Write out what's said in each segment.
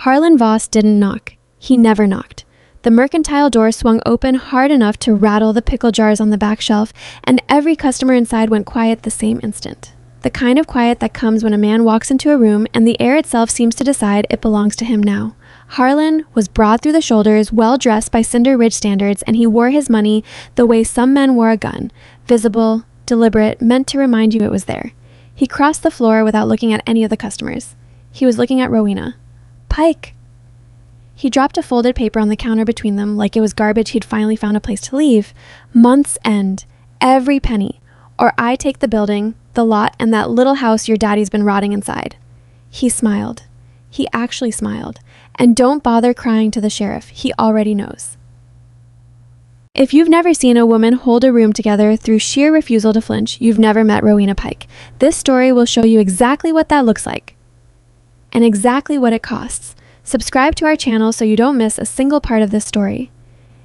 Harlan Voss didn't knock. He never knocked. The mercantile door swung open hard enough to rattle the pickle jars on the back shelf, and every customer inside went quiet the same instant. The kind of quiet that comes when a man walks into a room and the air itself seems to decide it belongs to him now. Harlan was broad through the shoulders, well-dressed by Cinder Ridge standards, and he wore his money the way some men wore a gun, visible, deliberate, meant to remind you it was there. He crossed the floor without looking at any of the customers. He was looking at Rowena. Pike! He dropped a folded paper on the counter between them like it was garbage he'd finally found a place to leave. Month's end. Every penny. Or I take the building, the lot, and that little house your daddy's been rotting inside. He smiled. He actually smiled. And don't bother crying to the sheriff. He already knows. If you've never seen a woman hold a room together through sheer refusal to flinch, you've never met Rowena Pike. This story will show you exactly what that looks like. And exactly what it costs. Subscribe to our channel so you don't miss a single part of this story.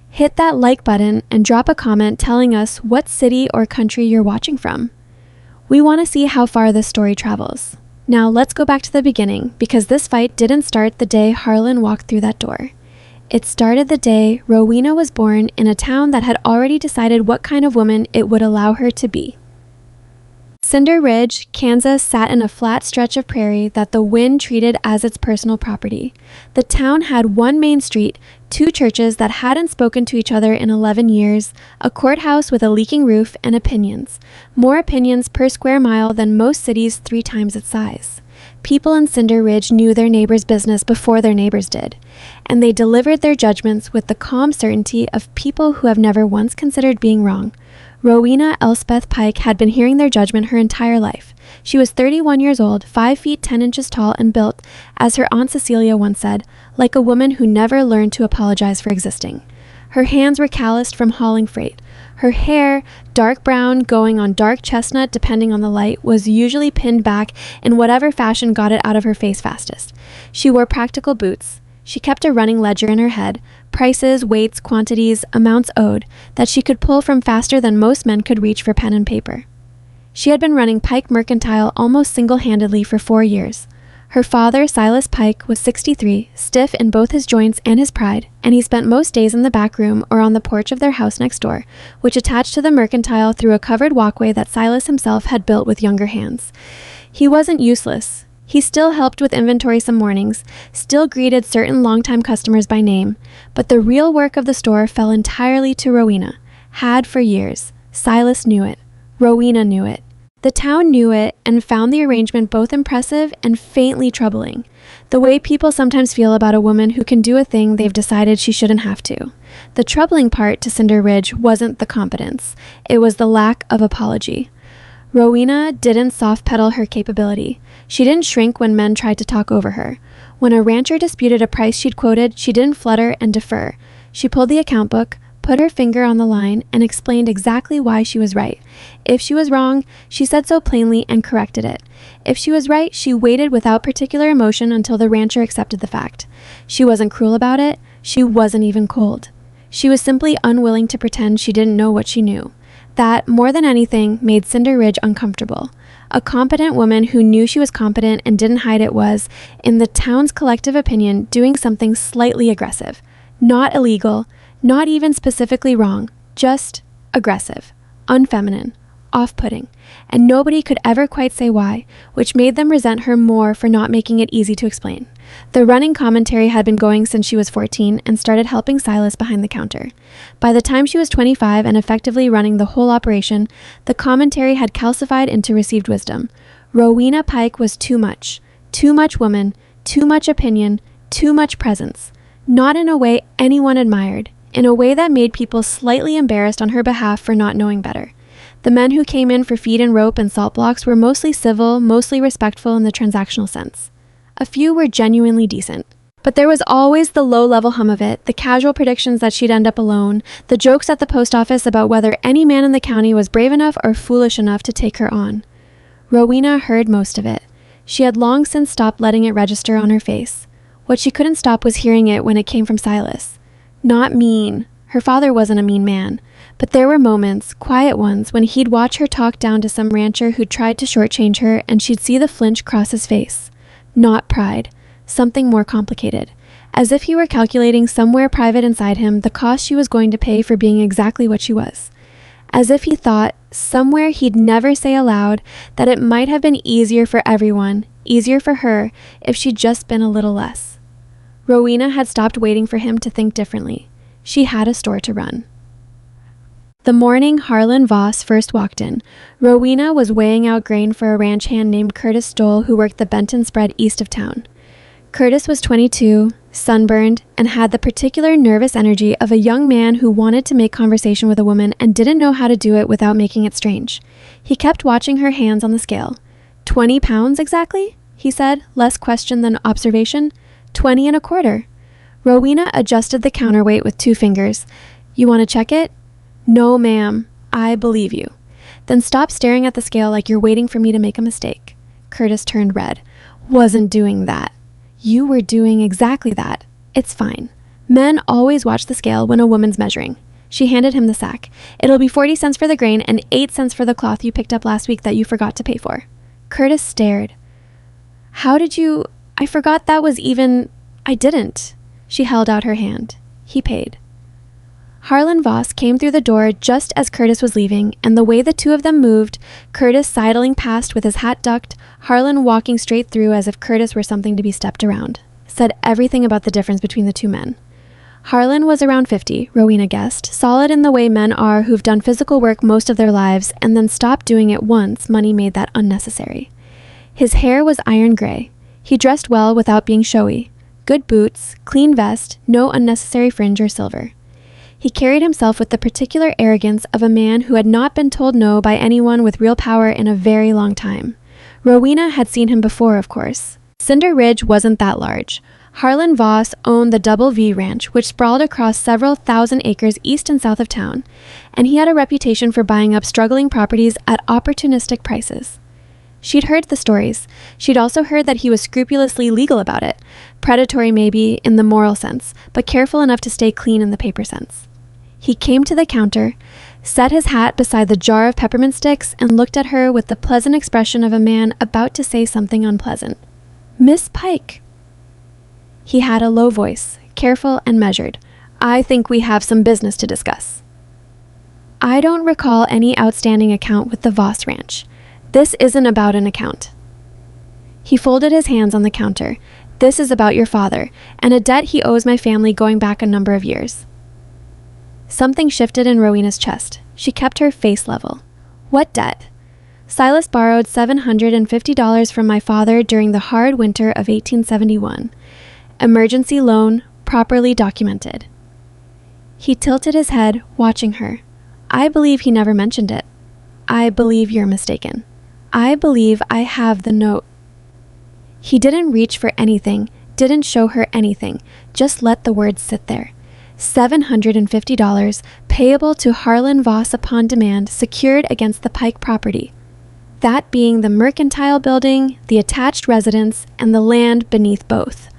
Hit that like button and drop a comment telling us what city or country you're watching from. We want to see how far this story travels. Now let's go back to the beginning, because this fight didn't start the day Harlan walked through that door. It started the day Rowena was born in a town that had already decided what kind of woman it would allow her to be. Cinder Ridge, Kansas sat in a flat stretch of prairie that the wind treated as its personal property. The town had one main street, two churches that hadn't spoken to each other in 11 years, a courthouse with a leaking roof, and opinions. More opinions per square mile than most cities 3 times its size. People in Cinder Ridge knew their neighbors' business before their neighbors did, and they delivered their judgments with the calm certainty of people who have never once considered being wrong. Rowena Elspeth Pike had been hearing their judgment her entire life. She was 31 years old, 5 feet 10 inches tall, and built, as her Aunt Cecilia once said, like a woman who never learned to apologize for existing. Her hands were calloused from hauling freight. Her hair, dark brown going on dark chestnut depending on the light, was usually pinned back in whatever fashion got it out of her face fastest. She wore practical boots. She kept a running ledger in her head, prices, weights, quantities, amounts owed, that she could pull from faster than most men could reach for pen and paper. She had been running Pike Mercantile almost single-handedly for 4 years. Her father, Silas Pike, was 63, stiff in both his joints and his pride, and he spent most days in the back room or on the porch of their house next door, which attached to the Mercantile through a covered walkway that Silas himself had built with younger hands. He wasn't useless. He still helped with inventory some mornings, still greeted certain longtime customers by name, but the real work of the store fell entirely to Rowena. Had for years. Silas knew it. Rowena knew it. The town knew it and found the arrangement both impressive and faintly troubling. The way people sometimes feel about a woman who can do a thing they've decided she shouldn't have to. The troubling part to Cinder Ridge wasn't the competence. It was the lack of apology. Rowena didn't soft-pedal her capability. She didn't shrink when men tried to talk over her. When a rancher disputed a price she'd quoted, she didn't flutter and defer. She pulled the account book, put her finger on the line, and explained exactly why she was right. If she was wrong, she said so plainly and corrected it. If she was right, she waited without particular emotion until the rancher accepted the fact. She wasn't cruel about it. She wasn't even cold. She was simply unwilling to pretend she didn't know what she knew. That, more than anything, made Cinder Ridge uncomfortable. A competent woman who knew she was competent and didn't hide it was, in the town's collective opinion, doing something slightly aggressive. Not illegal, not even specifically wrong, just aggressive, unfeminine, off-putting, and nobody could ever quite say why, which made them resent her more for not making it easy to explain. The running commentary had been going since she was 14 and started helping Silas behind the counter. By the time she was 25 and effectively running the whole operation, the commentary had calcified into received wisdom. Rowena Pike was too much woman, too much opinion, too much presence. Not in a way anyone admired, in a way that made people slightly embarrassed on her behalf for not knowing better. The men who came in for feed and rope and salt blocks were mostly civil, mostly respectful in the transactional sense. A few were genuinely decent. But there was always the low-level hum of it, the casual predictions that she'd end up alone, the jokes at the post office about whether any man in the county was brave enough or foolish enough to take her on. Rowena heard most of it. She had long since stopped letting it register on her face. What she couldn't stop was hearing it when it came from Silas. Not mean. Her father wasn't a mean man. But there were moments, quiet ones, when he'd watch her talk down to some rancher who'd tried to shortchange her, and she'd see the flinch cross his face. Not pride. something more complicated, as if he were calculating somewhere private inside him the cost she was going to pay for being exactly what she was. As if he thought, somewhere he'd never say aloud, that it might have been easier for everyone, easier for her, if she'd just been a little less. Rowena had stopped waiting for him to think differently. She had a store to run. The morning Harlan Voss first walked in, Rowena was weighing out grain for a ranch hand named Curtis Stoll who worked the Benton spread east of town. Curtis was 22, sunburned, and had the particular nervous energy of a young man who wanted to make conversation with a woman and didn't know how to do it without making it strange. He kept watching her hands on the scale. 20 pounds exactly? He said, less question than observation. 20 and a quarter. Rowena adjusted the counterweight with 2 fingers. You want to check it? No, ma'am. I believe you. Then stop staring at the scale like you're waiting for me to make a mistake. Curtis turned red. Wasn't doing that. You were doing exactly that. It's fine. Men always watch the scale when a woman's measuring. She handed him the sack. It'll be 40 cents for the grain and 8 cents for the cloth you picked up last week that you forgot to pay for. Curtis stared. How did you... I forgot that was even... I didn't. She held out her hand. He paid. Harlan Voss came through the door just as Curtis was leaving, and the way the two of them moved, Curtis sidling past with his hat ducked, Harlan walking straight through as if Curtis were something to be stepped around, said everything about the difference between the two men. Harlan was around 50, Rowena guessed, solid in the way men are who've done physical work most of their lives and then stopped doing it once money made that unnecessary. His hair was iron gray. He dressed well without being showy. Good boots, clean vest, no unnecessary fringe or silver. He carried himself with the particular arrogance of a man who had not been told no by anyone with real power in a very long time. Rowena had seen him before, of course. Cinder Ridge wasn't that large. Harlan Voss owned the Double V Ranch, which sprawled across several thousand acres east and south of town, and he had a reputation for buying up struggling properties at opportunistic prices. She'd heard the stories. She'd also heard that he was scrupulously legal about it, predatory maybe in the moral sense, but careful enough to stay clean in the paper sense. He came to the counter, set his hat beside the jar of peppermint sticks, and looked at her with the pleasant expression of a man about to say something unpleasant. Miss Pike. He had a low voice, careful and measured. I think we have some business to discuss. I don't recall any outstanding account with the Voss Ranch. This isn't about an account. He folded his hands on the counter. This is about your father, and a debt he owes my family going back a number of years. Something shifted in Rowena's chest. She kept her face level. What debt? Silas borrowed $750 from my father during the hard winter of 1871. Emergency loan, properly documented. He tilted his head, watching her. I believe he never mentioned it. I believe you're mistaken. I believe I have the note. He didn't reach for anything, didn't show her anything, just let the words sit there. $750, payable to Harlan Voss upon demand, secured against the Pike property. That being the mercantile building, the attached residence, and the land beneath both.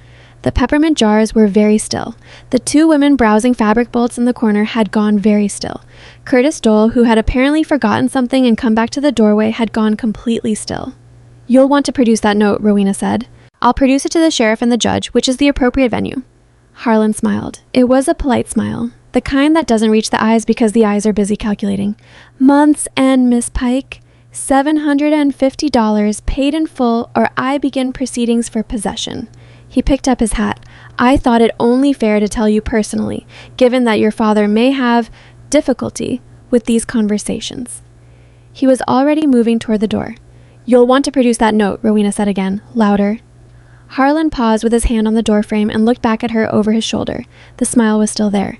The peppermint jars were very still. The two women browsing fabric bolts in the corner had gone very still. Curtis Stoll, who had apparently forgotten something and come back to the doorway, had gone completely still. You'll want to produce that note, Rowena said. I'll produce it to the sheriff and the judge, which is the appropriate venue. Harlan smiled. It was a polite smile, the kind that doesn't reach the eyes because the eyes are busy calculating. Month's end, Miss Pike. $750 paid in full, or I begin proceedings for possession. He picked up his hat. I thought it only fair to tell you personally, given that your father may have difficulty with these conversations. He was already moving toward the door. You'll want to produce that note, Rowena said again, louder. Harlan paused with his hand on the doorframe and looked back at her over his shoulder. The smile was still there.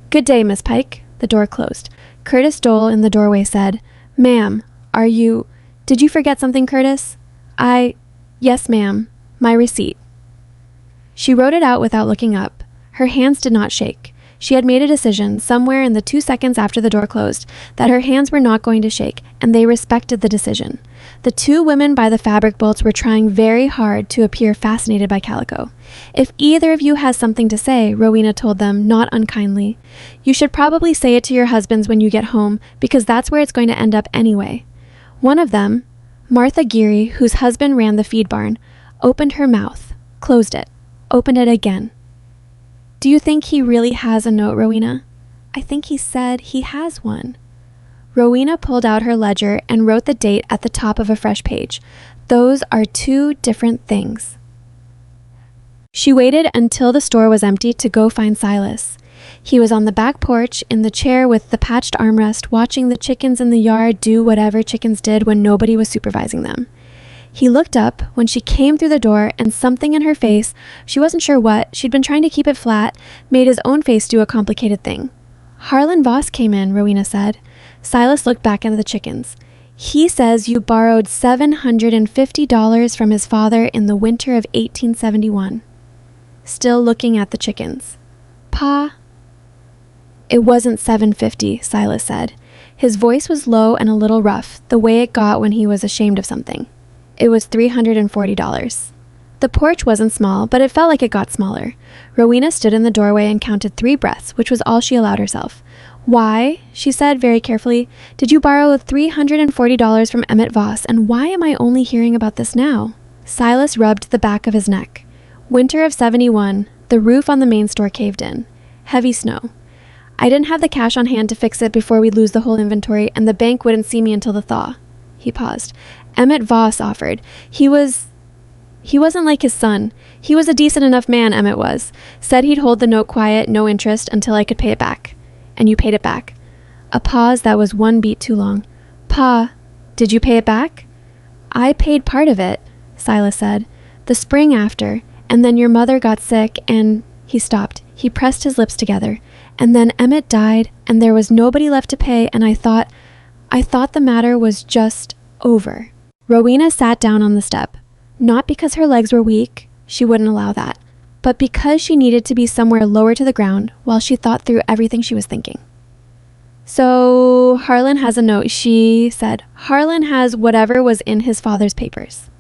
Good day, Miss Pike. The door closed. Curtis Stoll in the doorway said, Ma'am, did you forget something, Curtis? Yes, ma'am. My receipt. She wrote it out without looking up. Her hands did not shake. She had made a decision, somewhere in the 2 seconds after the door closed, that her hands were not going to shake, and they respected the decision. The two women by the fabric bolts were trying very hard to appear fascinated by calico. If either of you has something to say, Rowena told them, not unkindly, you should probably say it to your husbands when you get home, because that's where it's going to end up anyway. One of them, Martha Geary, whose husband ran the feed barn, opened her mouth, closed it. opened it again. Do you think he really has a note, Rowena? I think he said he has one. Rowena pulled out her ledger and wrote the date at the top of a fresh page. Those are two different things. She waited until the store was empty to go find Silas. He was on the back porch in the chair with the patched armrest, watching the chickens in the yard do whatever chickens did when nobody was supervising them. He looked up when she came through the door, and something in her face, she wasn't sure what, she'd been trying to keep it flat, made his own face do a complicated thing. Harlan Voss came in, Rowena said. Silas looked back at the chickens. He says you borrowed $750 from his father in the winter of 1871. Still looking at the chickens. Pa? It wasn't $750, Silas said. His voice was low and a little rough, the way it got when he was ashamed of something. It was $340. The porch wasn't small, but it felt like it got smaller. Rowena stood in the doorway and counted 3 breaths, which was all she allowed herself. Why, she said very carefully, did you borrow $340 from Emmett Voss, and why am I only hearing about this now? Silas rubbed the back of his neck. Winter of 71, the roof on the main store caved in. Heavy snow. I didn't have the cash on hand to fix it before we'd lose the whole inventory, and the bank wouldn't see me until the thaw. He paused. Emmett Voss offered. He wasn't like his son. He was a decent enough man, Emmett was. Said he'd hold the note quiet, no interest, until I could pay it back. And you paid it back. A pause that was 1 beat too long. Pa, did you pay it back? I paid part of it, Silas said. The spring after, and then your mother got sick, and... He stopped. He pressed his lips together. And then Emmett died, and there was nobody left to pay, and I thought the matter was just over. Rowena sat down on the step. Not because her legs were weak, she wouldn't allow that, but because she needed to be somewhere lower to the ground while she thought through everything she was thinking. So, Harlan has a note, she said. Harlan has whatever was in his father's papers.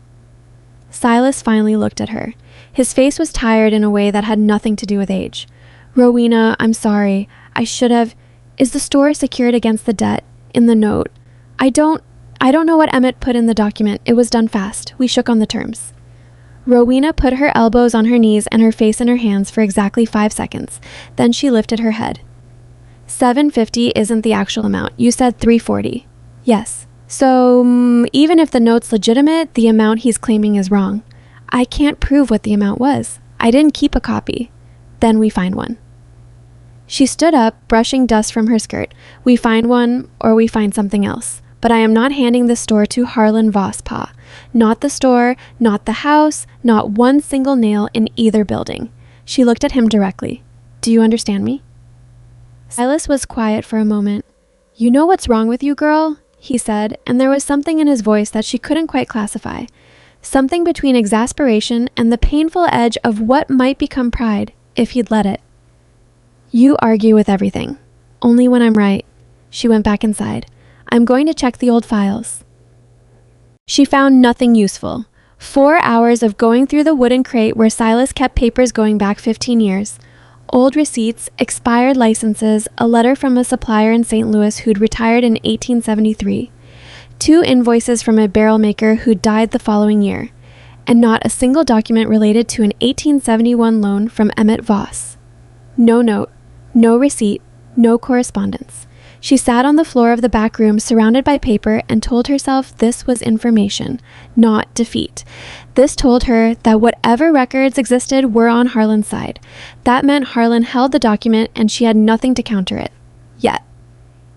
Silas finally looked at her. His face was tired in a way that had nothing to do with age. Rowena, I'm sorry. I should have... Is the store secured against the debt in the note? I don't know what Emmett put in the document. It was done fast. We shook on the terms. Rowena put her elbows on her knees and her face in her hands for exactly 5 seconds. Then she lifted her head. $750 isn't the actual amount. You said $340. Yes. So, even if the note's legitimate, the amount he's claiming is wrong. I can't prove what the amount was. I didn't keep a copy. Then we find one. She stood up, brushing dust from her skirt. We find one, or we find something else. But I am not handing the store to Harlan Voss, Pa. Not the store, not the house, not one single nail in either building. She looked at him directly. Do you understand me? Silas was quiet for a moment. You know what's wrong with you, girl? He said, and there was something in his voice that she couldn't quite classify. Something between exasperation and the painful edge of what might become pride, if he'd let it. You argue with everything. Only when I'm right. She went back inside. I'm going to check the old files. She found nothing useful. 4 hours of going through the wooden crate where Silas kept papers going back 15 years. Old receipts, expired licenses, a letter from a supplier in St. Louis who'd retired in 1873. 2 invoices from a barrel maker who died the following year. And not a single document related to an 1871 loan from Emmett Voss. No note, no receipt, no correspondence. She sat on the floor of the back room surrounded by paper and told herself this was information, not defeat. This told her that whatever records existed were on Harlan's side. That meant Harlan held the document and she had nothing to counter it. Yet.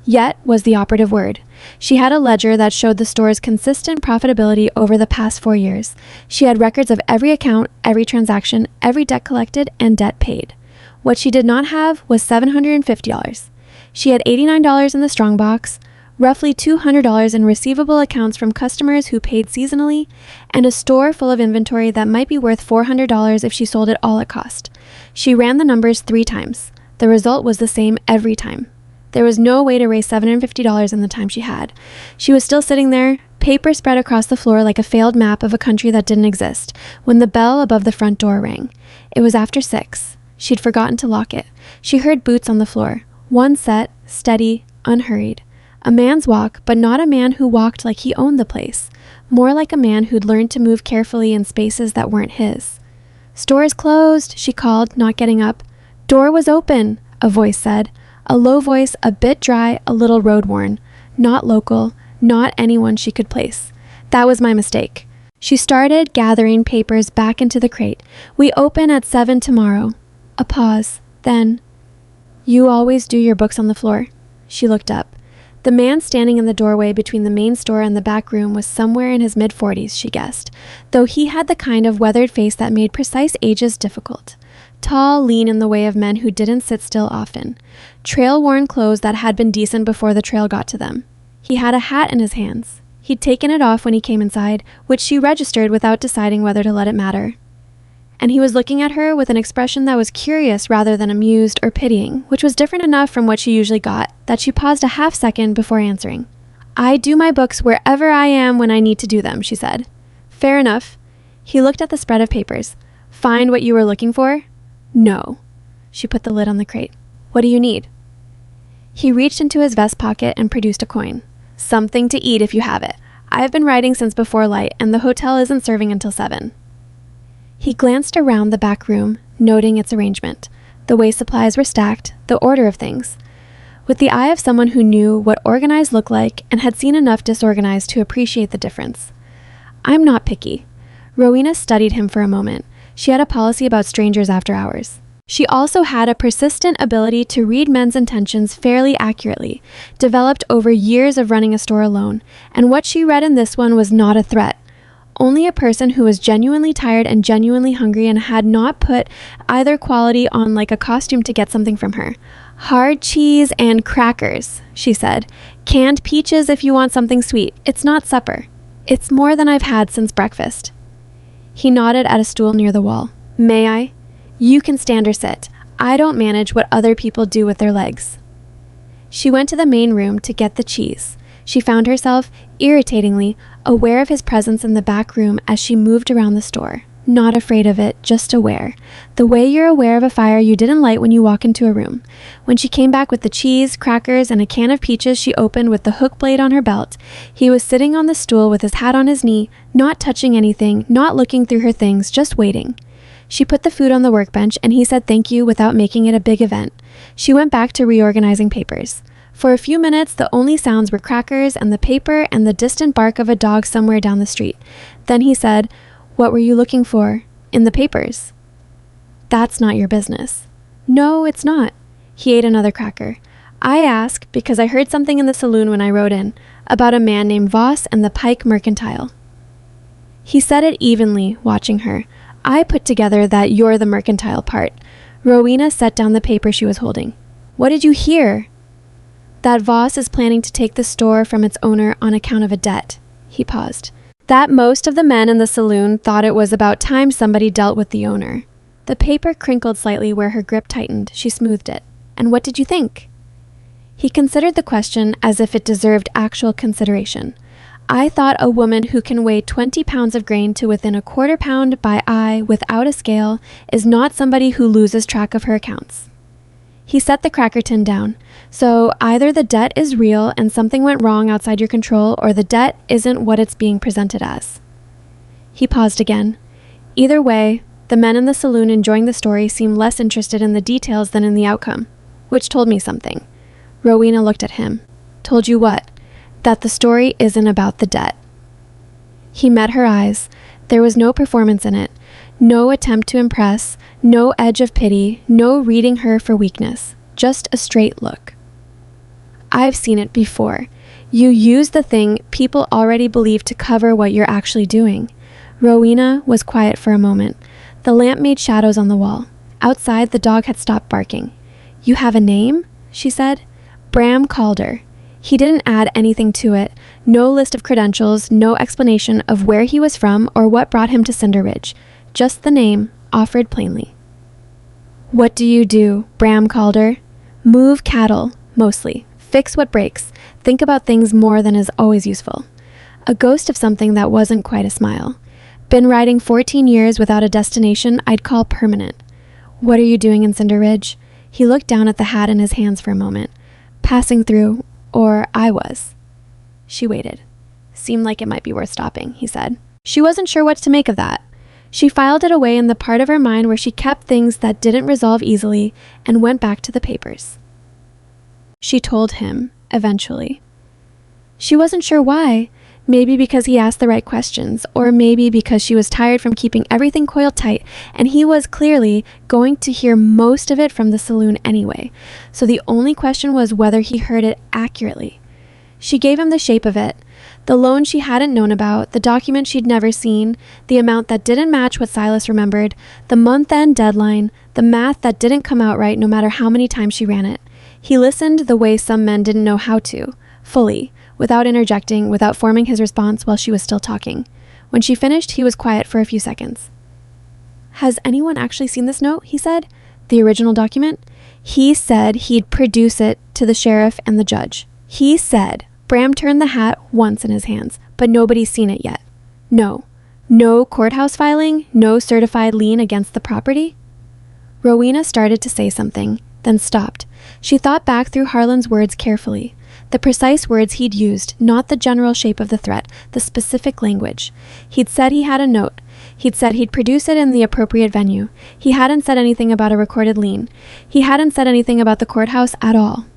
Yet was the operative word. She had a ledger that showed the store's consistent profitability over the past 4 years. She had records of every account, every transaction, every debt collected, and debt paid. What she did not have was $750. She had $89 in the strongbox, roughly $200 in receivable accounts from customers who paid seasonally, and a store full of inventory that might be worth $400 if she sold it all at cost. She ran the numbers 3 times. The result was the same every time. There was no way to raise $750 in the time she had. She was still sitting there, paper spread across the floor like a failed map of a country that didn't exist, when the bell above the front door rang. It was after 6. She'd forgotten to lock it. She heard boots on the floor. One set, steady, unhurried. A man's walk, but not a man who walked like he owned the place. More like a man who'd learned to move carefully in spaces that weren't his. "Store is closed," she called, not getting up. "Door was open," a voice said. A low voice, a bit dry, a little road-worn. Not local, not anyone she could place. "That was my mistake." She started gathering papers back into the crate. "We open at 7 tomorrow." A pause. Then, "You always do your books on the floor?" She looked up. The man standing in the doorway between the main store and the back room was somewhere in his mid-40s, she guessed, though he had the kind of weathered face that made precise ages difficult. Tall, lean in the way of men who didn't sit still often. Trail-worn clothes that had been decent before the trail got to them. He had a hat in his hands. He'd taken it off when he came inside, which she registered without deciding whether to let it matter. And he was looking at her with an expression that was curious rather than amused or pitying, which was different enough from what she usually got, that she paused a half-second before answering. "I do my books wherever I am when I need to do them," she said. "Fair enough." He looked at the spread of papers. "Find what you were looking for?" "No." She put the lid on the crate. "What do you need?" He reached into his vest pocket and produced a coin. "Something to eat if you have it. I've been writing since before light, and the hotel isn't serving until 7. He glanced around the back room, noting its arrangement. The way supplies were stacked, the order of things. With the eye of someone who knew what organized looked like and had seen enough disorganized to appreciate the difference. "I'm not picky." Rowena studied him for a moment. She had a policy about strangers after hours. She also had a persistent ability to read men's intentions fairly accurately, developed over years of running a store alone, and what she read in this one was not a threat. Only a person who was genuinely tired and genuinely hungry and had not put either quality on like a costume to get something from her. "Hard cheese and crackers," she said. "Canned peaches if you want something sweet. It's not supper. It's more than I've had since breakfast." He nodded at a stool near the wall. "May I?" "You can stand or sit. I don't manage what other people do with their legs." She went to the main room to get the cheese. She found herself, irritatingly, aware of his presence in the back room as she moved around the store. Not afraid of it, just aware. The way you're aware of a fire you didn't light when you walk into a room. When she came back with the cheese, crackers, and a can of peaches she opened with the hook blade on her belt, he was sitting on the stool with his hat on his knee, not touching anything, not looking through her things, just waiting. She put the food on the workbench and he said thank you without making it a big event. She went back to reorganizing papers. For a few minutes, the only sounds were crackers and the paper and the distant bark of a dog somewhere down the street. Then he said, "What were you looking for in the papers?" "That's not your business." "No, it's not." He ate another cracker. "I ask because I heard something in the saloon when I rode in, about a man named Voss and the Pike mercantile." He said it evenly, watching her. "I put together that you're the mercantile part." Rowena set down the paper she was holding. "What did you hear?" "That Voss is planning to take the store from its owner on account of a debt." He paused. "That most of the men in the saloon thought it was about time somebody dealt with the owner." The paper crinkled slightly where her grip tightened. She smoothed it. "And what did you think?" He considered the question as if it deserved actual consideration. "I thought a woman who can weigh 20 pounds of grain to within a quarter pound by eye without a scale is not somebody who loses track of her accounts." He set the cracker tin down. "So either the debt is real and something went wrong outside your control, or the debt isn't what it's being presented as." He paused again. Either way, the men in the saloon enjoying the story seemed less interested in the details than in the outcome, which told me something. Rowena looked at him. "Told you what?" "That the story isn't about the debt." He met her eyes. There was no performance in it. No attempt to impress, no edge of pity, no reading her for weakness, just a straight look. "I've seen it before. You use the thing people already believe to cover what you're actually doing." Rowena was quiet for a moment. The lamp made shadows on the wall. Outside, the dog had stopped barking. "You have a name?" she said. "Bram Calder." He didn't add anything to it, no list of credentials, no explanation of where he was from or what brought him to Cinder Ridge. Just the name, offered plainly. "What do you do, Bram Calder?" "Move cattle, mostly. Fix what breaks. Think about things more than is always useful." A ghost of something that wasn't quite a smile. "Been riding 14 years without a destination I'd call permanent." "What are you doing in Cinder Ridge?" He looked down at the hat in his hands for a moment. "Passing through, or I was." She waited. "Seemed like it might be worth stopping," he said. She wasn't sure what to make of that. She filed it away in the part of her mind where she kept things that didn't resolve easily and went back to the papers. She told him, eventually. She wasn't sure why. Maybe because he asked the right questions, or maybe because she was tired from keeping everything coiled tight, and he was clearly going to hear most of it from the saloon anyway. So the only question was whether he heard it accurately. She gave him the shape of it, the loan she hadn't known about, the document she'd never seen, the amount that didn't match what Silas remembered, the month-end deadline, the math that didn't come out right no matter how many times she ran it. He listened the way some men didn't know how to, fully, without interjecting, without forming his response while she was still talking. When she finished, he was quiet for a few seconds. "Has anyone actually seen this note?" he said. "The original document?" He said he'd produce it to the sheriff and the judge. He said. Bram turned the hat once in his hands, but nobody's seen it yet. No. No courthouse filing? No certified lien against the property? Rowena started to say something, then stopped. She thought back through Harlan's words carefully. The precise words he'd used, not the general shape of the threat, the specific language. He'd said he had a note. He'd said he'd produce it in the appropriate venue. He hadn't said anything about a recorded lien. He hadn't said anything about the courthouse at all.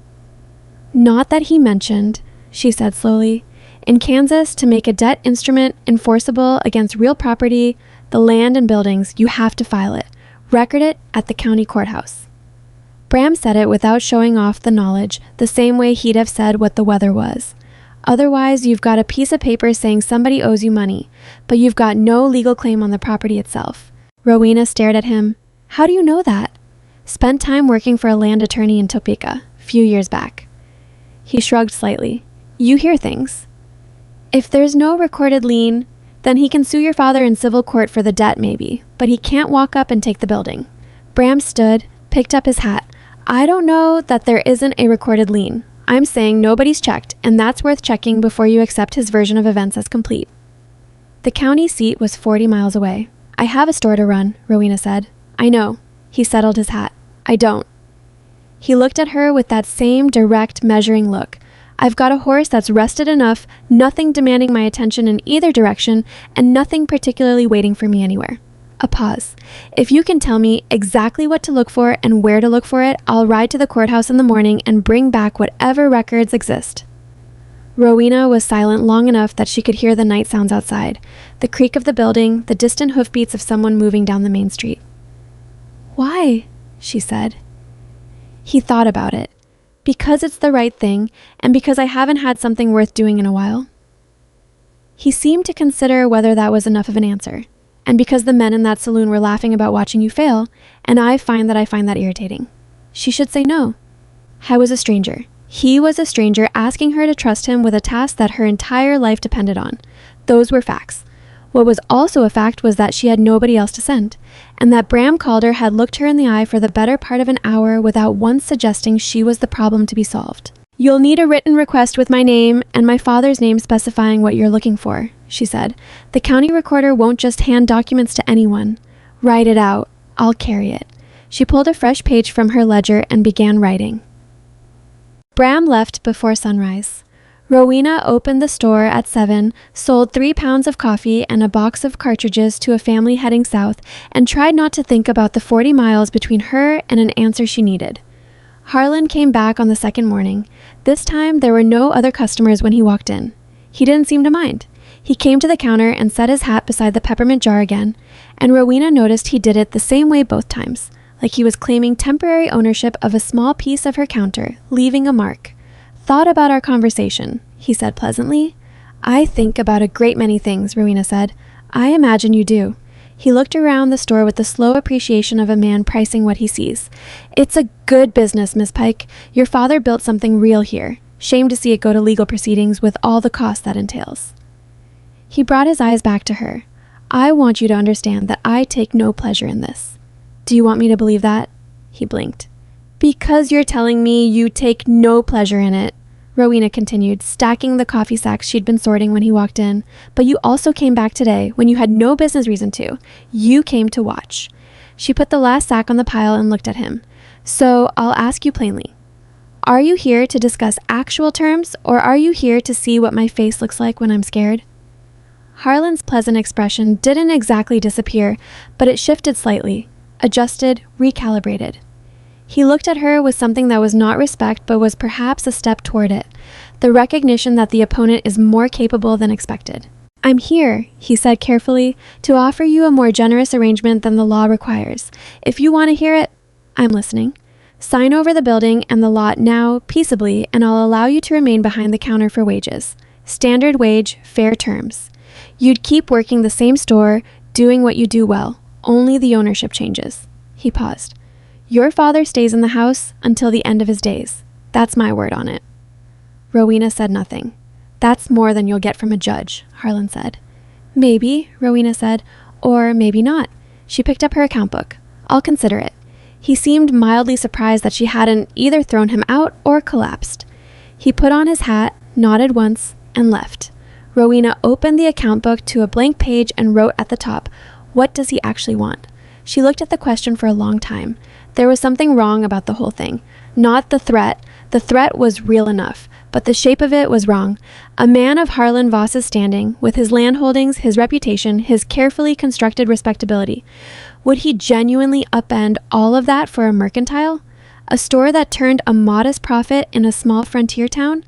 "Not that he mentioned," she said slowly. "In Kansas, to make a debt instrument enforceable against real property, the land and buildings, you have to file it. Record it at the county courthouse." Bram said it without showing off the knowledge, the same way he'd have said what the weather was. "Otherwise, you've got a piece of paper saying somebody owes you money, but you've got no legal claim on the property itself." Rowena stared at him. "How do you know that?" "Spent time working for a land attorney in Topeka, few years back." He shrugged slightly. "You hear things." "If there's no recorded lien, then he can sue your father in civil court for the debt maybe, but he can't walk up and take the building." Bram stood, picked up his hat. "I don't know that there isn't a recorded lien. I'm saying nobody's checked, and that's worth checking before you accept his version of events as complete." The county seat was 40 miles away. "I have a store to run," Rowena said. "I know." He settled his hat. "I don't." He looked at her with that same direct, measuring look. "I've got a horse that's rested enough, nothing demanding my attention in either direction, and nothing particularly waiting for me anywhere." A pause. "If you can tell me exactly what to look for and where to look for it, I'll ride to the courthouse in the morning and bring back whatever records exist." Rowena was silent long enough that she could hear the night sounds outside, the creak of the building, the distant hoofbeats of someone moving down the main street. "Why?" she said. He thought about it. "Because it's the right thing, and because I haven't had something worth doing in a while." He seemed to consider whether that was enough of an answer. "And because the men in that saloon were laughing about watching you fail, and I find that irritating." She should say no. I was a stranger. He was a stranger asking her to trust him with a task that her entire life depended on. Those were facts. What was also a fact was that she had nobody else to send, and that Bram Calder had looked her in the eye for the better part of an hour without once suggesting she was the problem to be solved. "You'll need a written request with my name and my father's name specifying what you're looking for," she said. "The county recorder won't just hand documents to anyone. Write it out. I'll carry it." She pulled a fresh page from her ledger and began writing. Bram left before sunrise. Rowena opened the store at 7, sold 3 pounds of coffee and a box of cartridges to a family heading south, and tried not to think about the 40 miles between her and an answer she needed. Harlan came back on the second morning. This time, there were no other customers when he walked in. He didn't seem to mind. He came to the counter and set his hat beside the peppermint jar again, and Rowena noticed he did it the same way both times, like he was claiming temporary ownership of a small piece of her counter, leaving a mark. "Thought about our conversation," he said pleasantly. "I think about a great many things," Rowena said. "I imagine you do." He looked around the store with the slow appreciation of a man pricing what he sees. "It's a good business, Miss Pike. Your father built something real here. Shame to see it go to legal proceedings with all the cost that entails." He brought his eyes back to her. "I want you to understand that I take no pleasure in this." "Do you want me to believe that?" He blinked. "Because you're telling me you take no pleasure in it," Rowena continued, stacking the coffee sacks she'd been sorting when he walked in. "But you also came back today when you had no business reason to. You came to watch." She put the last sack on the pile and looked at him. "So I'll ask you plainly. Are you here to discuss actual terms, or are you here to see what my face looks like when I'm scared?" Harlan's pleasant expression didn't exactly disappear, but it shifted slightly, adjusted, recalibrated. He looked at her with something that was not respect but was perhaps a step toward it, the recognition that the opponent is more capable than expected. "I'm here," he said carefully, "to offer you a more generous arrangement than the law requires. If you want to hear it, I'm listening. Sign over the building and the lot now, peaceably, and I'll allow you to remain behind the counter for wages. Standard wage, fair terms. You'd keep working the same store, doing what you do well. Only the ownership changes." He paused. "Your father stays in the house until the end of his days. That's my word on it." Rowena said nothing. "That's more than you'll get from a judge," Harlan said. "Maybe," Rowena said, "or maybe not." She picked up her account book. "I'll consider it." He seemed mildly surprised that she hadn't either thrown him out or collapsed. He put on his hat, nodded once, and left. Rowena opened the account book to a blank page and wrote at the top, "What does he actually want?" She looked at the question for a long time. There was something wrong about the whole thing. Not the threat. The threat was real enough, but the shape of it was wrong. A man of Harlan Voss's standing, with his land holdings, his reputation, his carefully constructed respectability. Would he genuinely upend all of that for a mercantile? A store that turned a modest profit in a small frontier town?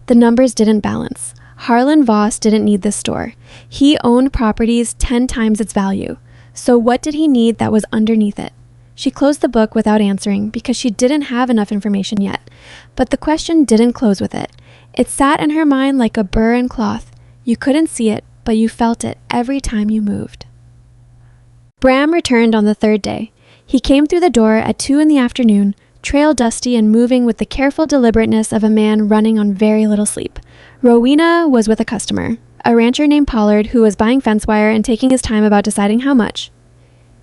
The numbers didn't balance. Harlan Voss didn't need this store. He owned properties 10 times its value. So what did he need that was underneath it? She closed the book without answering because she didn't have enough information yet. But the question didn't close with it. It sat in her mind like a burr in cloth. You couldn't see it, but you felt it every time you moved. Bram returned on the third day. He came through the door at 2 in the afternoon, trail dusty and moving with the careful deliberateness of a man running on very little sleep. Rowena was with a customer, a rancher named Pollard, who was buying fence wire and taking his time about deciding how much.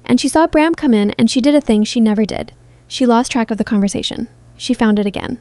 And she saw Bram come in, and she did a thing she never did. She lost track of the conversation. She found it again.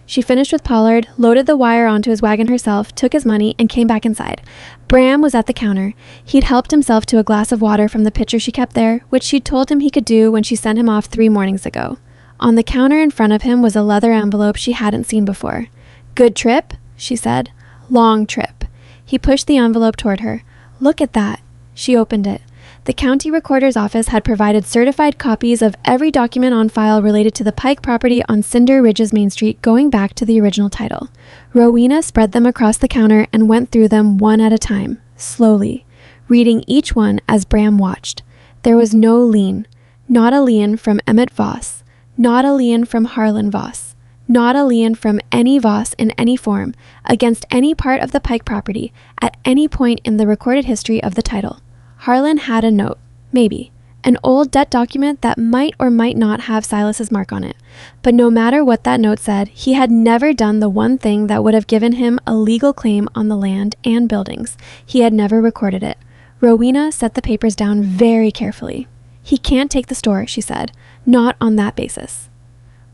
She finished with Pollard, loaded the wire onto his wagon herself, took his money, and came back inside. Bram was at the counter. He'd helped himself to a glass of water from the pitcher she kept there, which she'd told him he could do when she sent him off 3 mornings ago. On the counter in front of him was a leather envelope she hadn't seen before. "Good trip?" she said. "Long trip." He pushed the envelope toward her. "Look at that." She opened it. The county recorder's office had provided certified copies of every document on file related to the Pike property on Cinder Ridge's Main Street going back to the original title. Rowena spread them across the counter and went through them one at a time, slowly, reading each one as Bram watched. There was no lien. Not a lien from Emmett Voss. Not a lien from Harlan Voss. Not a lien from any Voss in any form, against any part of the Pike property, at any point in the recorded history of the title. Harlan had a note, maybe, an old debt document that might or might not have Silas's mark on it. But no matter what that note said, he had never done the one thing that would have given him a legal claim on the land and buildings. He had never recorded it. Rowena set the papers down very carefully. "He can't take the store," she said, "not on that basis."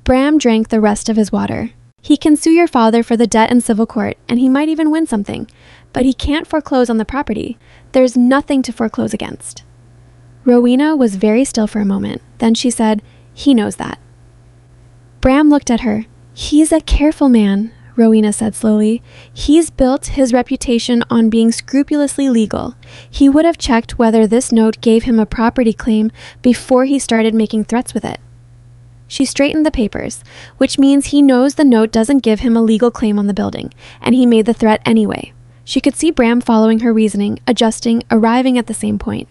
Bram drank the rest of his water. "He can sue your father for the debt in civil court, and he might even win something. But he can't foreclose on the property. There's nothing to foreclose against." Rowena was very still for a moment. Then she said, "He knows that." Bram looked at her. "He's a careful man," Rowena said slowly. "He's built his reputation on being scrupulously legal. He would have checked whether this note gave him a property claim before he started making threats with it." She straightened the papers, which means he knows the note doesn't give him a legal claim on the building, and he made the threat anyway. She could see Bram following her reasoning, adjusting, arriving at the same point.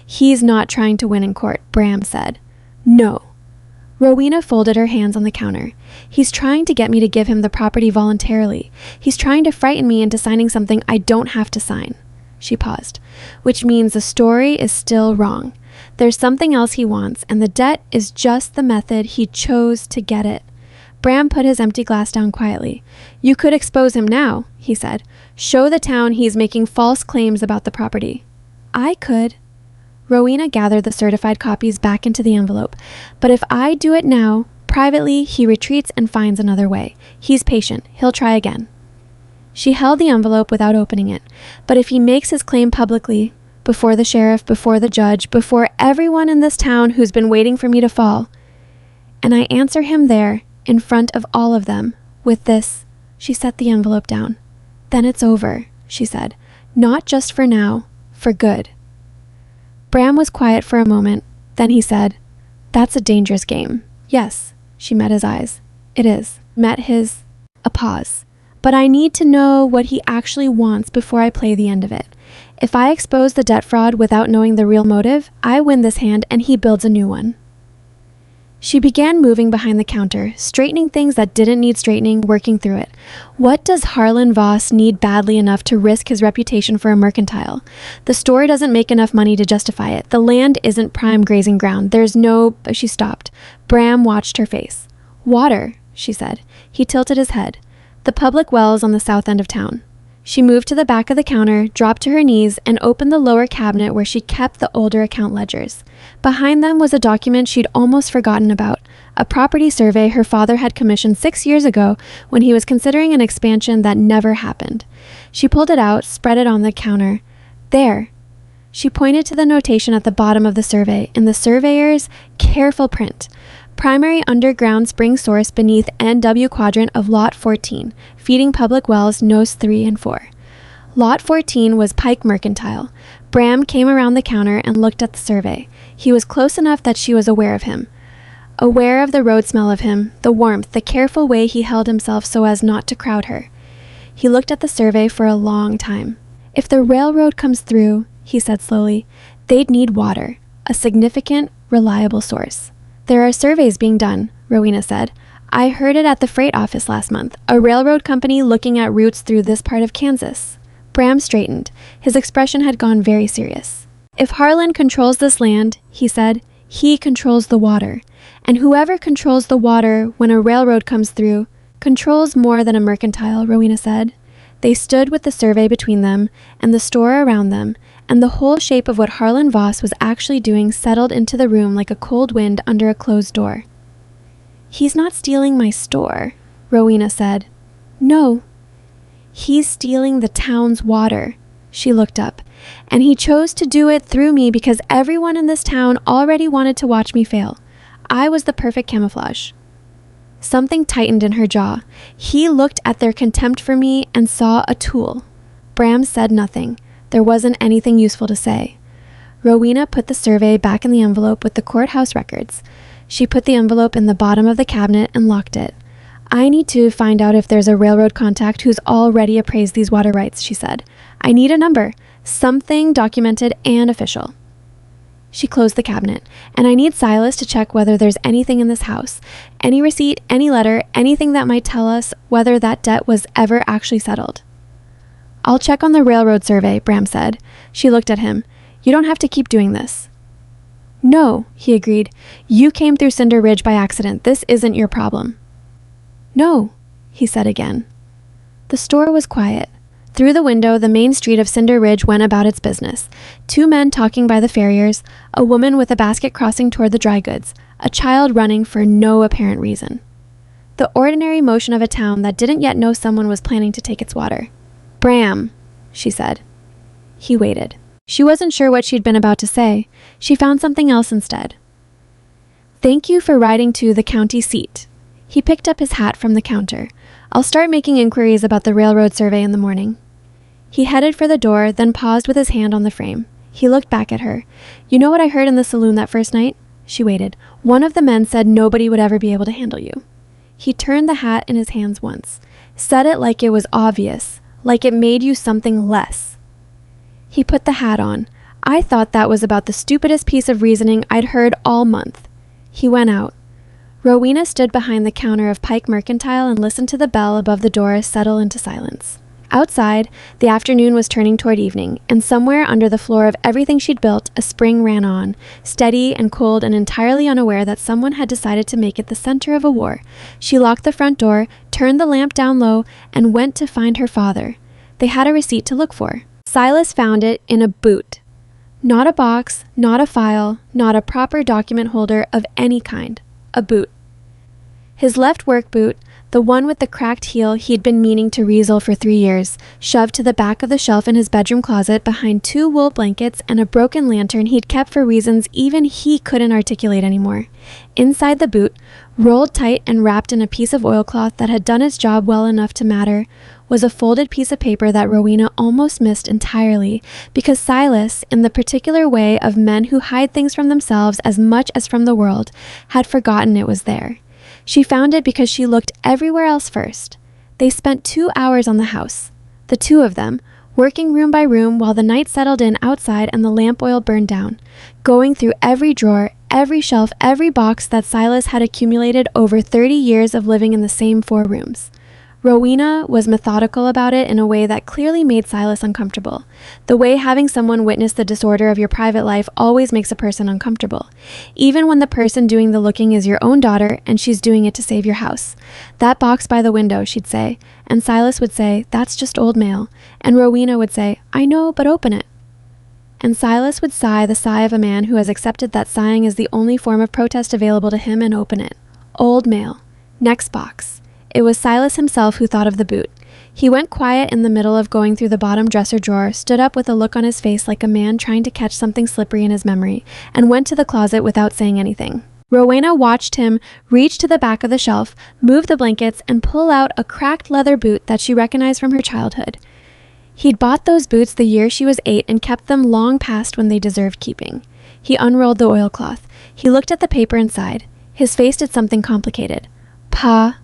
"He's not trying to win in court," Bram said. "No." Rowena folded her hands on the counter. "He's trying to get me to give him the property voluntarily. He's trying to frighten me into signing something I don't have to sign." She paused. "Which means the story is still wrong. There's something else he wants, and the debt is just the method he chose to get it." Bram put his empty glass down quietly. "You could expose him now," he said. "Show the town he's making false claims about the property." "I could." Rowena gathered the certified copies back into the envelope. "But if I do it now, privately, he retreats and finds another way. He's patient. He'll try again." She held the envelope without opening it. "But if he makes his claim publicly, before the sheriff, before the judge, before everyone in this town who's been waiting for me to fall, and I answer him there, in front of all of them, with this," she set the envelope down. "Then it's over," she said. "Not just for now, For good. Bram was quiet for a moment. Then he said, "That's a dangerous game." "Yes." She met his eyes. "It is." Met his... A pause. "But I need to know what he actually wants before I play the end of it. If I expose the debt fraud without knowing the real motive, I win this hand and he builds a new one." She began moving behind the counter, straightening things that didn't need straightening, working through it. What does Harlan Voss need badly enough to risk his reputation for a mercantile? The store doesn't make enough money to justify it. The land isn't prime grazing ground. There's no... She stopped. Bram watched her face. "Water," she said. He tilted his head. "The public wells on the south end of town." She moved to the back of the counter, dropped to her knees, and opened the lower cabinet where she kept the older account ledgers. Behind them was a document she'd almost forgotten about, a property survey her father had commissioned 6 years ago when he was considering an expansion that never happened. She pulled it out, spread it on the counter. "There." She pointed to the notation at the bottom of the survey, in the surveyor's careful print. "Primary underground spring source beneath NW quadrant of Lot 14, feeding public wells Nos 3 and 4. Lot 14 was Pike Mercantile. Bram came around the counter and looked at the survey. He was close enough that she was aware of him. Aware of the road smell of him, the warmth, the careful way he held himself so as not to crowd her. He looked at the survey for a long time. "If the railroad comes through," he said slowly, "they'd need water, a significant, reliable source." "There are surveys being done," Rowena said. "I heard it at the freight office last month. A railroad company looking at routes through this part of Kansas." Bram straightened. His expression had gone very serious. "If Harlan controls this land," he said, "he controls the water. And whoever controls the water when a railroad comes through, controls more than a mercantile," Rowena said. They stood with the survey between them, and the store around them, and the whole shape of what Harlan Voss was actually doing settled into the room like a cold wind under a closed door. "He's not stealing my store," Rowena said. "No. He's stealing the town's water." She looked up. "And he chose to do it through me because everyone in this town already wanted to watch me fail. I was the perfect camouflage." Something tightened in her jaw. He looked at their contempt for me and saw a tool. Bram said nothing. There wasn't anything useful to say. Rowena put the survey back in the envelope with the courthouse records. She put the envelope in the bottom of the cabinet and locked it. "I need to find out if there's a railroad contact who's already appraised these water rights," she said. "I need a number, something documented and official." She closed the cabinet. "And I need Silas to check whether there's anything in this house. Any receipt, any letter, anything that might tell us whether that debt was ever actually settled." "I'll check on the railroad survey," Bram said. She looked at him. "You don't have to keep doing this." "No," he agreed. "You came through Cinder Ridge by accident. This isn't your problem." "No," he said again. The store was quiet. Through the window, the main street of Cinder Ridge went about its business. 2 men talking by the farriers, a woman with a basket crossing toward the dry goods, a child running for no apparent reason. The ordinary motion of a town that didn't yet know someone was planning to take its water. "Bram," she said. He waited. She wasn't sure what she'd been about to say. She found something else instead. "Thank you for riding to the county seat." He picked up his hat from the counter. "I'll start making inquiries about the railroad survey in the morning." He headed for the door, then paused with his hand on the frame. He looked back at her. "You know what I heard in the saloon that first night?" She waited. "One of the men said nobody would ever be able to handle you." He turned the hat in his hands once. Said it like it was obvious, like it made you something less. He put the hat on. "I thought that was about the stupidest piece of reasoning I'd heard all month." He went out. Rowena stood behind the counter of Pike Mercantile and listened to the bell above the door settle into silence. Outside, the afternoon was turning toward evening, and somewhere under the floor of everything she'd built, a spring ran on, steady and cold and entirely unaware that someone had decided to make it the center of a war. She locked the front door, turned the lamp down low, and went to find her father. They had a receipt to look for. Silas found it in a boot. Not a box, not a file, not a proper document holder of any kind. A boot. His left work boot, the one with the cracked heel he'd been meaning to weasel for 3 years, shoved to the back of the shelf in his bedroom closet behind 2 wool blankets and a broken lantern he'd kept for reasons even he couldn't articulate anymore. Inside the boot, rolled tight and wrapped in a piece of oilcloth that had done its job well enough to matter, was a folded piece of paper that Rowena almost missed entirely because Silas, in the particular way of men who hide things from themselves as much as from the world, had forgotten it was there. She found it because she looked everywhere else first. They spent 2 hours on the house, the 2 of them, working room by room while the night settled in outside and the lamp oil burned down, going through every drawer, every shelf, every box that Silas had accumulated over 30 years of living in the same 4 rooms. Rowena was methodical about it in a way that clearly made Silas uncomfortable, the way having someone witness the disorder of your private life always makes a person uncomfortable, even when the person doing the looking is your own daughter and she's doing it to save your house. "That box by the window," she'd say, and Silas would say, "That's just old mail," and Rowena would say, "I know, but open it." And Silas would sigh the sigh of a man who has accepted that sighing is the only form of protest available to him and open it. Old mail. Next box. It was Silas himself who thought of the boot. He went quiet in the middle of going through the bottom dresser drawer, stood up with a look on his face like a man trying to catch something slippery in his memory, and went to the closet without saying anything. Rowena watched him reach to the back of the shelf, move the blankets, and pull out a cracked leather boot that she recognized from her childhood. He'd bought those boots the year she was 8 and kept them long past when they deserved keeping. He unrolled the oilcloth. He looked at the paper inside. His face did something complicated. "Pa."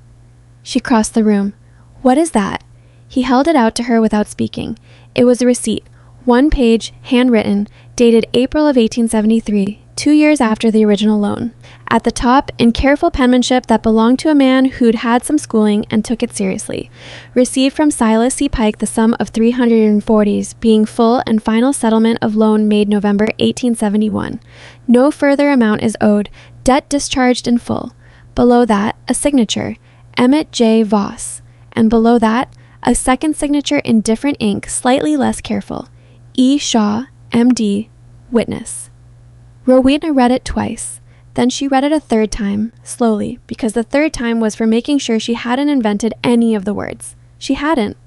She crossed the room. "What is that?" He held it out to her without speaking. It was a receipt, 1 page, handwritten, dated April of 1873, 2 years after the original loan. At the top, in careful penmanship that belonged to a man who'd had some schooling and took it seriously. Received from Silas C. Pike the sum of $340, being full and final settlement of loan made November 1871. No further amount is owed. Debt discharged in full. Below that, a signature, Emmett J. Voss, and below that, a second signature in different ink, slightly less careful, E. Shaw, M.D., witness. Rowena read it twice. Then she read it a third time, slowly, because the third time was for making sure she hadn't invented any of the words. She hadn't.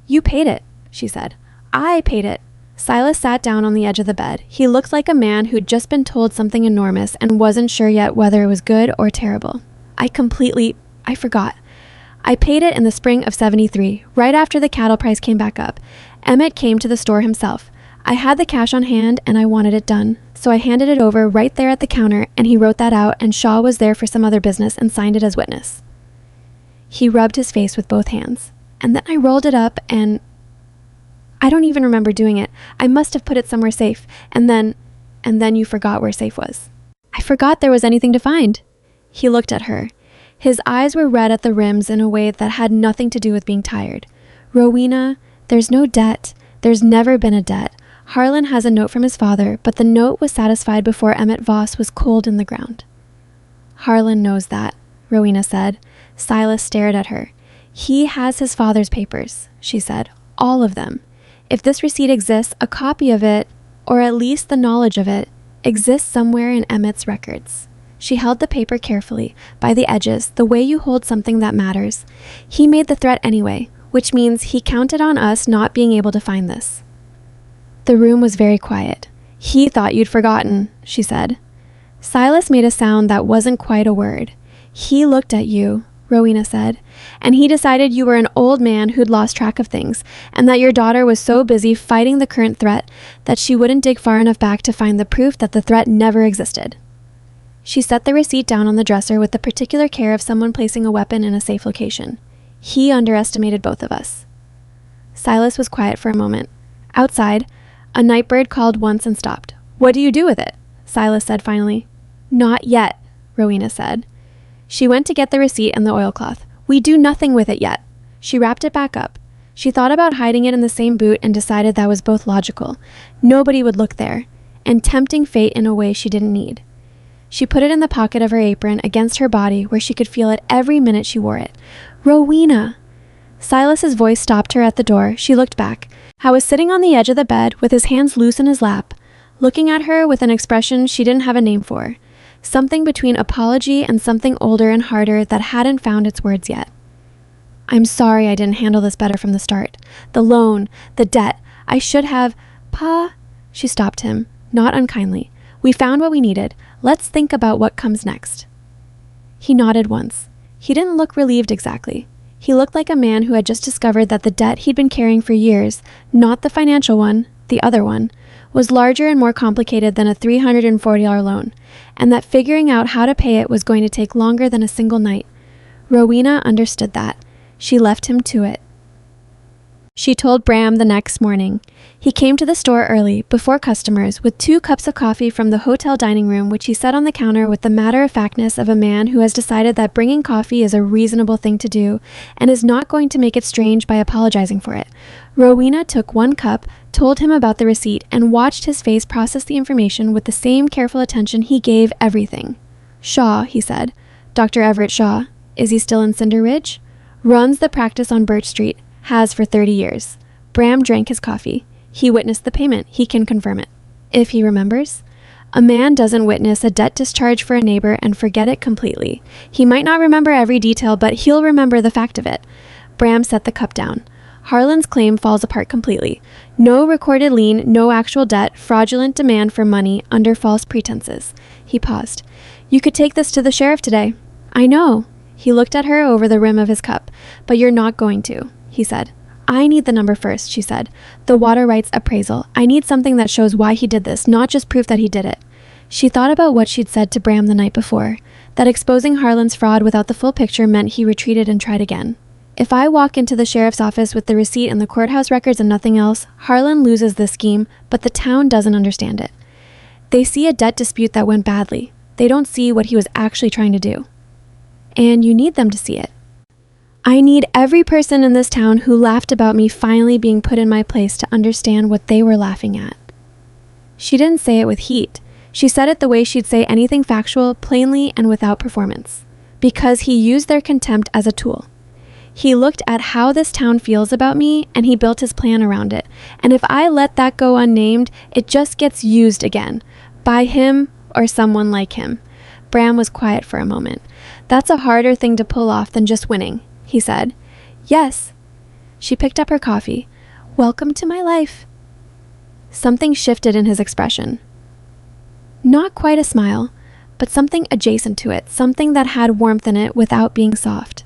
"You paid it," she said. "I paid it." Silas sat down on the edge of the bed. He looked like a man who'd just been told something enormous and wasn't sure yet whether it was good or terrible. I forgot. I paid it in the spring of 73, right after the cattle price came back up. Emmett came to the store himself. I had the cash on hand and I wanted it done, so I handed it over right there at the counter and he wrote that out and Shaw was there for some other business and signed it as witness. He rubbed his face with both hands. And then I rolled it up and I don't even remember doing it. I must have put it somewhere safe. And then you forgot where safe was. I forgot there was anything to find. He looked at her. His eyes were red at the rims in a way that had nothing to do with being tired. "Rowena, there's no debt. There's never been a debt. Harlan has a note from his father, but the note was satisfied before Emmett Voss was cold in the ground." "Harlan knows that," Rowena said. Silas stared at her. "He has his father's papers," she said. "All of them. If this receipt exists, a copy of it, or at least the knowledge of it, exists somewhere in Emmett's records." She held the paper carefully, by the edges, the way you hold something that matters. "He made the threat anyway, which means he counted on us not being able to find this." The room was very quiet. "He thought you'd forgotten," she said. Silas made a sound that wasn't quite a word. "He looked at you," Rowena said, "and he decided you were an old man who'd lost track of things, and that your daughter was so busy fighting the current threat that she wouldn't dig far enough back to find the proof that the threat never existed." She set the receipt down on the dresser with the particular care of someone placing a weapon in a safe location. "He underestimated both of us." Silas was quiet for a moment. Outside, a night bird called once and stopped. "What do you do with it?" Silas said finally. "Not yet," Rowena said. She went to get the receipt and the oilcloth. "We do nothing with it yet." She wrapped it back up. She thought about hiding it in the same boot and decided that was both logical. Nobody would look there, and tempting fate in a way she didn't need. She put it in the pocket of her apron against her body where she could feel it every minute she wore it. "Rowena!" Silas's voice stopped her at the door. She looked back. Howe was sitting on the edge of the bed with his hands loose in his lap, looking at her with an expression she didn't have a name for. something between apology and something older and harder that hadn't found its words yet. I'm sorry I didn't handle this better from the start. The loan, the debt, I should have... Pa, she stopped him, not unkindly. We found what we needed. Let's think about what comes next. He nodded once. He didn't look relieved exactly. He looked like a man who had just discovered that the debt he'd been carrying for years, not the financial one, the other one, was larger and more complicated than a $340 loan, and that figuring out how to pay it was going to take longer than a single night. Rowena understood that. She left him to it. She told Bram the next morning. He came to the store early, before customers, with 2 cups of coffee from the hotel dining room, which he set on the counter with the matter-of-factness of a man who has decided that bringing coffee is a reasonable thing to do and is not going to make it strange by apologizing for it. Rowena took 1 cup, told him about the receipt, and watched his face process the information with the same careful attention he gave everything. Shaw, he said. Dr. Everett Shaw. Is he still in Cinder Ridge? Runs the practice on Birch Street. Has for 30 years. Bram drank his coffee. He witnessed the payment. He can confirm it. If he remembers. A man doesn't witness a debt discharge for a neighbor and forget it completely. He might not remember every detail, but he'll remember the fact of it. Bram set the cup down. Harlan's claim falls apart completely. No recorded lien, no actual debt, fraudulent demand for money under false pretenses. He paused. You could take this to the sheriff today. I know. He looked at her over the rim of his cup. But you're not going to, he said. I need the number first, she said. The water rights appraisal. I need something that shows why he did this, not just proof that he did it. She thought about what she'd said to Bram the night before, that exposing Harlan's fraud without the full picture meant he retreated and tried again. If I walk into the sheriff's office with the receipt and the courthouse records and nothing else, Harlan loses this scheme, but the town doesn't understand it. They see a debt dispute that went badly. They don't see what he was actually trying to do. And you need them to see it. I need every person in this town who laughed about me finally being put in my place to understand what they were laughing at. She didn't say it with heat. She said it the way she'd say anything factual, plainly and without performance. Because he used their contempt as a tool. He looked at how this town feels about me, and he built his plan around it. And if I let that go unnamed, it just gets used again. By him or someone like him. Bram was quiet for a moment. That's a harder thing to pull off than just winning, he said. Yes. She picked up her coffee. Welcome to my life. Something shifted in his expression. Not quite a smile, but something adjacent to it, something that had warmth in it without being soft.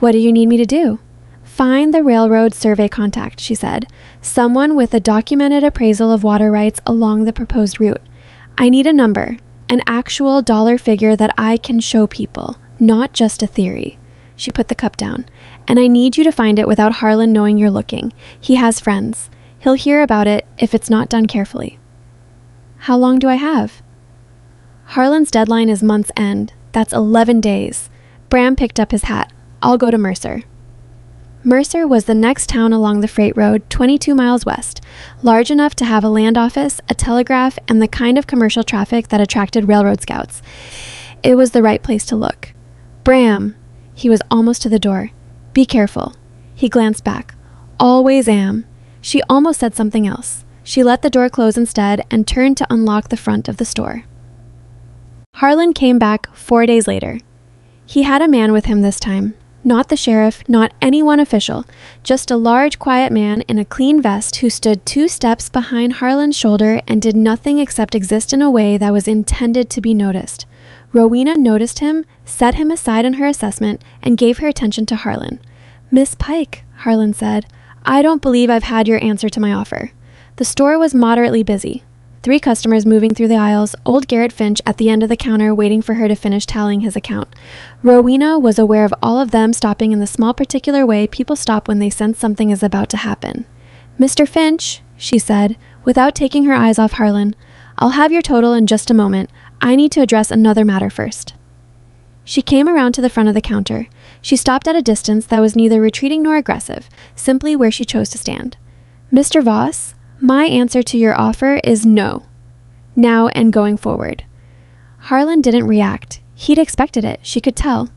What do you need me to do? Find the railroad survey contact, she said. Someone with a documented appraisal of water rights along the proposed route. I need a number, an actual dollar figure that I can show people, not just a theory. She put the cup down. And I need you to find it without Harlan knowing you're looking. He has friends. He'll hear about it if it's not done carefully. How long do I have? Harlan's deadline is month's end. That's 11 days. Bram picked up his hat. I'll go to Mercer. Mercer was the next town along the freight road, 22 miles west, large enough to have a land office, a telegraph, and the kind of commercial traffic that attracted railroad scouts. It was the right place to look. Bram! He was almost to the door. Be careful. He glanced back. Always am. She almost said something else. She let the door close instead and turned to unlock the front of the store. Harlan came back 4 days later. He had a man with him this time. Not the sheriff, not anyone official, just a large, quiet man in a clean vest who stood 2 steps behind Harlan's shoulder and did nothing except exist in a way that was intended to be noticed. Rowena noticed him, set him aside in her assessment, and gave her attention to Harlan. Miss Pike, Harlan said, I don't believe I've had your answer to my offer. The store was moderately busy. 3 customers moving through the aisles, old Garrett Finch at the end of the counter waiting for her to finish tallying his account. Rowena was aware of all of them stopping in the small particular way people stop when they sense something is about to happen. Mr. Finch, she said, without taking her eyes off Harlan, I'll have your total in just a moment. I need to address another matter first. She came around to the front of the counter. She stopped at a distance that was neither retreating nor aggressive, simply where she chose to stand. Mr. Voss, my answer to your offer is no. Now and going forward. Harlan didn't react. He'd expected it, she could tell.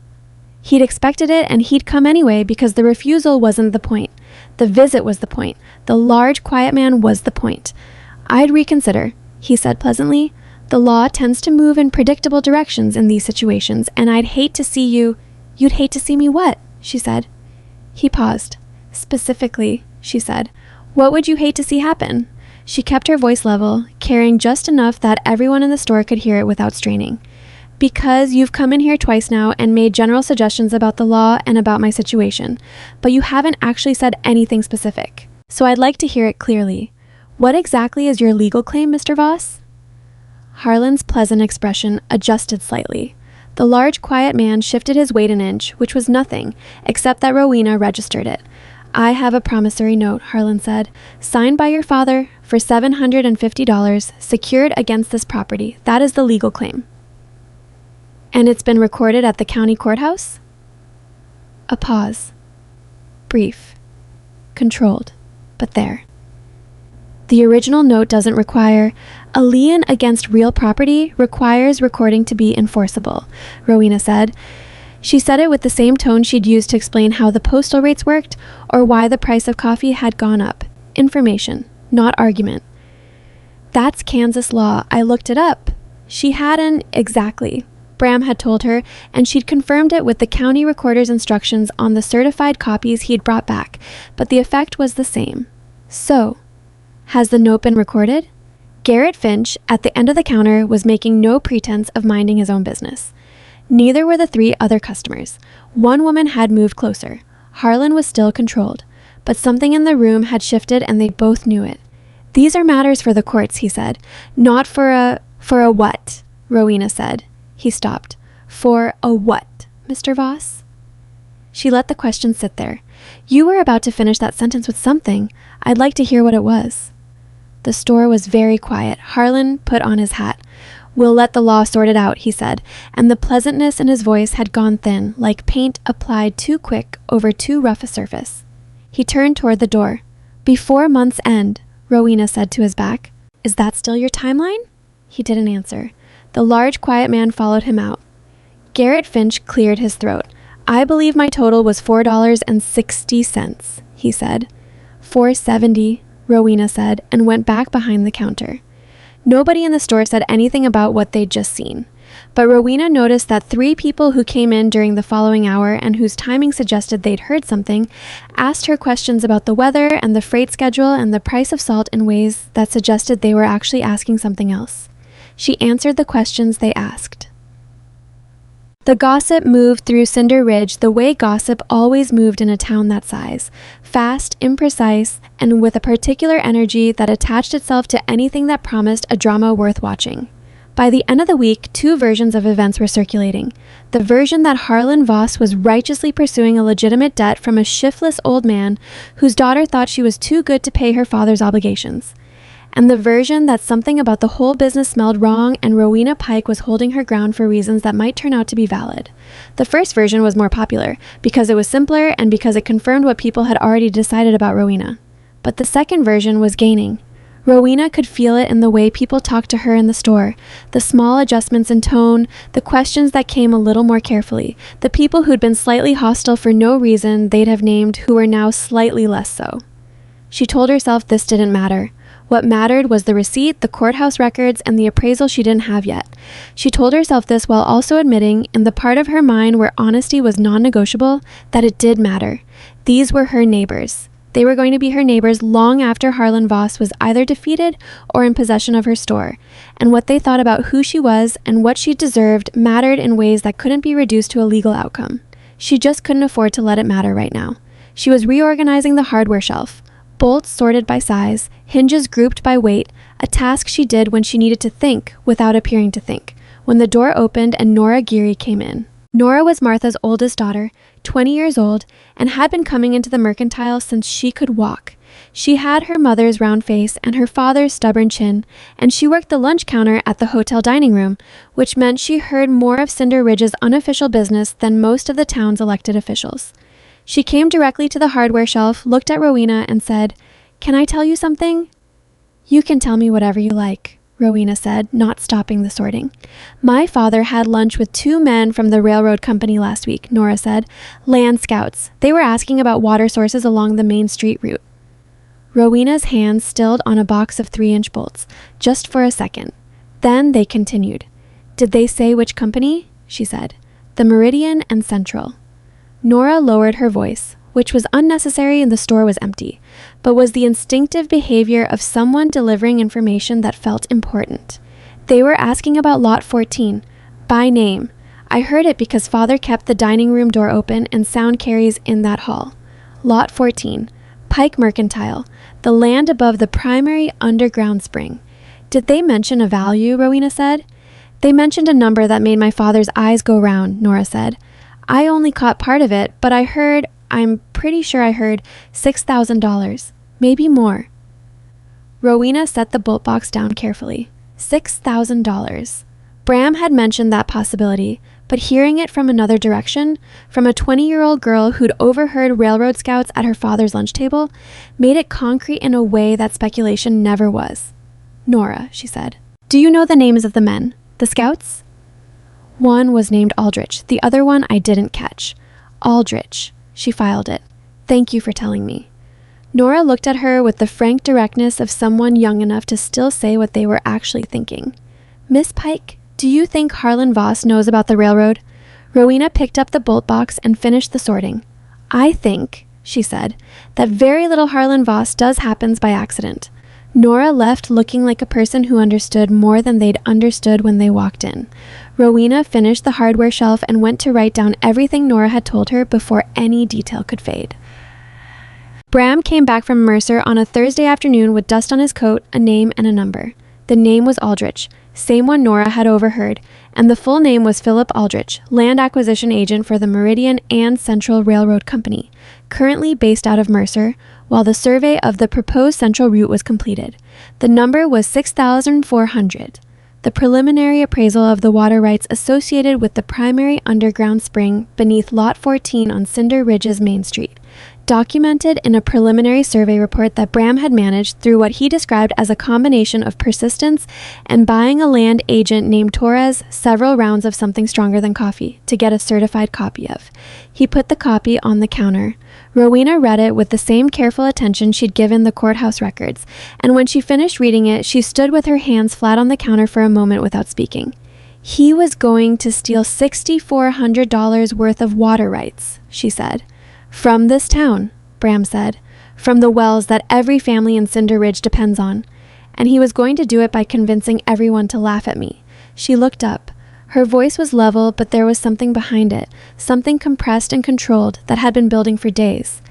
He'd expected it and he'd come anyway because the refusal wasn't the point. The visit was the point. The large, quiet man was the point. I'd reconsider, he said pleasantly. The law tends to move in predictable directions in these situations, and I'd hate to see you—" "You'd hate to see me what?" she said. He paused. "Specifically," she said, "what would you hate to see happen?" She kept her voice level, caring just enough that everyone in the store could hear it without straining. "Because you've come in here twice now and made general suggestions about the law and about my situation, but you haven't actually said anything specific. So I'd like to hear it clearly. What exactly is your legal claim, Mr. Voss?" Harlan's pleasant expression adjusted slightly. The large, quiet man shifted his weight an inch, which was nothing, except that Rowena registered it. "I have a promissory note," Harlan said, "signed by your father for $750, secured against this property. That is the legal claim." "And it's been recorded at the county courthouse?" A pause. Brief. Controlled. But there. "The original note doesn't require— a lien against real property requires recording to be enforceable," Rowena said. She said it with the same tone she'd used to explain how the postal rates worked or why the price of coffee had gone up. Information, not argument. "That's Kansas law. I looked it up." She hadn't exactly. Bram had told her, and she'd confirmed it with the county recorder's instructions on the certified copies he'd brought back, but the effect was the same. "So, has the note been recorded?" Garrett Finch, at the end of the counter, was making no pretense of minding his own business. Neither were the three other customers. One woman had moved closer. Harlan was still controlled, but something in the room had shifted and they both knew it. "These are matters for the courts," he said. "Not for a what?" Rowena said. He stopped. "For a what, Mr. Voss?" She let the question sit there. "You were about to finish that sentence with something. I'd like to hear what it was." The store was very quiet. Harlan put on his hat. "We'll let the law sort it out," he said, and the pleasantness in his voice had gone thin, like paint applied too quick over too rough a surface. He turned toward the door. "Before month's end," Rowena said to his back. "Is that still your timeline?" He didn't answer. The large, quiet man followed him out. Garrett Finch cleared his throat. "I believe my total was $4.60, he said. $4.70, Rowena said, and went back behind the counter. Nobody in the store said anything about what they'd just seen, but Rowena noticed that 3 people who came in during the following hour and whose timing suggested they'd heard something asked her questions about the weather and the freight schedule and the price of salt in ways that suggested they were actually asking something else. She answered the questions they asked. The gossip moved through Cinder Ridge the way gossip always moved in a town that size, fast, imprecise, and with a particular energy that attached itself to anything that promised a drama worth watching. By the end of the week, 2 versions of events were circulating. The version that Harlan Voss was righteously pursuing a legitimate debt from a shiftless old man whose daughter thought she was too good to pay her father's obligations. And the version that something about the whole business smelled wrong and Rowena Pike was holding her ground for reasons that might turn out to be valid. The first version was more popular, because it was simpler and because it confirmed what people had already decided about Rowena. But the second version was gaining. Rowena could feel it in the way people talked to her in the store, the small adjustments in tone, the questions that came a little more carefully, the people who'd been slightly hostile for no reason they'd have named who were now slightly less so. She told herself this didn't matter. What mattered was the receipt, the courthouse records, and the appraisal she didn't have yet. She told herself this while also admitting, in the part of her mind where honesty was non-negotiable, that it did matter. These were her neighbors. They were going to be her neighbors long after Harlan Voss was either defeated or in possession of her store, and what they thought about who she was and what she deserved mattered in ways that couldn't be reduced to a legal outcome. She just couldn't afford to let it matter right now. She was reorganizing the hardware shelf. Bolts sorted by size, hinges grouped by weight, a task she did when she needed to think without appearing to think, when the door opened and Nora Geary came in. Nora was Martha's oldest daughter, 20 years old, and had been coming into the mercantile since she could walk. She had her mother's round face and her father's stubborn chin, and she worked the lunch counter at the hotel dining room, which meant she heard more of Cinder Ridge's unofficial business than most of the town's elected officials. She came directly to the hardware shelf, looked at Rowena, and said, "Can I tell you something?" "You can tell me whatever you like," Rowena said, not stopping the sorting. "My father had lunch with 2 men from the railroad company last week," Nora said. "Land scouts. They were asking about water sources along the Main Street route." Rowena's hand stilled on a box of 3-inch bolts, just for a second. Then they continued. Did they say which company? She said. The Meridian and Central. Nora lowered her voice, which was unnecessary and the store was empty, but was the instinctive behavior of someone delivering information that felt important. They were asking about Lot 14, by name. I heard it because Father kept the dining room door open and sound carries in that hall. Lot 14, Pike Mercantile, the land above the primary underground spring. Did they mention a value, Rowena said. They mentioned a number that made my father's eyes go round, Nora said. I only caught part of it, but I'm pretty sure I heard $6,000, maybe more. Rowena set the bolt box down carefully. $6,000. Bram had mentioned that possibility, but hearing it from another direction, from a 20-year-old girl who'd overheard railroad scouts at her father's lunch table, made it concrete in a way that speculation never was. Nora, she said, do you know the names of the men, the scouts? One was named Aldrich, the other one I didn't catch. Aldrich. She filed it. Thank you for telling me. Nora looked at her with the frank directness of someone young enough to still say what they were actually thinking. Miss Pike, do you think Harlan Voss knows about the railroad? Rowena picked up the bolt box and finished the sorting. I think, she said, that very little Harlan Voss does happens by accident. Nora left looking like a person who understood more than they'd understood when they walked in. Rowena finished the hardware shelf and went to write down everything Nora had told her before any detail could fade. Bram came back from Mercer on a Thursday afternoon with dust on his coat, a name, and a number. The name was Aldrich, same one Nora had overheard, and the full name was Philip Aldrich, land acquisition agent for the Meridian and Central Railroad Company, currently based out of Mercer, while the survey of the proposed central route was completed. The number was 6,400. The preliminary appraisal of the water rights associated with the primary underground spring beneath Lot 14 on Cinder Ridge's Main Street, documented in a preliminary survey report that Bram had managed through what he described as a combination of persistence and buying a land agent named Torres several rounds of something stronger than coffee to get a certified copy of. He put the copy on the counter. Rowena read it with the same careful attention she'd given the courthouse records, and when she finished reading it, she stood with her hands flat on the counter for a moment without speaking. He was going to steal $6,400 worth of water rights, she said. From this town, Bram said, from the wells that every family in Cinder Ridge depends on. And he was going to do it by convincing everyone to laugh at me. She looked up. Her voice was level, but there was something behind it, something compressed and controlled that had been building for days.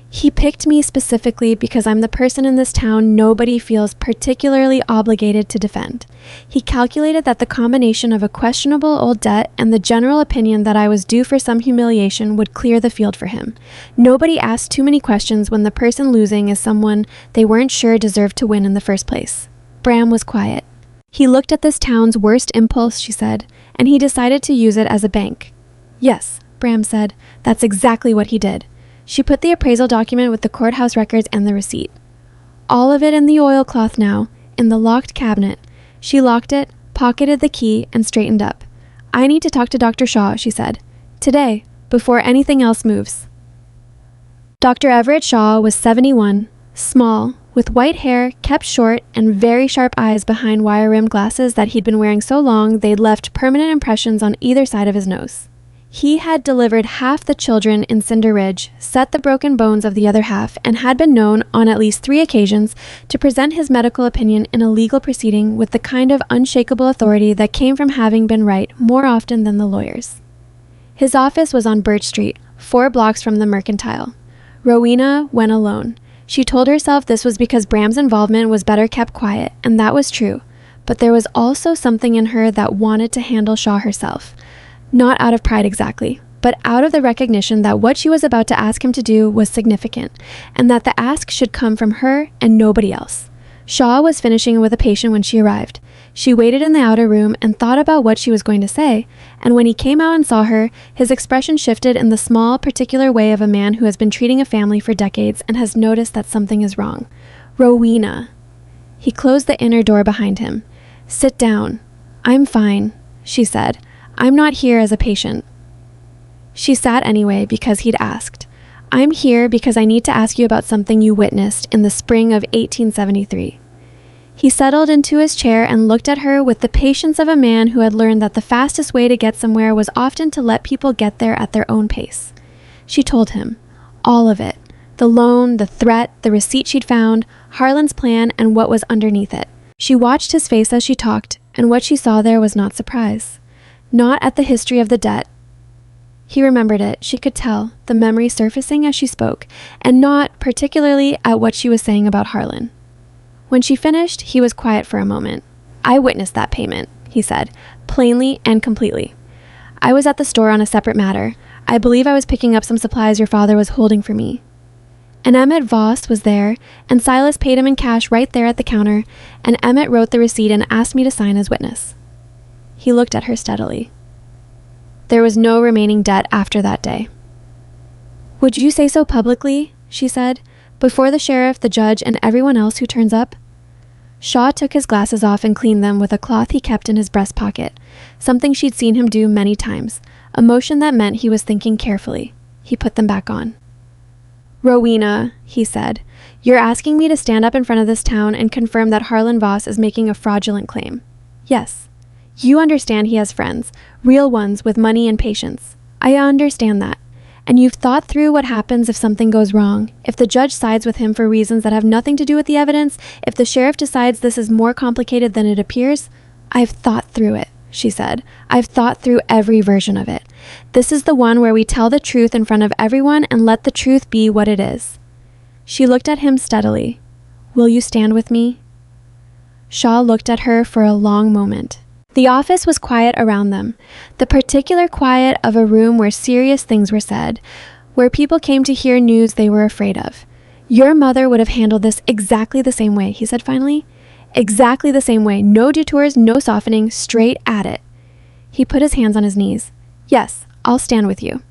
He picked me specifically because I'm the person in this town nobody feels particularly obligated to defend. He calculated that the combination of a questionable old debt and the general opinion that I was due for some humiliation would clear the field for him. Nobody asks too many questions when the person losing is someone they weren't sure deserved to win in the first place. Bram was quiet. He looked at this town's worst impulse, she said, and he decided to use it as a bank. Yes, Bram said, that's exactly what he did. She put the appraisal document with the courthouse records and the receipt. All of it in the oilcloth now, in the locked cabinet. She locked it, pocketed the key, and straightened up. I need to talk to Dr. Shaw, she said. Today, before anything else moves. Dr. Everett Shaw was 71, small, with white hair, kept short, and very sharp eyes behind wire-rimmed glasses that he'd been wearing so long they'd left permanent impressions on either side of his nose. He had delivered half the children in Cinder Ridge, set the broken bones of the other half, and had been known, on at least 3 occasions, to present his medical opinion in a legal proceeding with the kind of unshakable authority that came from having been right more often than the lawyers. His office was on Birch Street, 4 blocks from the Mercantile. Rowena went alone. She told herself this was because Bram's involvement was better kept quiet, and that was true, but there was also something in her that wanted to handle Shaw herself. Not out of pride exactly, but out of the recognition that what she was about to ask him to do was significant, and that the ask should come from her and nobody else. Shaw was finishing with a patient when she arrived. She waited in the outer room and thought about what she was going to say, and when he came out and saw her, his expression shifted in the small, particular way of a man who has been treating a family for decades and has noticed that something is wrong. Rowena. He closed the inner door behind him. Sit down. I'm fine, she said. I'm not here as a patient. She sat anyway because he'd asked. I'm here because I need to ask you about something you witnessed in the spring of 1873. He settled into his chair and looked at her with the patience of a man who had learned that the fastest way to get somewhere was often to let people get there at their own pace. She told him all of it. The loan, the threat, the receipt she'd found, Harlan's plan, and what was underneath it. She watched his face as she talked, and what she saw there was not surprise. Not at the history of the debt. He remembered it, she could tell, the memory surfacing as she spoke, and not particularly at what she was saying about Harlan. When she finished, he was quiet for a moment. I witnessed that payment, he said, plainly and completely. I was at the store on a separate matter. I believe I was picking up some supplies your father was holding for me. And Emmett Voss was there, and Silas paid him in cash right there at the counter, and Emmett wrote the receipt and asked me to sign as witness. He looked at her steadily. There was no remaining debt after that day. Would you say so publicly, she said, before the sheriff, the judge, and everyone else who turns up? Shaw took his glasses off and cleaned them with a cloth he kept in his breast pocket, something she'd seen him do many times, a motion that meant he was thinking carefully. He put them back on. Rowena, he said, you're asking me to stand up in front of this town and confirm that Harlan Voss is making a fraudulent claim. Yes. You understand he has friends, real ones with money and patience. I understand that. And you've thought through what happens if something goes wrong, if the judge sides with him for reasons that have nothing to do with the evidence, if the sheriff decides this is more complicated than it appears. I've thought through it, she said. I've thought through every version of it. This is the one where we tell the truth in front of everyone and let the truth be what it is. She looked at him steadily. Will you stand with me? Shaw looked at her for a long moment. The office was quiet around them, the particular quiet of a room where serious things were said, where people came to hear news they were afraid of. Your mother would have handled this exactly the same way, he said finally. Exactly the same way. No detours, no softening, straight at it. He put his hands on his knees. Yes, I'll stand with you.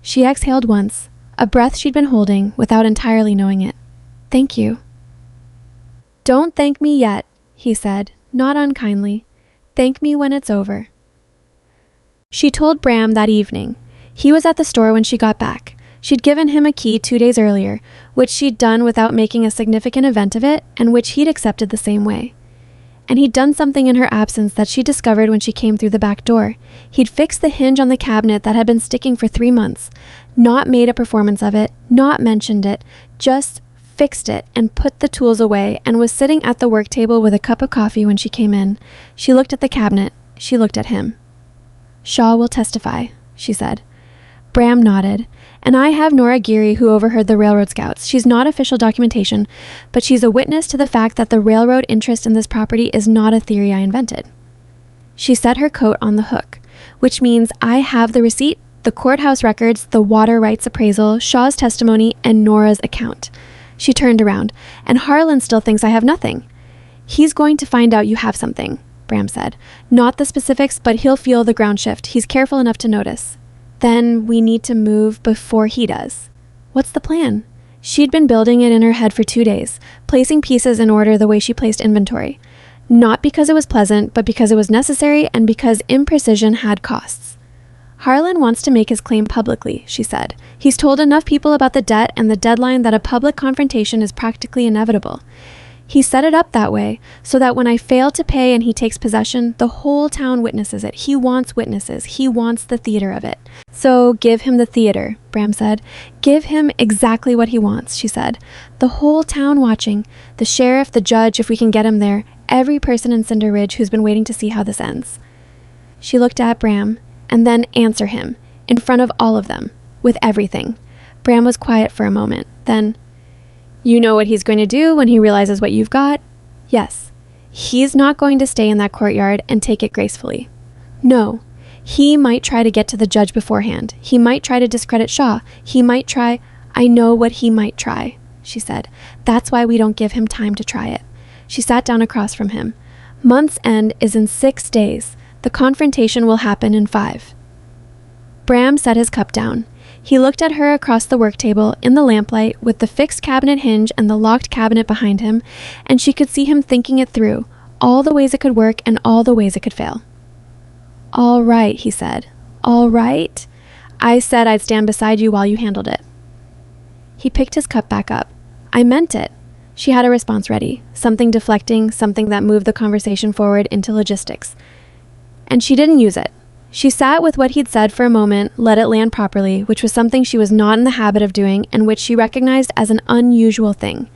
She exhaled once, a breath she'd been holding without entirely knowing it. Thank you. Don't thank me yet, he said, not unkindly. Thank me when it's over. She told Bram that evening. He was at the store when she got back. She'd given him a key 2 days earlier, which she'd done without making a significant event of it, and which he'd accepted the same way. And he'd done something in her absence that she discovered when she came through the back door. He'd fixed the hinge on the cabinet that had been sticking for 3 months, not made a performance of it, not mentioned it, just fixed it and put the tools away, and was sitting at the work table with a cup of coffee when she came in. She looked at the cabinet. She looked at him. Shaw will testify, she said. Bram nodded. And I have Nora Geary, who overheard the railroad scouts. She's not official documentation, but she's a witness to the fact that the railroad interest in this property is not a theory I invented. She set her coat on the hook, which means I have the receipt, the courthouse records, the water rights appraisal, Shaw's testimony, and Nora's account. She turned around, and Harlan still thinks I have nothing. He's going to find out you have something, Bram said. Not the specifics, but he'll feel the ground shift. He's careful enough to notice. Then we need to move before he does. What's the plan? She'd been building it in her head for 2 days, placing pieces in order the way she placed inventory. Not because it was pleasant, but because it was necessary and because imprecision had costs. Harlan wants to make his claim publicly, she said. He's told enough people about the debt and the deadline that a public confrontation is practically inevitable. He set it up that way, so that when I fail to pay and he takes possession, the whole town witnesses it. He wants witnesses. He wants the theater of it. So give him the theater, Bram said. Give him exactly what he wants, she said. The whole town watching. The sheriff, the judge, if we can get him there. Every person in Cinder Ridge who's been waiting to see how this ends. She looked at Bram, and then answer him, in front of all of them, with everything. Bram was quiet for a moment. Then, you know what he's going to do when he realizes what you've got? Yes. He's not going to stay in that courtyard and take it gracefully. No. He might try to get to the judge beforehand. He might try to discredit Shaw. He might try. I know what he might try, she said. That's why we don't give him time to try it. She sat down across from him. Month's end is in 6 days. The confrontation will happen in 5. Bram set his cup down. He looked at her across the work table in the lamplight with the fixed cabinet hinge and the locked cabinet behind him, and she could see him thinking it through, all the ways it could work and all the ways it could fail. All right, he said. All right? I said I'd stand beside you while you handled it. He picked his cup back up. I meant it. She had a response ready, something deflecting, something that moved the conversation forward into logistics. And she didn't use it. She sat with what he'd said for a moment, let it land properly, which was something she was not in the habit of doing and which she recognized as an unusual thing.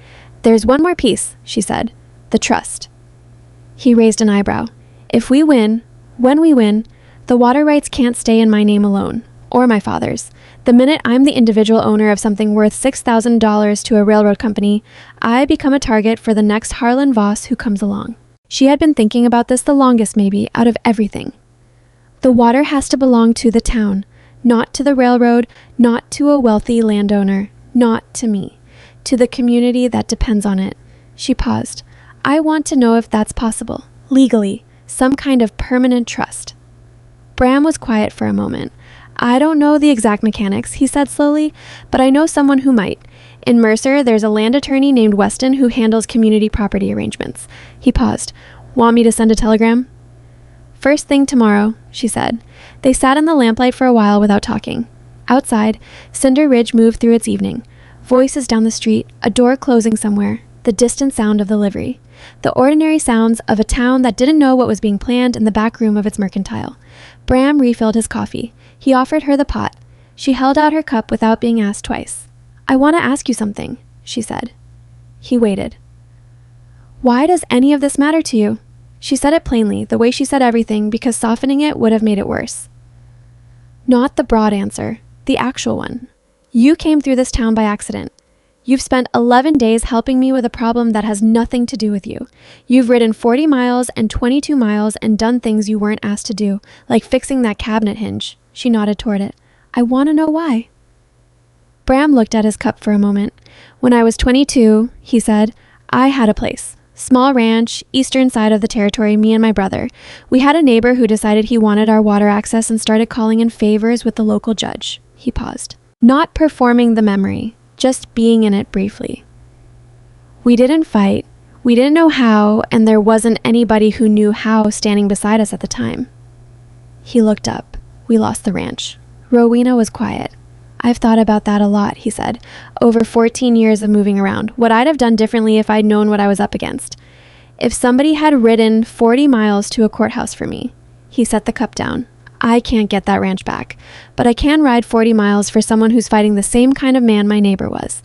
"There's one more piece," she said. "The trust." He raised an eyebrow. "If we win, when we win, the water rights can't stay in my name alone, or my father's. The minute I'm the individual owner of something worth $6,000 to a railroad company, I become a target for the next Harlan Voss who comes along." She had been thinking about this the longest, maybe, out of everything. The water has to belong to the town, not to the railroad, not to a wealthy landowner, not to me, to the community that depends on it. She paused. "I want to know if that's possible, legally, some kind of permanent trust." Bram was quiet for a moment. "I don't know the exact mechanics," he said slowly, "but I know someone who might. In Mercer, there's a land attorney named Weston who handles community property arrangements." He paused. "Want me to send a telegram?" "First thing tomorrow," she said. They sat in the lamplight for a while without talking. Outside, Cinder Ridge moved through its evening. Voices down the street, a door closing somewhere, the distant sound of the livery. The ordinary sounds of a town that didn't know what was being planned in the back room of its mercantile. Bram refilled his coffee. He offered her the pot. She held out her cup without being asked twice. "I want to ask you something," she said. He waited. "Why does any of this matter to you?" She said it plainly, the way she said everything, because softening it would have made it worse. "Not the broad answer, the actual one. You came through this town by accident. You've spent 11 days helping me with a problem that has nothing to do with you. You've ridden 40 miles and 22 miles and done things you weren't asked to do, like fixing that cabinet hinge." She nodded toward it. "I want to know why." Bram looked at his cup for a moment. "When I was 22, he said, I had a place. Small ranch, eastern side of the territory, me and my brother. We had a neighbor who decided he wanted our water access and started calling in favors with the local judge." He paused. "Not performing the memory, just being in it briefly. We didn't fight. We didn't know how, and there wasn't anybody who knew how standing beside us at the time." He looked up. "We lost the ranch." Rowena was quiet. "I've thought about that a lot," he said. "Over 14 years of moving around. What I'd have done differently if I'd known what I was up against. If somebody had ridden 40 miles to a courthouse for me." He set the cup down. "I can't get that ranch back, but I can ride 40 miles for someone who's fighting the same kind of man my neighbor was."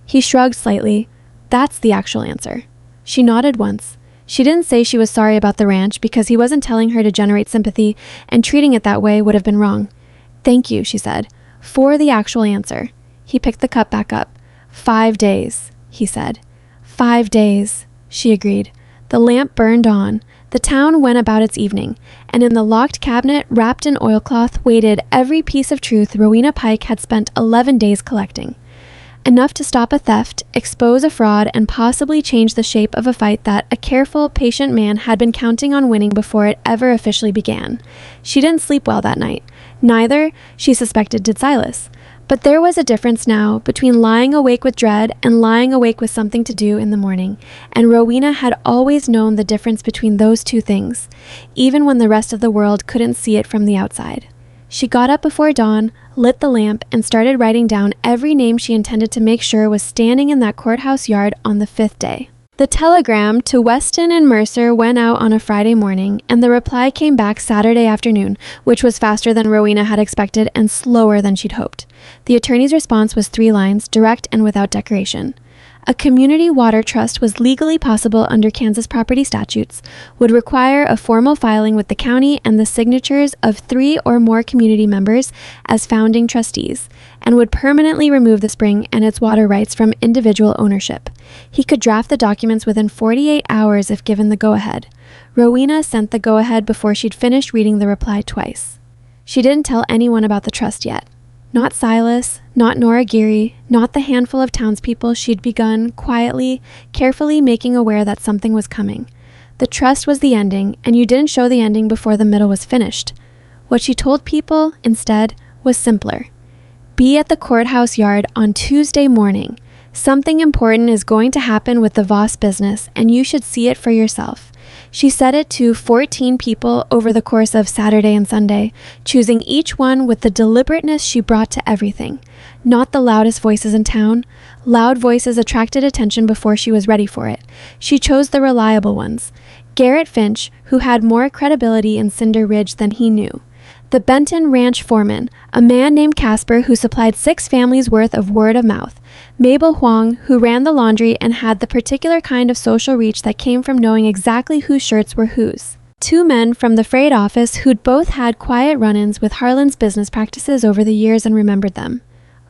He shrugged slightly. "That's the actual answer." She nodded once. She didn't say she was sorry about the ranch because he wasn't telling her to generate sympathy, and treating it that way would have been wrong. "Thank you," she said, "for the actual answer." He picked the cup back up. 5 days, he said. 5 days, she agreed. The lamp burned on. The town went about its evening, and in the locked cabinet, wrapped in oilcloth, waited every piece of truth Rowena Pike had spent 11 days collecting. Enough to stop a theft, expose a fraud, and possibly change the shape of a fight that a careful, patient man had been counting on winning before it ever officially began. She didn't sleep well that night. Neither, she suspected, did Silas. But there was a difference now between lying awake with dread and lying awake with something to do in the morning, and Rowena had always known the difference between those two things, even when the rest of the world couldn't see it from the outside. She got up before dawn, lit the lamp, and started writing down every name she intended to make sure was standing in that courthouse yard on the 5th day. The telegram to Weston and Mercer went out on a Friday morning, and the reply came back Saturday afternoon, which was faster than Rowena had expected and slower than she'd hoped. The attorney's response was 3 lines, direct and without decoration. A community water trust was legally possible under Kansas property statutes, would require a formal filing with the county and the signatures of 3 or more community members as founding trustees, and would permanently remove the spring and its water rights from individual ownership. He could draft the documents within 48 hours if given the go-ahead. Rowena sent the go-ahead before she'd finished reading the reply twice. She didn't tell anyone about the trust yet. Not Silas, not Nora Geary, not the handful of townspeople she'd begun, quietly, carefully making aware that something was coming. The trust was the ending, and you didn't show the ending before the middle was finished. What she told people, instead, was simpler. Be at the courthouse yard on Tuesday morning. Something important is going to happen with the Voss business, and you should see it for yourself. She said it to 14 people over the course of Saturday and Sunday, choosing each one with the deliberateness she brought to everything. Not the loudest voices in town. Loud voices attracted attention before she was ready for it. She chose the reliable ones. Garrett Finch, who had more credibility in Cinder Ridge than he knew. The Benton Ranch foreman, a man named Casper who supplied 6 families' worth of word of mouth. Mabel Huang, who ran the laundry and had the particular kind of social reach that came from knowing exactly whose shirts were whose. 2 men from the freight office who'd both had quiet run-ins with Harlan's business practices over the years and remembered them.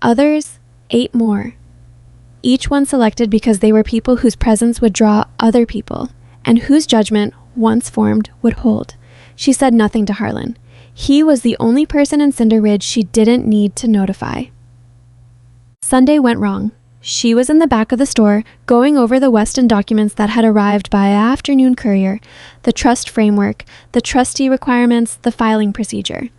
Others, 8 more. Each one selected because they were people whose presence would draw other people, and whose judgment, once formed, would hold. She said nothing to Harlan. He was the only person in Cinder Ridge she didn't need to notify. Sunday went wrong. She was in the back of the store, going over the Weston documents that had arrived by afternoon courier, the trust framework, the trustee requirements, the filing procedure.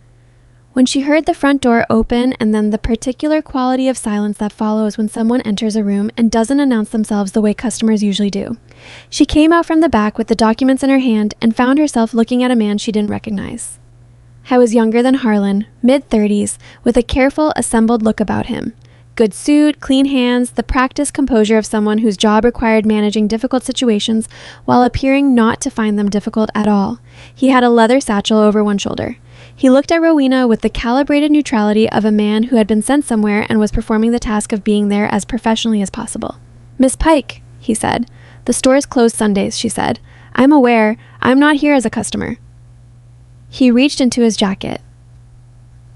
When she heard the front door open and then the particular quality of silence that follows when someone enters a room and doesn't announce themselves the way customers usually do, she came out from the back with the documents in her hand and found herself looking at a man she didn't recognize. I was younger than Harlan, mid-30s, with a careful, assembled look about him. Good suit, clean hands, the practiced composure of someone whose job required managing difficult situations while appearing not to find them difficult at all. He had a leather satchel over one shoulder. He looked at Rowena with the calibrated neutrality of a man who had been sent somewhere and was performing the task of being there as professionally as possible. "Miss Pike," he said. "The store is closed Sundays," she said. "I'm aware. I'm not here as a customer." He reached into his jacket.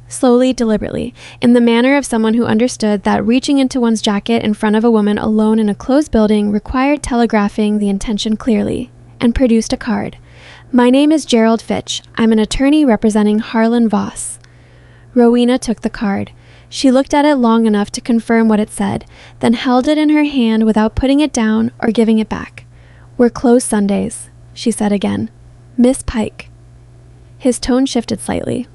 Slowly, deliberately, in the manner of someone who understood that reaching into one's jacket in front of a woman alone in a closed building required telegraphing the intention clearly, and produced a card. "My name is Gerald Fitch. I'm an attorney representing Harlan Voss." Rowena took the card. She looked at it long enough to confirm what it said, then held it in her hand without putting it down or giving it back. "We're closed Sundays," she said again. "Miss Pike." His tone shifted slightly.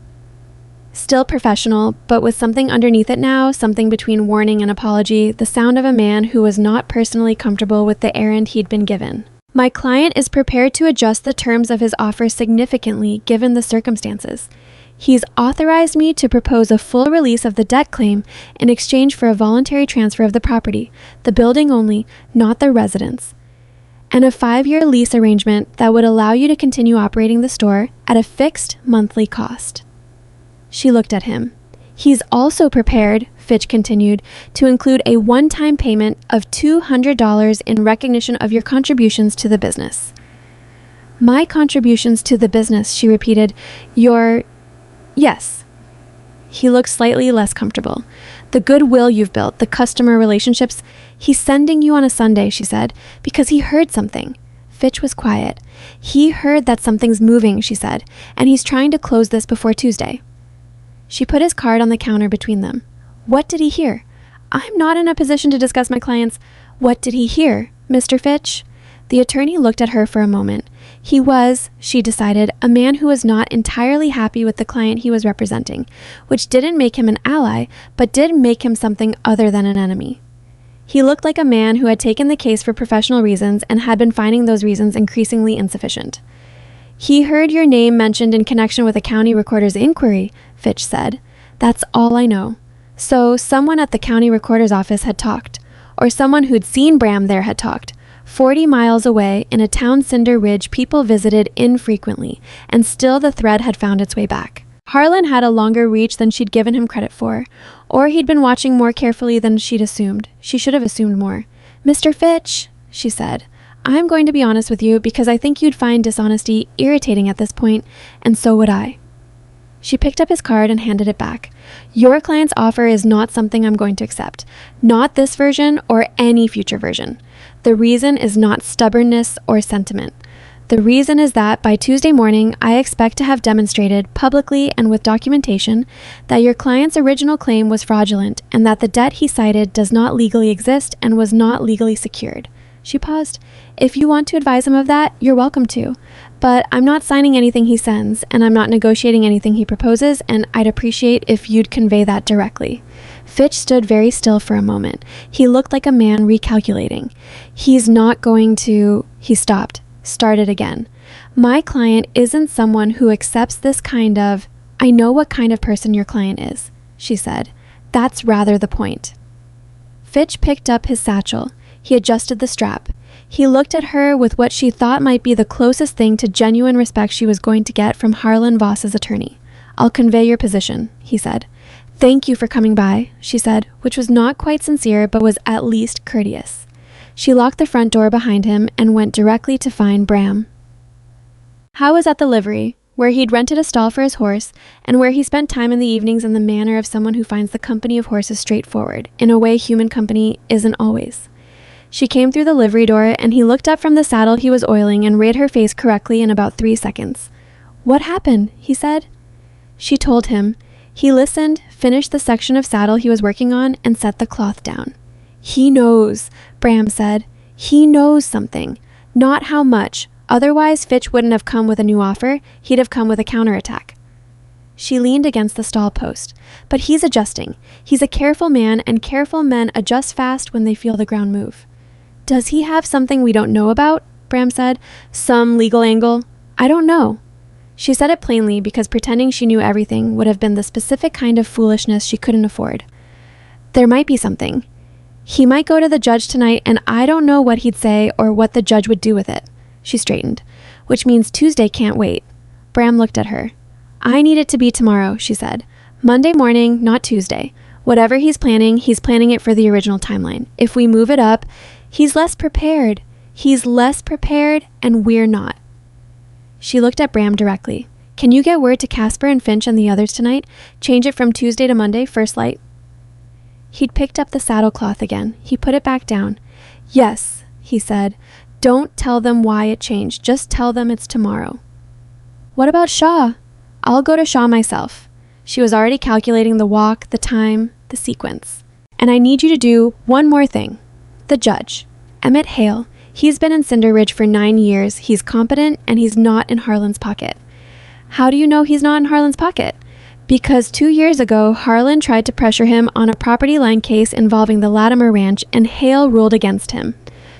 Still professional, but with something underneath it now, something between warning and apology, the sound of a man who was not personally comfortable with the errand he'd been given. "My client is prepared to adjust the terms of his offer significantly given the circumstances. He's authorized me to propose a full release of the debt claim in exchange for a voluntary transfer of the property, the building only, not the residence, and a 5-year lease arrangement that would allow you to continue operating the store at a fixed monthly cost." She looked at him. "He's also prepared," Fitch continued, "to include a one-time payment of $200 in recognition of your contributions to the business." "My contributions to the business," she repeated. Yes." He looked slightly less comfortable. "The goodwill you've built, the customer relationships. He's sending you on a Sunday," she said, "because he heard something." Fitch was quiet. "He heard that something's moving," she said, "and he's trying to close this before Tuesday." She put his card on the counter between them. "What did he hear?" "I'm not in a position to discuss my clients." "What did he hear, Mr. Fitch?" The attorney looked at her for a moment. He was, she decided, a man who was not entirely happy with the client he was representing, which didn't make him an ally, but did make him something other than an enemy. He looked like a man who had taken the case for professional reasons and had been finding those reasons increasingly insufficient. "He heard your name mentioned in connection with a county recorder's inquiry," Fitch said. "That's all I know. So someone at the county recorder's office had talked, or someone who'd seen Bram there had talked. 40 miles away, in a town Cinder Ridge people visited infrequently, and still the thread had found its way back. Harlan had a longer reach than she'd given him credit for, or he'd been watching more carefully than she'd assumed. She should have assumed more. "Mr. Fitch," she said, "I'm going to be honest with you because I think you'd find dishonesty irritating at this point, and so would I." She picked up his card and handed it back. "Your client's offer is not something I'm going to accept. Not this version or any future version. The reason is not stubbornness or sentiment. The reason is that by Tuesday morning, I expect to have demonstrated publicly and with documentation that your client's original claim was fraudulent and that the debt he cited does not legally exist and was not legally secured." She paused. "If you want to advise him of that, you're welcome to. But I'm not signing anything he sends, and I'm not negotiating anything he proposes, and I'd appreciate if you'd convey that directly." Fitch stood very still for a moment. He looked like a man recalculating. "He's not going to..." He stopped, started again. My client isn't someone who accepts this kind of, I know what kind of person your client is, she said. That's rather the point. Fitch picked up his satchel. He adjusted the strap. He looked at her with what she thought might be the closest thing to genuine respect she was going to get from Harlan Voss's attorney. I'll convey your position, he said. Thank you for coming by, she said, which was not quite sincere but was at least courteous. She locked the front door behind him and went directly to find Bram. Howe was at the livery, where he'd rented a stall for his horse, and where he spent time in the evenings in the manner of someone who finds the company of horses straightforward, in a way human company isn't always. She came through the livery door, and he looked up from the saddle he was oiling and read her face correctly in about 3 seconds. What happened? He said. She told him. He listened, finished the section of saddle he was working on, and set the cloth down. He knows, Bram said. He knows something. Not how much. Otherwise, Fitch wouldn't have come with a new offer. He'd have come with a counterattack. She leaned against the stall post. But he's adjusting. He's a careful man, and careful men adjust fast when they feel the ground move. Does he have something we don't know about? Bram said. Some legal angle? I don't know. She said it plainly because pretending she knew everything would have been the specific kind of foolishness she couldn't afford. There might be something. He might go to the judge tonight, and I don't know what he'd say or what the judge would do with it. She straightened. Which means Tuesday can't wait. Bram looked at her. I need it to be tomorrow, she said. Monday morning, not Tuesday. Whatever he's planning it for the original timeline. If we move it up, he's less prepared. He's less prepared, and we're not. She looked at Bram directly. Can you get word to Casper and Finch and the others tonight? Change it from Tuesday to Monday, first light. He'd picked up the saddlecloth again. He put it back down. Yes, he said. Don't tell them why it changed. Just tell them it's tomorrow. What about Shaw? I'll go to Shaw myself. She was already calculating the walk, the time, the sequence. And I need you to do one more thing. The judge. Emmett Hale. He's been in Cinder Ridge for 9 years. He's competent, and he's not in Harlan's pocket. How do you know he's not in Harlan's pocket? Because 2 years ago, Harlan tried to pressure him on a property line case involving the Latimer Ranch, and Hale ruled against him.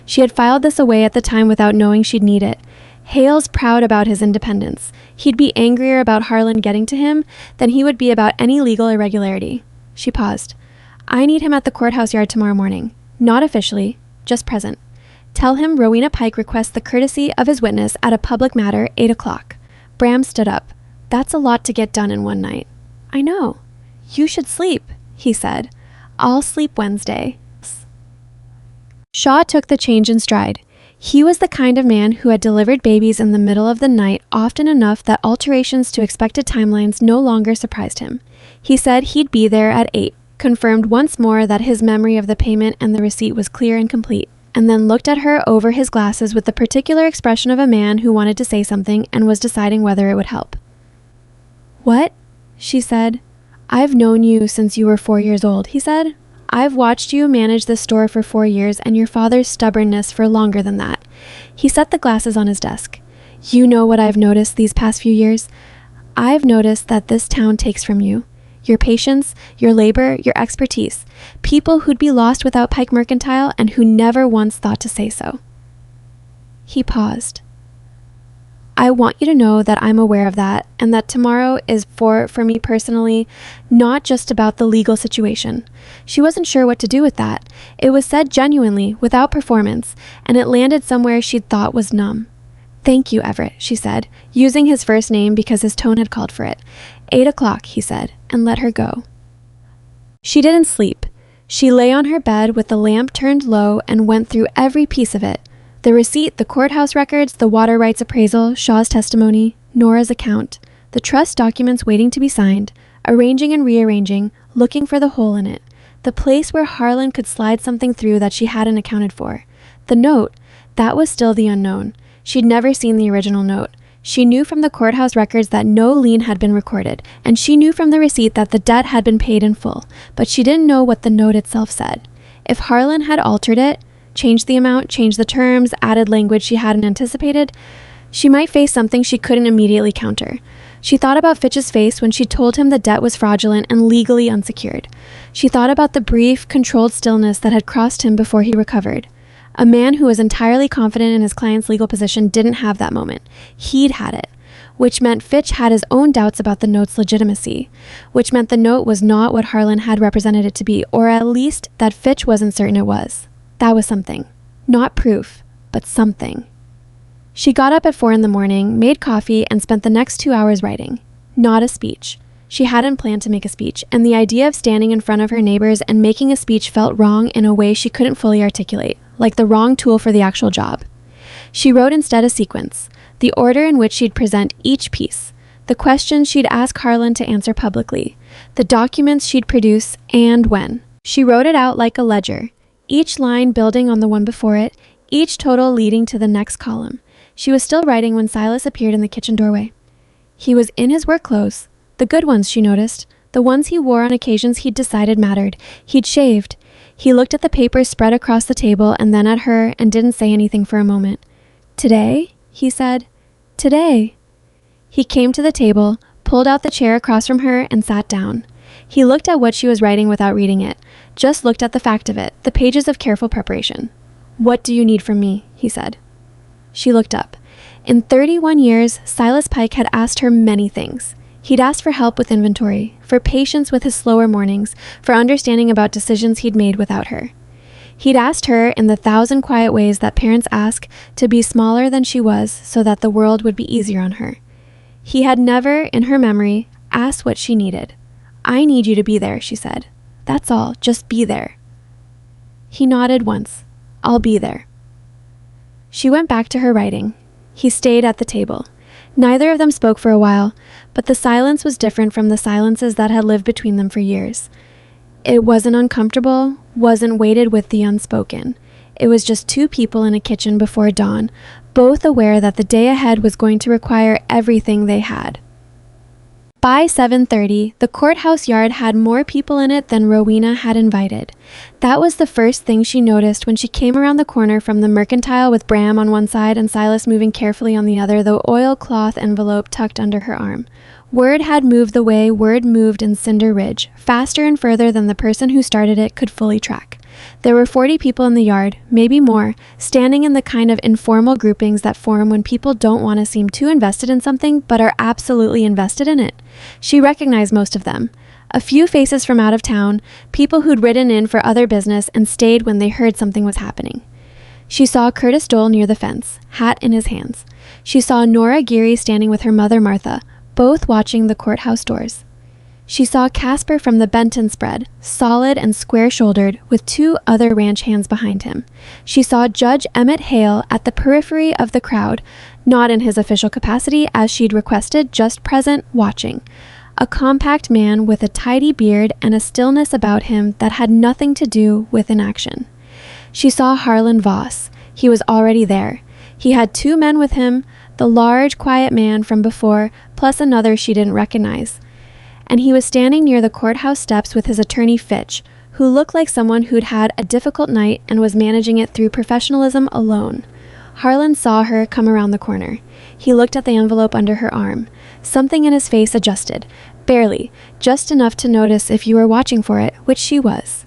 She had filed this away at the time without knowing she'd need it. Hale's proud about his independence. He'd be angrier about Harlan getting to him than he would be about any legal irregularity. She paused. I need him at the courthouse yard tomorrow morning. Not officially, just present. Tell him Rowena Pike requests the courtesy of his witness at a public matter, 8 o'clock. Bram stood up. That's a lot to get done in one night. I know. You should sleep, he said. I'll sleep Wednesday. Shaw took the change in stride. He was the kind of man who had delivered babies in the middle of the night often enough that alterations to expected timelines no longer surprised him. He said he'd be there at 8, confirmed once more that his memory of the payment and the receipt was clear and complete, and then looked at her over his glasses with the particular expression of a man who wanted to say something and was deciding whether it would help. What? She said. I've known you since you were 4 years old, he said. I've watched you manage this store for 4 years and your father's stubbornness for longer than that. He set the glasses on his desk. You know what I've noticed these past few years? I've noticed that this town takes from you. Your patience, your labor, your expertise. People who'd be lost without Pike Mercantile and who never once thought to say so. He paused. I want you to know that I'm aware of that, and that tomorrow is for me personally, not just about the legal situation. She wasn't sure what to do with that. It was said genuinely, without performance, and it landed somewhere she'd thought was numb. Thank you, Everett, she said, using his first name because his tone had called for it. 8 o'clock, he said, and let her go. She didn't sleep. She lay on her bed with the lamp turned low and went through every piece of it. The receipt, the courthouse records, the water rights appraisal, Shaw's testimony, Nora's account, the trust documents waiting to be signed, arranging and rearranging, looking for the hole in it, the place where Harlan could slide something through that she hadn't accounted for. The note, that was still the unknown. She'd never seen the original note. She knew from the courthouse records that no lien had been recorded, and she knew from the receipt that the debt had been paid in full, but she didn't know what the note itself said. If Harlan had altered it, changed the amount, changed the terms, added language she hadn't anticipated, she might face something she couldn't immediately counter. She thought about Fitch's face when she told him the debt was fraudulent and legally unsecured. She thought about the brief, controlled stillness that had crossed him before he recovered. A man who was entirely confident in his client's legal position didn't have that moment. He'd had it, which meant Fitch had his own doubts about the note's legitimacy, which meant the note was not what Harlan had represented it to be, or at least that Fitch wasn't certain it was. That was something. Not proof, but something. She got up at 4 a.m, made coffee, and spent the next 2 hours writing. Not a speech. She hadn't planned to make a speech, and the idea of standing in front of her neighbors and making a speech felt wrong in a way she couldn't fully articulate, like the wrong tool for the actual job. She wrote instead a sequence, the order in which she'd present each piece, the questions she'd ask Harlan to answer publicly, the documents she'd produce, and when. She wrote it out like a ledger, each line building on the one before it, each total leading to the next column. She was still writing when Silas appeared in the kitchen doorway. He was in his work clothes, the good ones, she noticed, the ones he wore on occasions he'd decided mattered. He'd shaved. He looked at the papers spread across the table and then at her and didn't say anything for a moment. "Today?" he said. "Today." He came to the table, pulled out the chair across from her, and sat down. He looked at what she was writing without reading it, just looked at the fact of it, the pages of careful preparation. "What do you need from me?" he said. She looked up. In 31 years, Silas Pike had asked her many things. He'd asked for help with inventory, for patience with his slower mornings, for understanding about decisions he'd made without her. He'd asked her, in the 1,000 quiet ways that parents ask, to be smaller than she was so that the world would be easier on her. He had never, in her memory, asked what she needed. "I need you to be there," she said. "That's all, just be there." He nodded once. "I'll be there." She went back to her writing. He stayed at the table. Neither of them spoke for a while, but the silence was different from the silences that had lived between them for years. It wasn't uncomfortable, wasn't weighted with the unspoken. It was just two people in a kitchen before dawn, both aware that the day ahead was going to require everything they had. By 7:30, the courthouse yard had more people in it than Rowena had invited. That was the first thing she noticed when she came around the corner from the mercantile with Bram on one side and Silas moving carefully on the other, the oilcloth envelope tucked under her arm. Word had moved the way word moved in Cinder Ridge, faster and further than the person who started it could fully track. There were 40 people in the yard, maybe more, standing in the kind of informal groupings that form when people don't want to seem too invested in something but are absolutely invested in it. She recognized most of them. A few faces from out of town, people who'd ridden in for other business and stayed when they heard something was happening. She saw Curtis Dole near the fence, hat in his hands. She saw Nora Geary standing with her mother Martha, both watching the courthouse doors. She saw Casper from the Benton spread, solid and square-shouldered, with two other ranch hands behind him. She saw Judge Emmett Hale at the periphery of the crowd, not in his official capacity as she'd requested, just present, watching. A compact man with a tidy beard and a stillness about him that had nothing to do with inaction. She saw Harlan Voss. He was already there. He had two men with him, the large, quiet man from before, plus another she didn't recognize. And he was standing near the courthouse steps with his attorney Fitch, who looked like someone who'd had a difficult night and was managing it through professionalism alone. Harlan saw her come around the corner. He looked at the envelope under her arm. Something in his face adjusted, barely, just enough to notice if you were watching for it, which she was.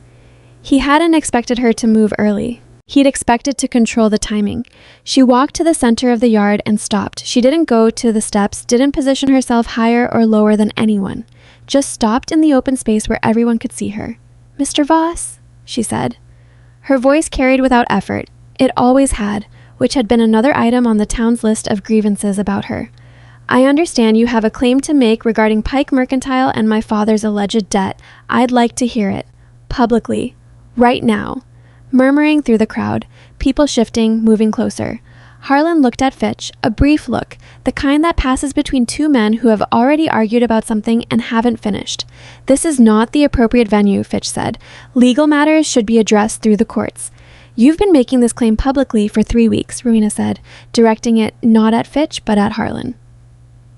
He hadn't expected her to move early. He'd expected to control the timing. She walked to the center of the yard and stopped. She didn't go to the steps, didn't position herself higher or lower than anyone. Just stopped in the open space where everyone could see her. "Mr. Voss," she said. Her voice carried without effort. It always had, which had been another item on the town's list of grievances about her. "I understand you have a claim to make regarding Pike Mercantile and my father's alleged debt. I'd like to hear it. Publicly. Right now." Murmuring through the crowd, people shifting, moving closer. Harlan looked at Fitch, a brief look, the kind that passes between two men who have already argued about something and haven't finished. "This is not the appropriate venue," Fitch said. "Legal matters should be addressed through the courts." "You've been making this claim publicly for 3 weeks, Rowena said, directing it not at Fitch, but at Harlan.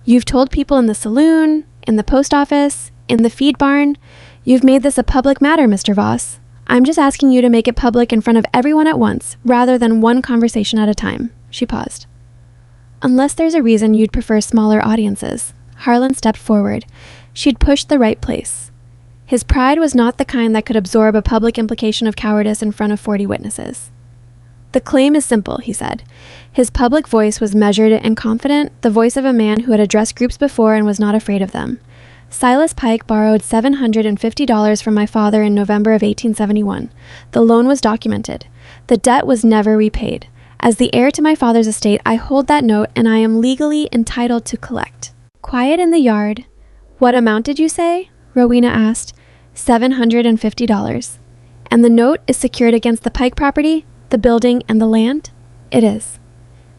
"You've told people in the saloon, in the post office, in the feed barn. You've made this a public matter, Mr. Voss. I'm just asking you to make it public in front of everyone at once, rather than one conversation at a time." She paused. "Unless there's a reason you'd prefer smaller audiences." Harlan stepped forward. She'd pushed the right place. His pride was not the kind that could absorb a public implication of cowardice in front of 40 witnesses. "The claim is simple," he said. His public voice was measured and confident, the voice of a man who had addressed groups before and was not afraid of them. "Silas Pike borrowed $750 from my father in November of 1871. The loan was documented. The debt was never repaid. As the heir to my father's estate, I hold that note and I am legally entitled to collect." Quiet in the yard. "What amount did you say?" Rowena asked. $750. "And the note is secured against the Pike property, the building, and the land?" "It is."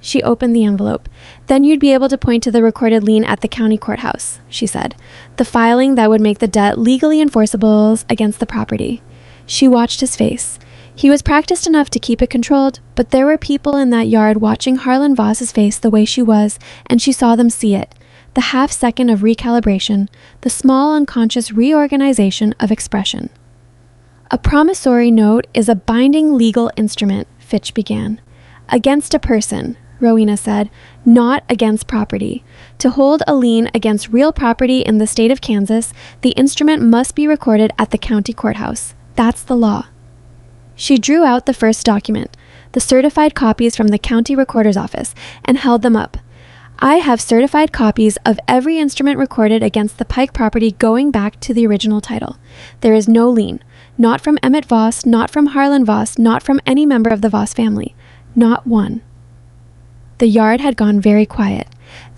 She opened the envelope. "Then you'd be able to point to the recorded lien at the county courthouse," she said. "The filing that would make the debt legally enforceable against the property." She watched his face. He was practiced enough to keep it controlled, but there were people in that yard watching Harlan Voss's face the way she was, and she saw them see it. The half second of recalibration, the small unconscious reorganization of expression. "A promissory note is a binding legal instrument," Fitch began. "Against a person," Rowena said, "not against property. To hold a lien against real property in the state of Kansas, the instrument must be recorded at the county courthouse. That's the law." She drew out the first document, the certified copies from the county recorder's office, and held them up. "I have certified copies of every instrument recorded against the Pike property going back to the original title. There is no lien, not from Emmett Voss, not from Harlan Voss, not from any member of the Voss family. Not one." The yard had gone very quiet.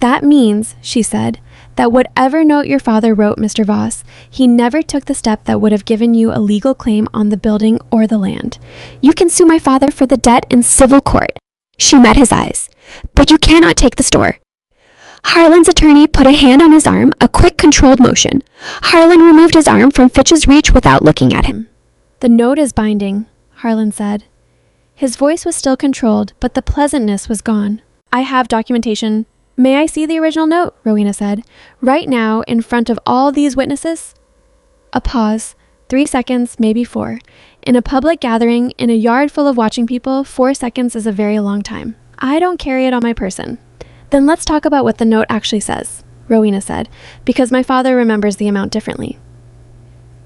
"That means," she said, "that whatever note your father wrote, Mr. Voss, he never took the step that would have given you a legal claim on the building or the land. You can sue my father for the debt in civil court." She met his eyes. "But you cannot take the store." Harlan's attorney put a hand on his arm, a quick controlled motion. Harlan removed his arm from Fitch's reach without looking at him. "The note is binding," Harlan said. His voice was still controlled, but the pleasantness was gone. "I have documentation." "May I see the original note?" Rowena said. "Right now, in front of all these witnesses?" A pause. 3 seconds, maybe 4. In a public gathering, in a yard full of watching people, 4 seconds is a very long time. "I don't carry it on my person." "Then let's talk about what the note actually says," Rowena said, "because my father remembers the amount differently."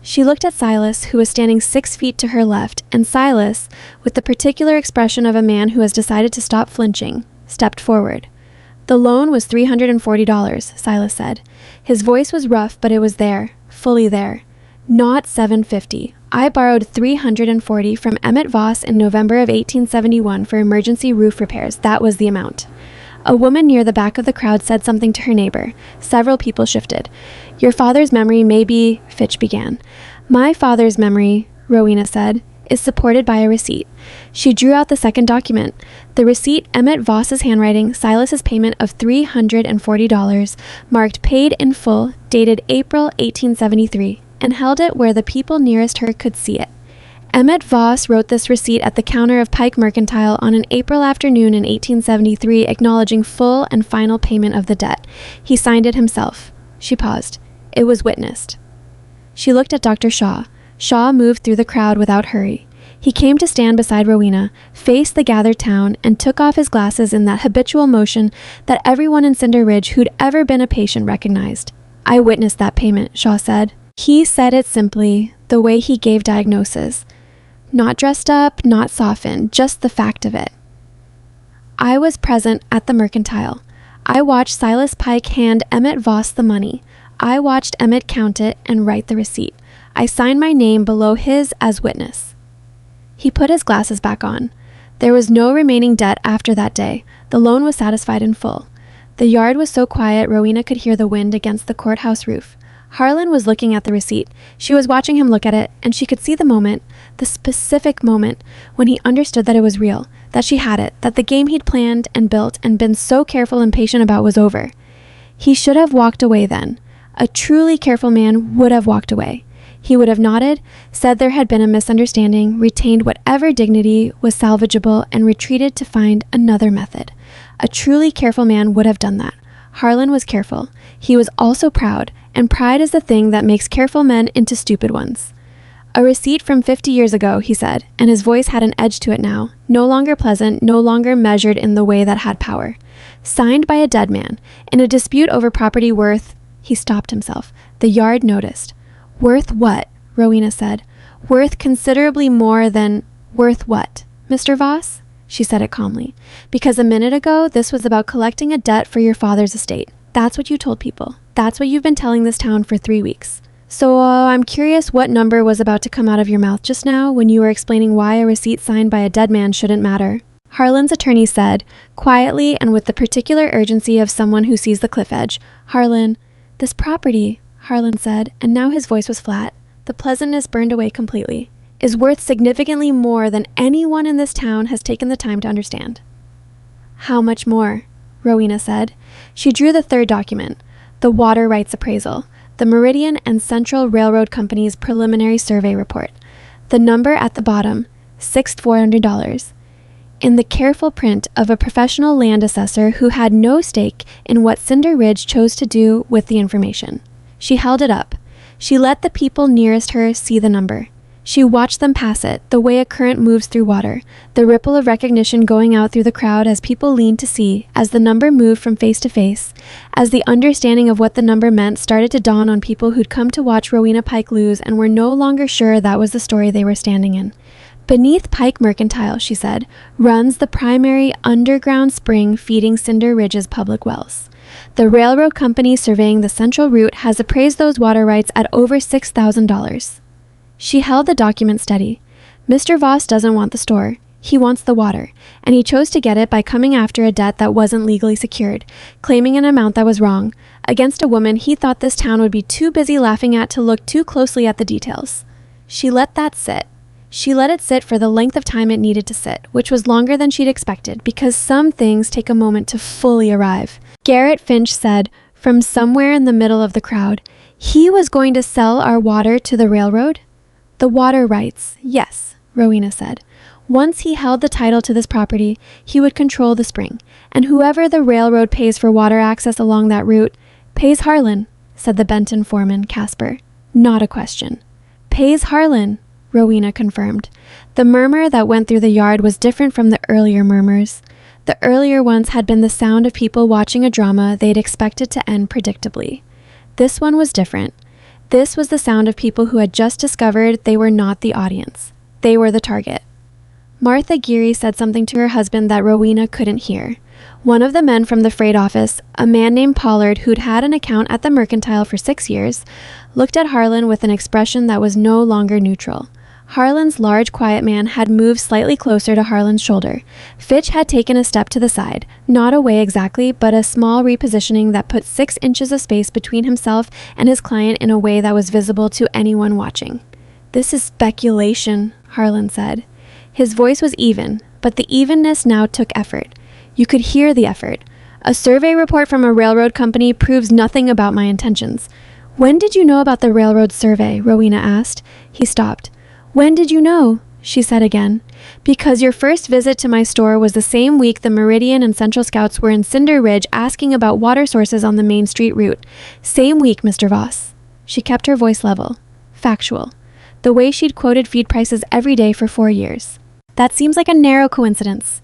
She looked at Silas, who was standing 6 feet to her left, and Silas, with the particular expression of a man who has decided to stop flinching, stepped forward. "The loan was $340, Silas said. His voice was rough, but it was there, fully there. "Not $750. I borrowed $340 from Emmett Voss in November of 1871 for emergency roof repairs. That was the amount." A woman near the back of the crowd said something to her neighbor. Several people shifted. "Your father's memory may be," Fitch began. "My father's memory," Rowena said, "is supported by a receipt." She drew out the second document. The receipt, Emmett Voss's handwriting, Silas's payment of $340, marked paid in full, dated April 1873, and held it where the people nearest her could see it. Emmett Voss wrote this receipt at the counter of Pike Mercantile on an April afternoon in 1873, acknowledging full and final payment of the debt. He signed it himself. She paused. It was witnessed. She looked at Dr. Shaw. Shaw moved through the crowd without hurry. He came to stand beside Rowena, faced the gathered town, and took off his glasses in that habitual motion that everyone in Cinder Ridge who'd ever been a patient recognized. "I witnessed that payment," Shaw said. He said it simply, the way he gave diagnosis. Not dressed up, not softened, just the fact of it. "I was present at the mercantile. I watched Silas Pike hand Emmett Voss the money. I watched Emmett count it and write the receipt. I signed my name below his as witness." He put his glasses back on. There was no remaining debt after that day. The loan was satisfied in full. The yard was so quiet Rowena could hear the wind against the courthouse roof. Harlan was looking at the receipt. She was watching him look at it, and she could see the moment, the specific moment, when he understood that it was real, that she had it, that the game he'd planned and built and been so careful and patient about was over. He should have walked away then. A truly careful man would have walked away. He would have nodded, said there had been a misunderstanding, retained whatever dignity was salvageable, and retreated to find another method. A truly careful man would have done that. Harlan was careful. He was also proud, and pride is the thing that makes careful men into stupid ones. "A receipt from 50 years ago," he said, and his voice had an edge to it now, no longer pleasant, no longer measured in the way that had power. "Signed by a dead man, in a dispute over property worth—" He stopped himself. The yard noticed. "Worth what?" Rowena said. "Worth considerably more than—" "Worth what, Mr. Voss?" she said it calmly, because a minute ago, this was about collecting a debt for your father's estate. That's what you told people. That's what you've been telling this town for 3 weeks. So I'm curious what number was about to come out of your mouth just now when you were explaining why a receipt signed by a dead man shouldn't matter. Harlan's attorney said, quietly and with the particular urgency of someone who sees the cliff edge, Harlan, this property, Harlan said, and now his voice was flat. The pleasantness burned away completely, is worth significantly more than anyone in this town has taken the time to understand. How much more? Rowena said. She drew the third document, the water rights appraisal, the Meridian and Central Railroad Company's preliminary survey report. The number at the bottom, $6,400. In the careful print of a professional land assessor who had no stake in what Cinder Ridge chose to do with the information. She held it up. She let the people nearest her see the number. She watched them pass it, the way a current moves through water, the ripple of recognition going out through the crowd as people leaned to see, as the number moved from face to face, as the understanding of what the number meant started to dawn on people who'd come to watch Rowena Pike lose and were no longer sure that was the story they were standing in. Beneath Pike Mercantile, she said, runs the primary underground spring feeding Cinder Ridge's public wells. The railroad company surveying the central route has appraised those water rights at over $6,000. She held the document steady. Mr. Voss doesn't want the store. He wants the water, and he chose to get it by coming after a debt that wasn't legally secured, claiming an amount that was wrong, against a woman he thought this town would be too busy laughing at to look too closely at the details. She let that sit. She let it sit for the length of time it needed to sit, which was longer than she'd expected, because some things take a moment to fully arrive. Garrett Finch said, from somewhere in the middle of the crowd, he was going to sell our water to the railroad? The water rights, yes, Rowena said. Once he held the title to this property, he would control the spring, and whoever the railroad pays for water access along that route, pays Harlan, said the Benton foreman, Casper. Not a question. Pays Harlan, Rowena confirmed. The murmur that went through the yard was different from the earlier murmurs. The earlier ones had been the sound of people watching a drama they'd expected to end predictably. This one was different. This was the sound of people who had just discovered they were not the audience. They were the target. Martha Geary said something to her husband that Rowena couldn't hear. One of the men from the freight office, a man named Pollard who'd had an account at the Mercantile for 6 years, looked at Harlan with an expression that was no longer neutral. Harlan's large, quiet man had moved slightly closer to Harlan's shoulder. Fitch had taken a step to the side, not away exactly, but a small repositioning that put 6 inches of space between himself and his client in a way that was visible to anyone watching. This is speculation, Harlan said. His voice was even, but the evenness now took effort. You could hear the effort. A survey report from a railroad company proves nothing about my intentions. When did you know about the railroad survey? Rowena asked. He stopped. When did you know? She said again. Because your first visit to my store was the same week the Meridian and Central Scouts were in Cinder Ridge asking about water sources on the Main Street route. Same week, Mr. Voss. She kept her voice level. Factual. The way she'd quoted feed prices every day for 4 years. That seems like a narrow coincidence.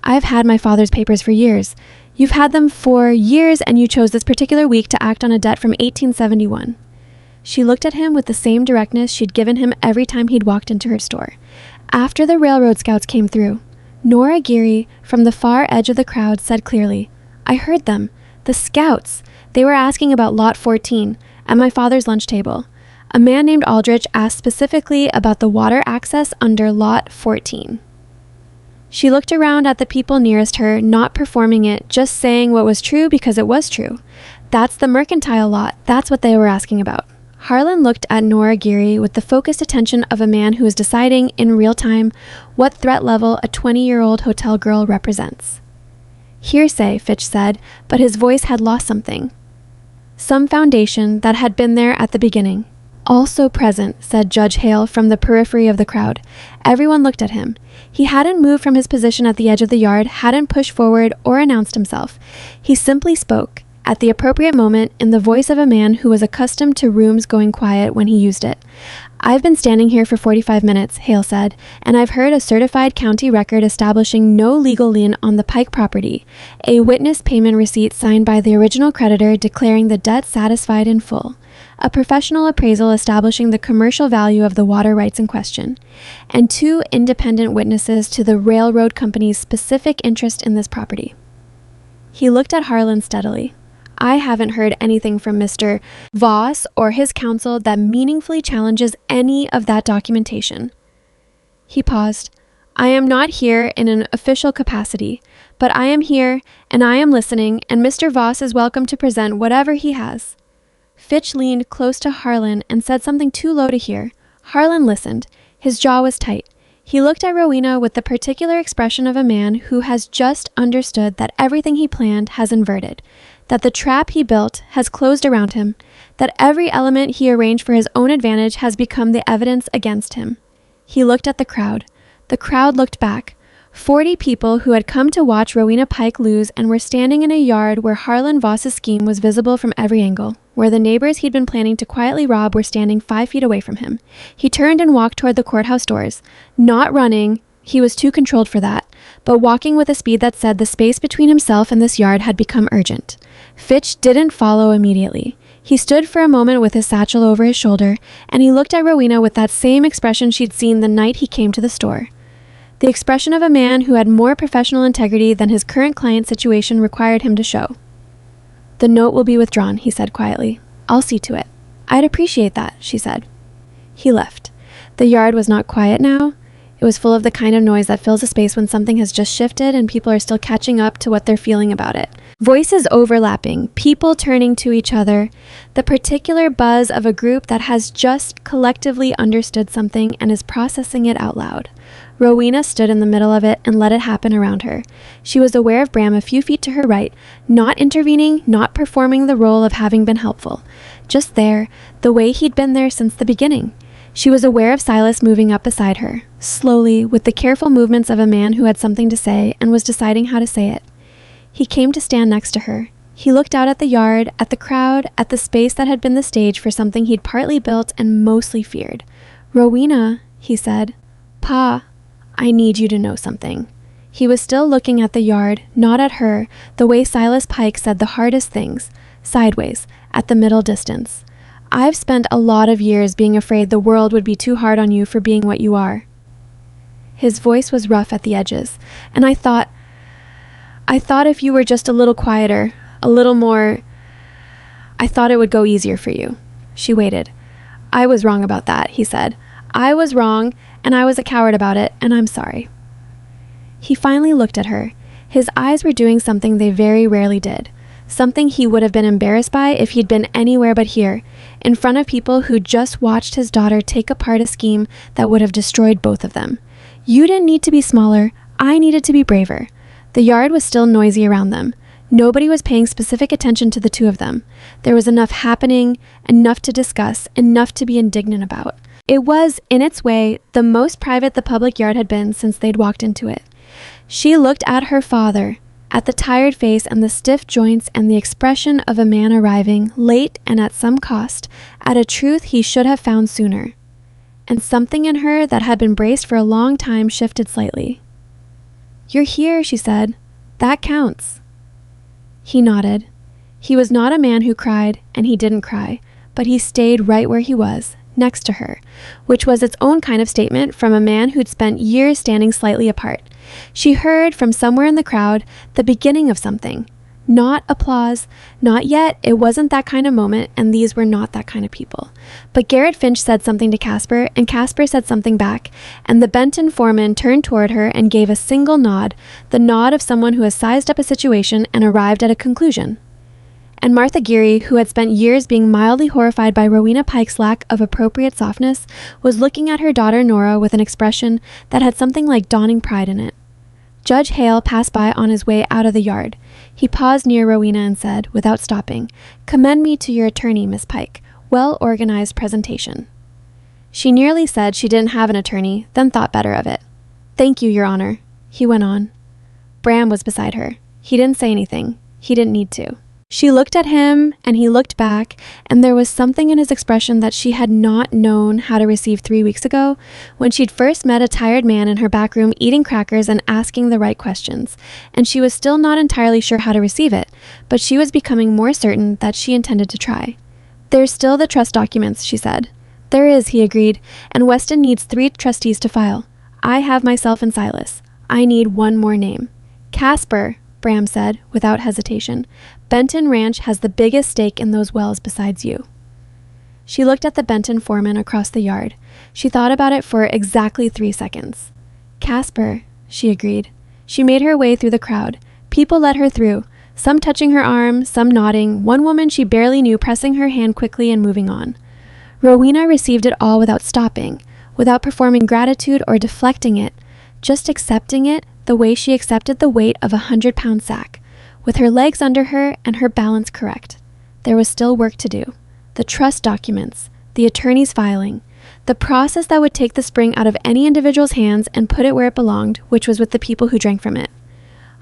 I've had my father's papers for years. You've had them for years, and you chose this particular week to act on a debt from 1871. She looked at him with the same directness she'd given him every time he'd walked into her store. After the railroad scouts came through, Nora Geary, from the far edge of the crowd, said clearly, I heard them. The scouts. They were asking about Lot 14, at my father's lunch table. A man named Aldrich asked specifically about the water access under Lot 14. She looked around at the people nearest her, not performing it, just saying what was true because it was true. That's the mercantile lot. That's what they were asking about. Harlan looked at Nora Geary with the focused attention of a man who is deciding in real time what threat level a 20-year-old hotel girl represents. Hearsay, Fitch said, but his voice had lost something. Some foundation that had been there at the beginning. Also present, said Judge Hale from the periphery of the crowd. Everyone looked at him. He hadn't moved from his position at the edge of the yard, hadn't pushed forward or announced himself. He simply spoke, at the appropriate moment, in the voice of a man who was accustomed to rooms going quiet when he used it. I've been standing here for 45 minutes, Hale said, and I've heard a certified county record establishing no legal lien on the Pike property, a witness payment receipt signed by the original creditor declaring the debt satisfied in full, a professional appraisal establishing the commercial value of the water rights in question, and 2 independent witnesses to the railroad company's specific interest in this property. He looked at Harlan steadily. I haven't heard anything from Mr. Voss or his counsel that meaningfully challenges any of that documentation. He paused. I am not here in an official capacity, but I am here and I am listening, and Mr. Voss is welcome to present whatever he has. Fitch leaned close to Harlan and said something too low to hear. Harlan listened. His jaw was tight. He looked at Rowena with the particular expression of a man who has just understood that everything he planned has inverted, that the trap he built has closed around him, that every element he arranged for his own advantage has become the evidence against him. He looked at the crowd. The crowd looked back. 40 people who had come to watch Rowena Pike lose and were standing in a yard where Harlan Voss's scheme was visible from every angle, where the neighbors he'd been planning to quietly rob were standing 5 feet away from him. He turned and walked toward the courthouse doors. Not running, he was too controlled for that, but walking with a speed that said the space between himself and this yard had become urgent. Fitch didn't follow immediately. He stood for a moment with his satchel over his shoulder, and he looked at Rowena with that same expression she'd seen the night he came to the store. The expression of a man who had more professional integrity than his current client situation required him to show. The note will be withdrawn, he said quietly. I'll see to it. I'd appreciate that, she said. He left. The yard was not quiet now. It was full of the kind of noise that fills a space when something has just shifted and people are still catching up to what they're feeling about it. Voices overlapping, people turning to each other, the particular buzz of a group that has just collectively understood something and is processing it out loud. Rowena stood in the middle of it and let it happen around her. She was aware of Bram a few feet to her right, not intervening, not performing the role of having been helpful. Just there, the way he'd been there since the beginning. She was aware of Silas moving up beside her, slowly, with the careful movements of a man who had something to say and was deciding how to say it. He came to stand next to her. He looked out at the yard, at the crowd, at the space that had been the stage for something he'd partly built and mostly feared. Rowena, he said, Pa, I need you to know something. He was still looking at the yard, not at her, the way Silas Pike said the hardest things, sideways, at the middle distance. I've spent a lot of years being afraid the world would be too hard on you for being what you are. His voice was rough at the edges, and I thought if you were just a little quieter, a little more, I thought it would go easier for you. She waited. I was wrong about that, he said. I was wrong, and I was a coward about it, and I'm sorry. He finally looked at her. His eyes were doing something they very rarely did, something he would have been embarrassed by if he'd been anywhere but here, in front of people who just watched his daughter take apart a scheme that would have destroyed both of them. You didn't need to be smaller. I needed to be braver. The yard was still noisy around them. Nobody was paying specific attention to the two of them. There was enough happening, enough to discuss, enough to be indignant about. It was, in its way, the most private the public yard had been since they'd walked into it. She looked at her father, at the tired face and the stiff joints and the expression of a man arriving, late and at some cost, at a truth he should have found sooner. And something in her that had been braced for a long time shifted slightly. You're here, she said. That counts. He nodded. He was not a man who cried, and he didn't cry, but he stayed right where he was, next to her, which was its own kind of statement from a man who'd spent years standing slightly apart. She heard from somewhere in the crowd the beginning of something. Not applause, not yet, it wasn't that kind of moment, and these were not that kind of people. But Garrett Finch said something to Casper, and Casper said something back, and the Benton foreman turned toward her and gave a single nod, the nod of someone who has sized up a situation and arrived at a conclusion. And Martha Geary, who had spent years being mildly horrified by Rowena Pike's lack of appropriate softness, was looking at her daughter Nora with an expression that had something like dawning pride in it. Judge Hale passed by on his way out of the yard. He paused near Rowena and said, without stopping, "Commend me to your attorney, Miss Pike. Well-organized presentation." She nearly said she didn't have an attorney, then thought better of it. "Thank you, Your Honor," he went on. Bram was beside her. He didn't say anything. He didn't need to. She looked at him, and he looked back, and there was something in his expression that she had not known how to receive 3 weeks ago, when she'd first met a tired man in her back room eating crackers and asking the right questions, and she was still not entirely sure how to receive it, but she was becoming more certain that she intended to try. There's still the trust documents, she said. There is, he agreed, and Weston needs 3 trustees to file. I have myself and Silas. I need one more name. Casper, Bram said, without hesitation. Benton Ranch has the biggest stake in those wells besides you. She looked at the Benton foreman across the yard. She thought about it for exactly 3 seconds. Casper, she agreed. She made her way through the crowd. People let her through, some touching her arm, some nodding, one woman she barely knew pressing her hand quickly and moving on. Rowena received it all without stopping, without performing gratitude or deflecting it, just accepting it the way she accepted the weight of a 100-pound sack, with her legs under her and her balance correct. There was still work to do. The trust documents, the attorney's filing, the process that would take the spring out of any individual's hands and put it where it belonged, which was with the people who drank from it.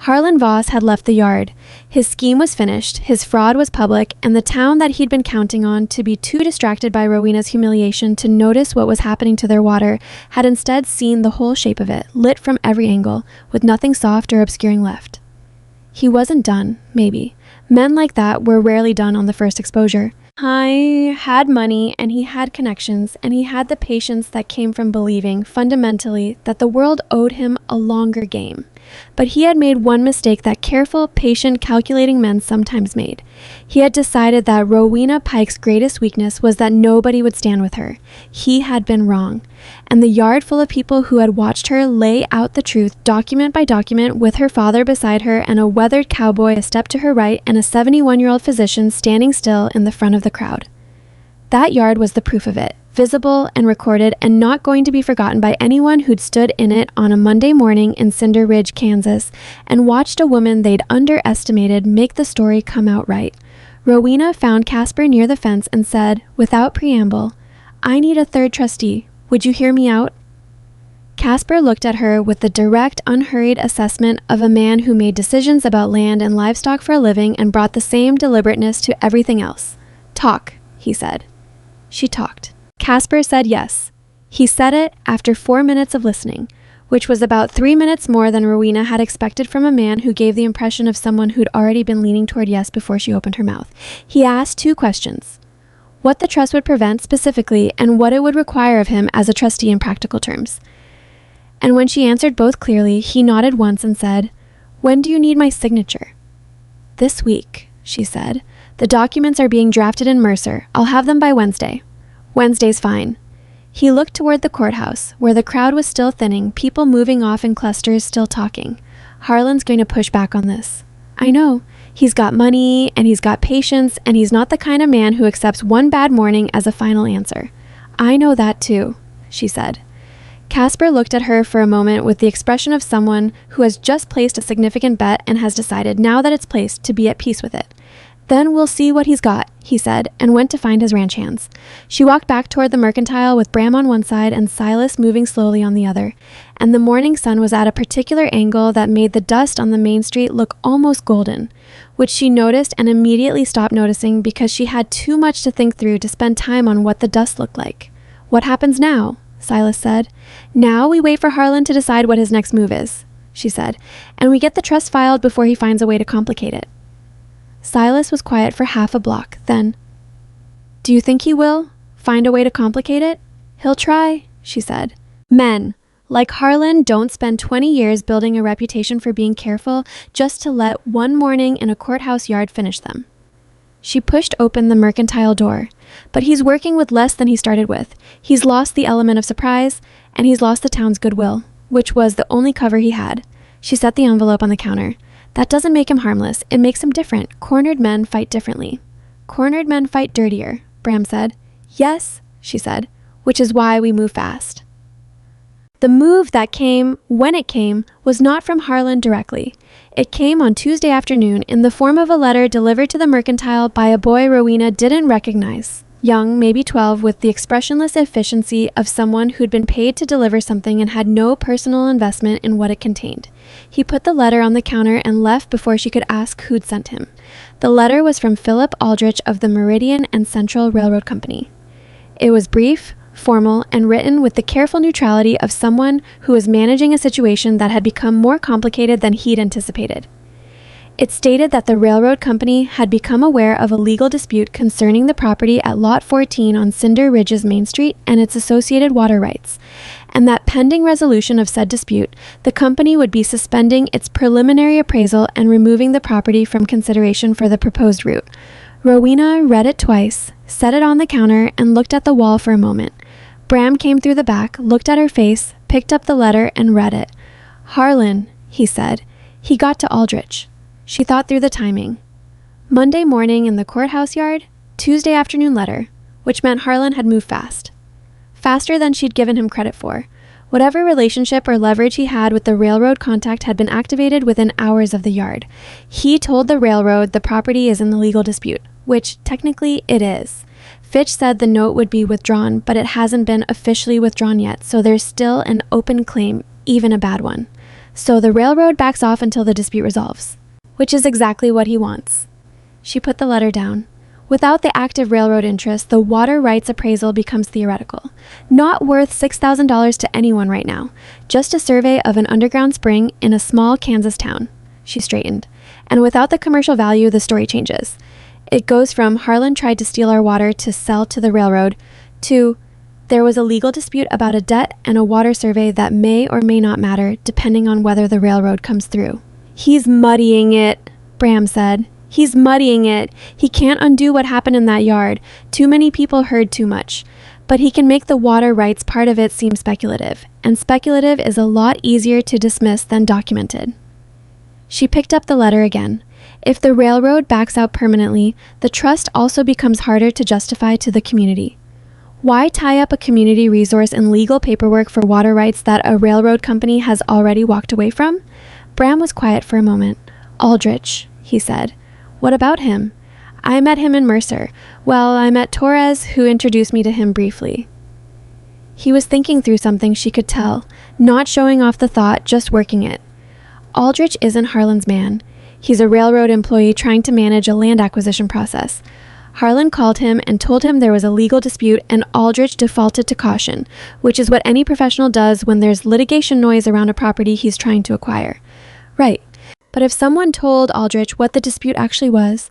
Harlan Voss had left the yard. His scheme was finished, his fraud was public, and the town that he'd been counting on to be too distracted by Rowena's humiliation to notice what was happening to their water had instead seen the whole shape of it, lit from every angle, with nothing soft or obscuring left. He wasn't done, maybe. Men like that were rarely done on the first exposure. He had money, and he had connections, and he had the patience that came from believing, fundamentally, that the world owed him a longer game. But he had made one mistake that careful, patient, calculating men sometimes made. He had decided that Rowena Pike's greatest weakness was that nobody would stand with her. He had been wrong. And the yard full of people who had watched her lay out the truth, document by document, with her father beside her and a weathered cowboy a step to her right and a 71-year-old physician standing still in the front of the crowd. That yard was the proof of it, visible and recorded and not going to be forgotten by anyone who'd stood in it on a Monday morning in Cinder Ridge, Kansas, and watched a woman they'd underestimated make the story come out right. Rowena found Casper near the fence and said, without preamble, "I need a 3rd trustee. Would you hear me out?" Casper looked at her with the direct, unhurried assessment of a man who made decisions about land and livestock for a living and brought the same deliberateness to everything else. "Talk," he said. She talked. Casper said yes. He said it after 4 minutes of listening, which was about 3 minutes more than Rowena had expected from a man who gave the impression of someone who'd already been leaning toward yes before she opened her mouth. He asked 2 questions. What the trust would prevent specifically, and what it would require of him as a trustee in practical terms. And when she answered both clearly, he nodded once and said, "When do you need my signature?" "This week," she said. "The documents are being drafted in Mercer. I'll have them by Wednesday." "Wednesday's fine." He looked toward the courthouse, where the crowd was still thinning, people moving off in clusters, still talking. Harlan's going to push back on this. "I know. He's got money, and he's got patience, and he's not the kind of man who accepts one bad morning as a final answer." "I know that too," she said. Casper looked at her for a moment with the expression of someone who has just placed a significant bet and has decided, now that it's placed, to be at peace with it. "Then we'll see what he's got," he said, and went to find his ranch hands. She walked back toward the mercantile with Bram on one side and Silas moving slowly on the other, and the morning sun was at a particular angle that made the dust on the main street look almost golden, which she noticed and immediately stopped noticing because she had too much to think through to spend time on what the dust looked like. "What happens now?" Silas said. "Now we wait for Harlan to decide what his next move is," she said, "and we get the trust filed before he finds a way to complicate it." Silas was quiet for half a block, then, "Do you think he will find a way to complicate it?" "He'll try," she said. "Men, like Harlan, don't spend 20 years building a reputation for being careful just to let one morning in a courthouse yard finish them." She pushed open the mercantile door. "But he's working with less than he started with. He's lost the element of surprise, and he's lost the town's goodwill, which was the only cover he had." She set the envelope on the counter. "That doesn't make him harmless. It makes him different. Cornered men fight differently." "Cornered men fight dirtier," Bram said. "Yes," she said, "which is why we move fast." The move that came, when it came, was not from Harlan directly. It came on Tuesday afternoon in the form of a letter delivered to the mercantile by a boy Rowena didn't recognize, young, maybe 12, with the expressionless efficiency of someone who'd been paid to deliver something and had no personal investment in what it contained. He put the letter on the counter and left before she could ask who'd sent him. The letter was from Philip Aldrich of the Meridian and Central Railroad Company. It was brief, formal, and written with the careful neutrality of someone who was managing a situation that had become more complicated than he'd anticipated. It stated that the railroad company had become aware of a legal dispute concerning the property at Lot 14 on Cinder Ridge's Main Street and its associated water rights, and that pending resolution of said dispute, the company would be suspending its preliminary appraisal and removing the property from consideration for the proposed route. Rowena read it twice, set it on the counter, and looked at the wall for a moment. Bram came through the back, looked at her face, picked up the letter, and read it. "Harlan," he said. He got to Aldrich. She thought through the timing. Monday morning in the courthouse yard, Tuesday afternoon letter, which meant Harlan had moved fast. Faster than she'd given him credit for. Whatever relationship or leverage he had with the railroad contact had been activated within hours of the yard. He told the railroad the property is in the legal dispute, which technically it is. Fitch said the note would be withdrawn, but it hasn't been officially withdrawn yet, so there's still an open claim, even a bad one. So the railroad backs off until the dispute resolves, which is exactly what he wants. She put the letter down. Without the active railroad interest, the water rights appraisal becomes theoretical. Not worth $6,000 to anyone right now. Just a survey of an underground spring in a small Kansas town. She straightened. And without the commercial value, the story changes. It goes from Harlan tried to steal our water to sell to the railroad to there was a legal dispute about a debt and a water survey that may or may not matter depending on whether the railroad comes through. "He's muddying it," Bram said. "He's muddying it. He can't undo what happened in that yard. Too many people heard too much. But he can make the water rights part of it seem speculative, and speculative is a lot easier to dismiss than documented." She picked up the letter again. If the railroad backs out permanently, the trust also becomes harder to justify to the community. Why tie up a community resource in legal paperwork for water rights that a railroad company has already walked away from? Bram was quiet for a moment. "Aldrich," he said. "What about him?" "I met him in Mercer. Well, I met Torres, who introduced me to him briefly." He was thinking through something, she could tell, not showing off the thought, just working it. Aldrich isn't Harlan's man. He's a railroad employee trying to manage a land acquisition process. Harlan called him and told him there was a legal dispute, and Aldrich defaulted to caution, which is what any professional does when there's litigation noise around a property he's trying to acquire. Right. But if someone told Aldrich what the dispute actually was,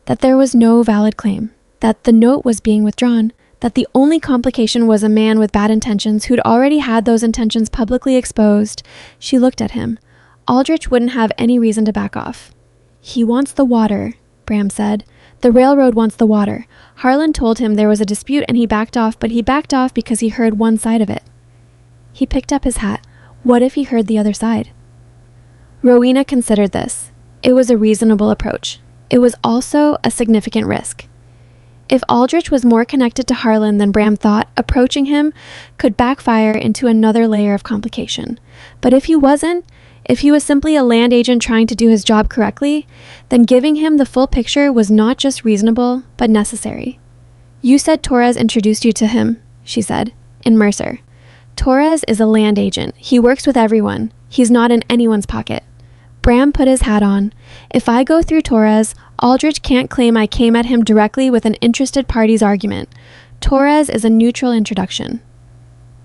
that there was no valid claim, that the note was being withdrawn, that the only complication was a man with bad intentions who'd already had those intentions publicly exposed, she looked at him. Aldrich wouldn't have any reason to back off. "He wants the water," Bram said. "The railroad wants the water. Harlan told him there was a dispute and he backed off, but he backed off because he heard one side of it." He picked up his hat. What if he heard the other side? Rowena considered this. It was a reasonable approach. It was also a significant risk. If Aldrich was more connected to Harlan than Bram thought, approaching him could backfire into another layer of complication. But if he wasn't, if he was simply a land agent trying to do his job correctly, then giving him the full picture was not just reasonable, but necessary. "You said Torres introduced you to him," she said, "in Mercer." "Torres is a land agent. He works with everyone. He's not in anyone's pocket." Bram put his hat on. "If I go through Torres, Aldrich can't claim I came at him directly with an interested party's argument. Torres is a neutral introduction."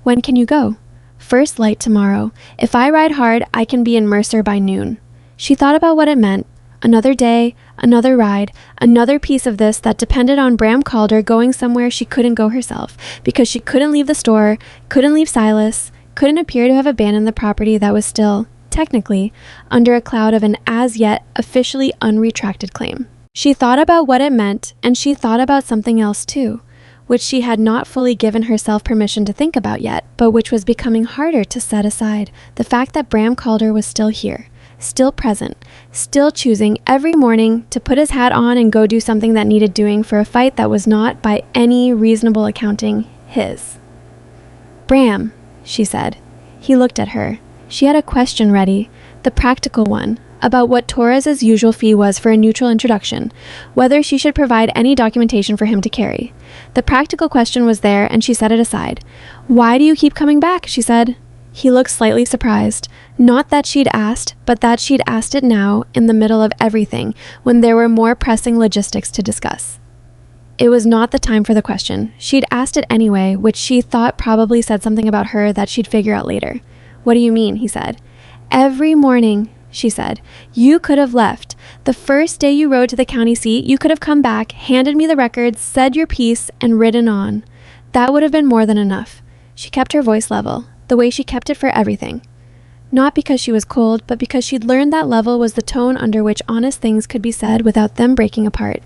"When can you go?" "First light tomorrow. If I ride hard, I can be in Mercer by noon." She thought about what it meant. Another day, another ride, another piece of this that depended on Bram Calder going somewhere she couldn't go herself, because she couldn't leave the store, couldn't leave Silas, couldn't appear to have abandoned the property that was still, technically, under a cloud of an as-yet officially unretracted claim. She thought about what it meant, and she thought about something else too, which she had not fully given herself permission to think about yet, but which was becoming harder to set aside. The fact that Bram Calder was still here, still present, still choosing every morning to put his hat on and go do something that needed doing for a fight that was not, by any reasonable accounting, his. "Bram," she said. He looked at her. She had a question ready, the practical one, about what Torres's usual fee was for a neutral introduction, whether she should provide any documentation for him to carry. The practical question was there, and she set it aside. "Why do you keep coming back?" she said. He looked slightly surprised. Not that she'd asked, but that she'd asked it now, in the middle of everything, when there were more pressing logistics to discuss. It was not the time for the question. She'd asked it anyway, which she thought probably said something about her that she'd figure out later. "What do you mean?" he said. "Every morning," she said. You could have left. The first day you rode to the county seat, you could have come back, handed me the records, said your piece, and ridden on. That would have been more than enough. She kept her voice level, the way she kept it for everything. Not because she was cold, but because she'd learned that level was the tone under which honest things could be said without them breaking apart.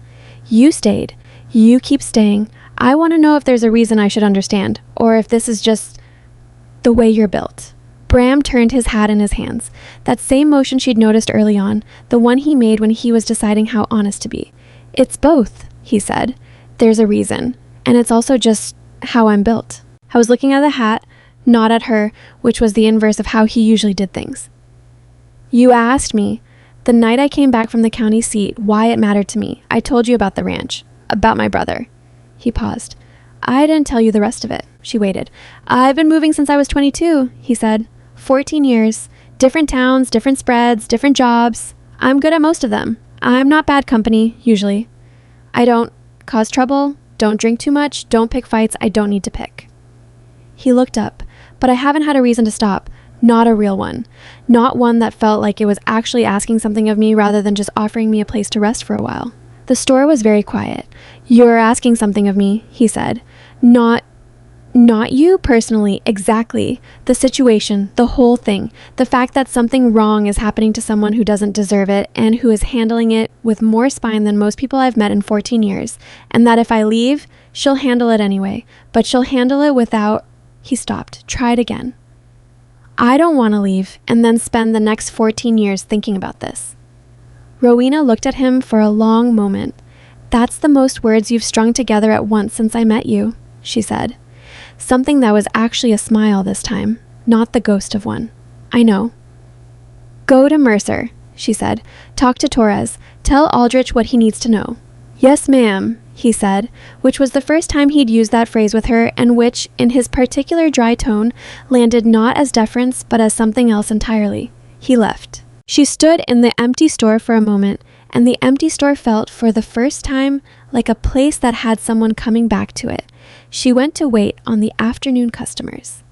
You stayed. You keep staying. I want to know if there's a reason I should understand, or if this is just the way you're built. Bram turned his hat in his hands. That same motion she'd noticed early on, the one he made when he was deciding how honest to be. It's both, he said. There's a reason. And it's also just how I'm built. I was looking at the hat, not at her, which was the inverse of how he usually did things. You asked me, the night I came back from the county seat, why it mattered to me. I told you about the ranch, about my brother. He paused. I didn't tell you the rest of it. She waited. I've been moving since I was 22, he said. 14 years. Different towns, different spreads, different jobs. I'm good at most of them. I'm not bad company, usually. I don't cause trouble, don't drink too much, don't pick fights I don't need to pick. He looked up, but I haven't had a reason to stop. Not a real one. Not one that felt like it was actually asking something of me rather than just offering me a place to rest for a while. The store was very quiet. You're asking something of me, he said. Not you personally, exactly. The situation, the whole thing. The fact that something wrong is happening to someone who doesn't deserve it and who is handling it with more spine than most people I've met in 14 years. And that if I leave, she'll handle it anyway. But she'll handle it without... He stopped. Tried again. I don't want to leave and then spend the next 14 years thinking about this. Rowena looked at him for a long moment. That's the most words you've strung together at once since I met you, she said. Something that was actually a smile this time, not the ghost of one. I know. Go to Mercer, she said. Talk to Torres. Tell Aldrich what he needs to know. Yes, ma'am, he said, which was the first time he'd used that phrase with her and which, in his particular dry tone, landed not as deference but as something else entirely. He left. She stood in the empty store for a moment, and the empty store felt for the first time like a place that had someone coming back to it. She went to wait on the afternoon customers.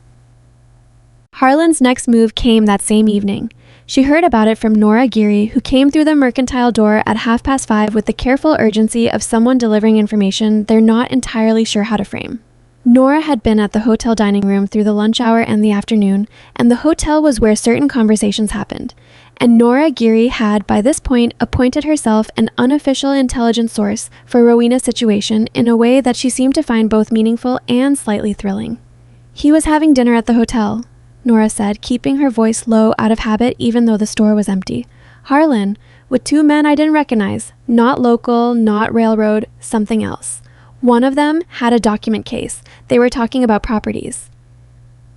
Harlan's next move came that same evening. She heard about it from Nora Geary, who came through the mercantile door at 5:30 with the careful urgency of someone delivering information they're not entirely sure how to frame. Nora had been at the hotel dining room through the lunch hour and the afternoon, and the hotel was where certain conversations happened. And Nora Geary had, by this point, appointed herself an unofficial intelligence source for Rowena's situation in a way that she seemed to find both meaningful and slightly thrilling. He was having dinner at the hotel, Nora said, keeping her voice low out of habit even though the store was empty. Harlan, with two men I didn't recognize, not local, not railroad, something else. One of them had a document case. They were talking about properties.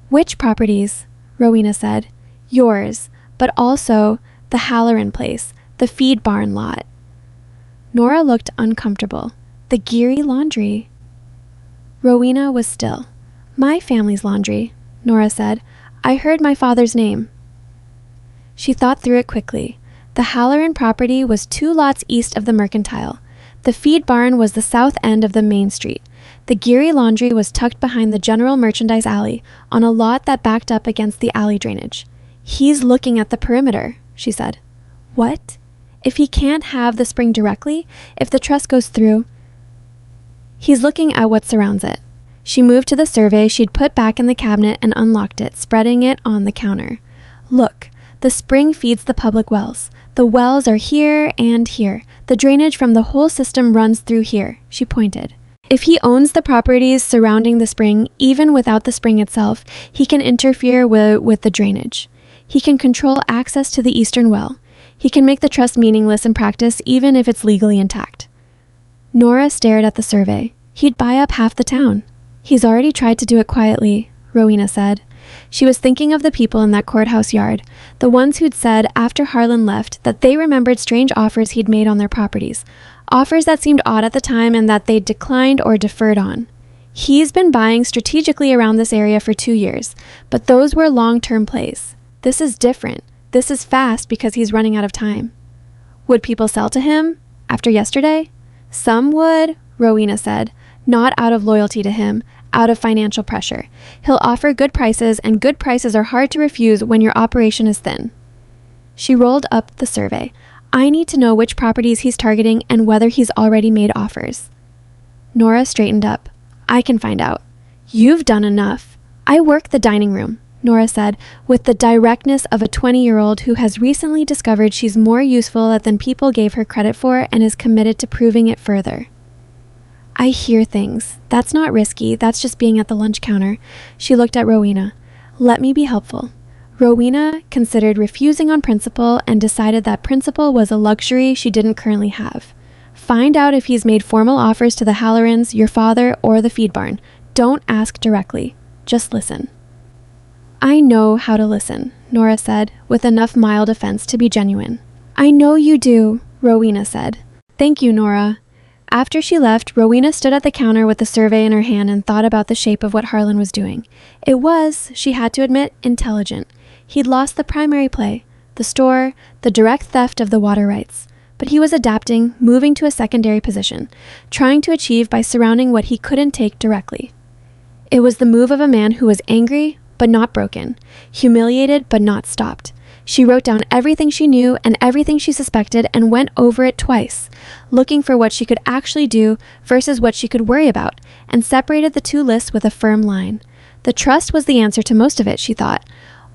Which properties? Rowena said. Yours. But also the Halloran place, the feed barn lot. Nora looked uncomfortable. The Geary laundry. Rowena was still. My family's laundry, Nora said. I heard my father's name. She thought through it quickly. The Halloran property was 2 lots east of the mercantile. The feed barn was the south end of the main street. The Geary laundry was tucked behind the general merchandise alley on a lot that backed up against the alley drainage. He's looking at the perimeter, she said. What? If he can't have the spring directly, if the truss goes through... He's looking at what surrounds it. She moved to the survey she'd put back in the cabinet and unlocked it, spreading it on the counter. Look, the spring feeds the public wells. The wells are here and here. The drainage from the whole system runs through here, she pointed. If he owns the properties surrounding the spring, even without the spring itself, he can interfere with the drainage. He can control access to the eastern well. He can make the trust meaningless in practice even if it's legally intact. Nora stared at the survey. He'd buy up half the town. He's already tried to do it quietly, Rowena said. She was thinking of the people in that courthouse yard, the ones who'd said after Harlan left that they remembered strange offers he'd made on their properties, offers that seemed odd at the time and that they'd declined or deferred on. He's been buying strategically around this area for 2 years, but those were long-term plays. This is different. This is fast because he's running out of time. Would people sell to him after yesterday? Some would, Rowena said, not out of loyalty to him, out of financial pressure. He'll offer good prices, and good prices are hard to refuse when your operation is thin. She rolled up the survey. I need to know which properties he's targeting and whether he's already made offers. Nora straightened up. I can find out. You've done enough. I work the dining room, Nora said, with the directness of a 20-year-old who has recently discovered she's more useful than people gave her credit for and is committed to proving it further. I hear things. That's not risky. That's just being at the lunch counter. She looked at Rowena. Let me be helpful. Rowena considered refusing on principle and decided that principle was a luxury she didn't currently have. Find out if he's made formal offers to the Hallorans, your father, or the feed barn. Don't ask directly. Just listen. I know how to listen, Nora said, with enough mild offense to be genuine. I know you do, Rowena said. Thank you, Nora. After she left, Rowena stood at the counter with the survey in her hand and thought about the shape of what Harlan was doing. It was, she had to admit, intelligent. He'd lost the primary play, the store, the direct theft of the water rights. But he was adapting, moving to a secondary position, trying to achieve by surrounding what he couldn't take directly. It was the move of a man who was angry, but not broken, humiliated, but not stopped. She wrote down everything she knew and everything she suspected and went over it twice, looking for what she could actually do versus what she could worry about, and separated the two lists with a firm line. The trust was the answer to most of it, she thought,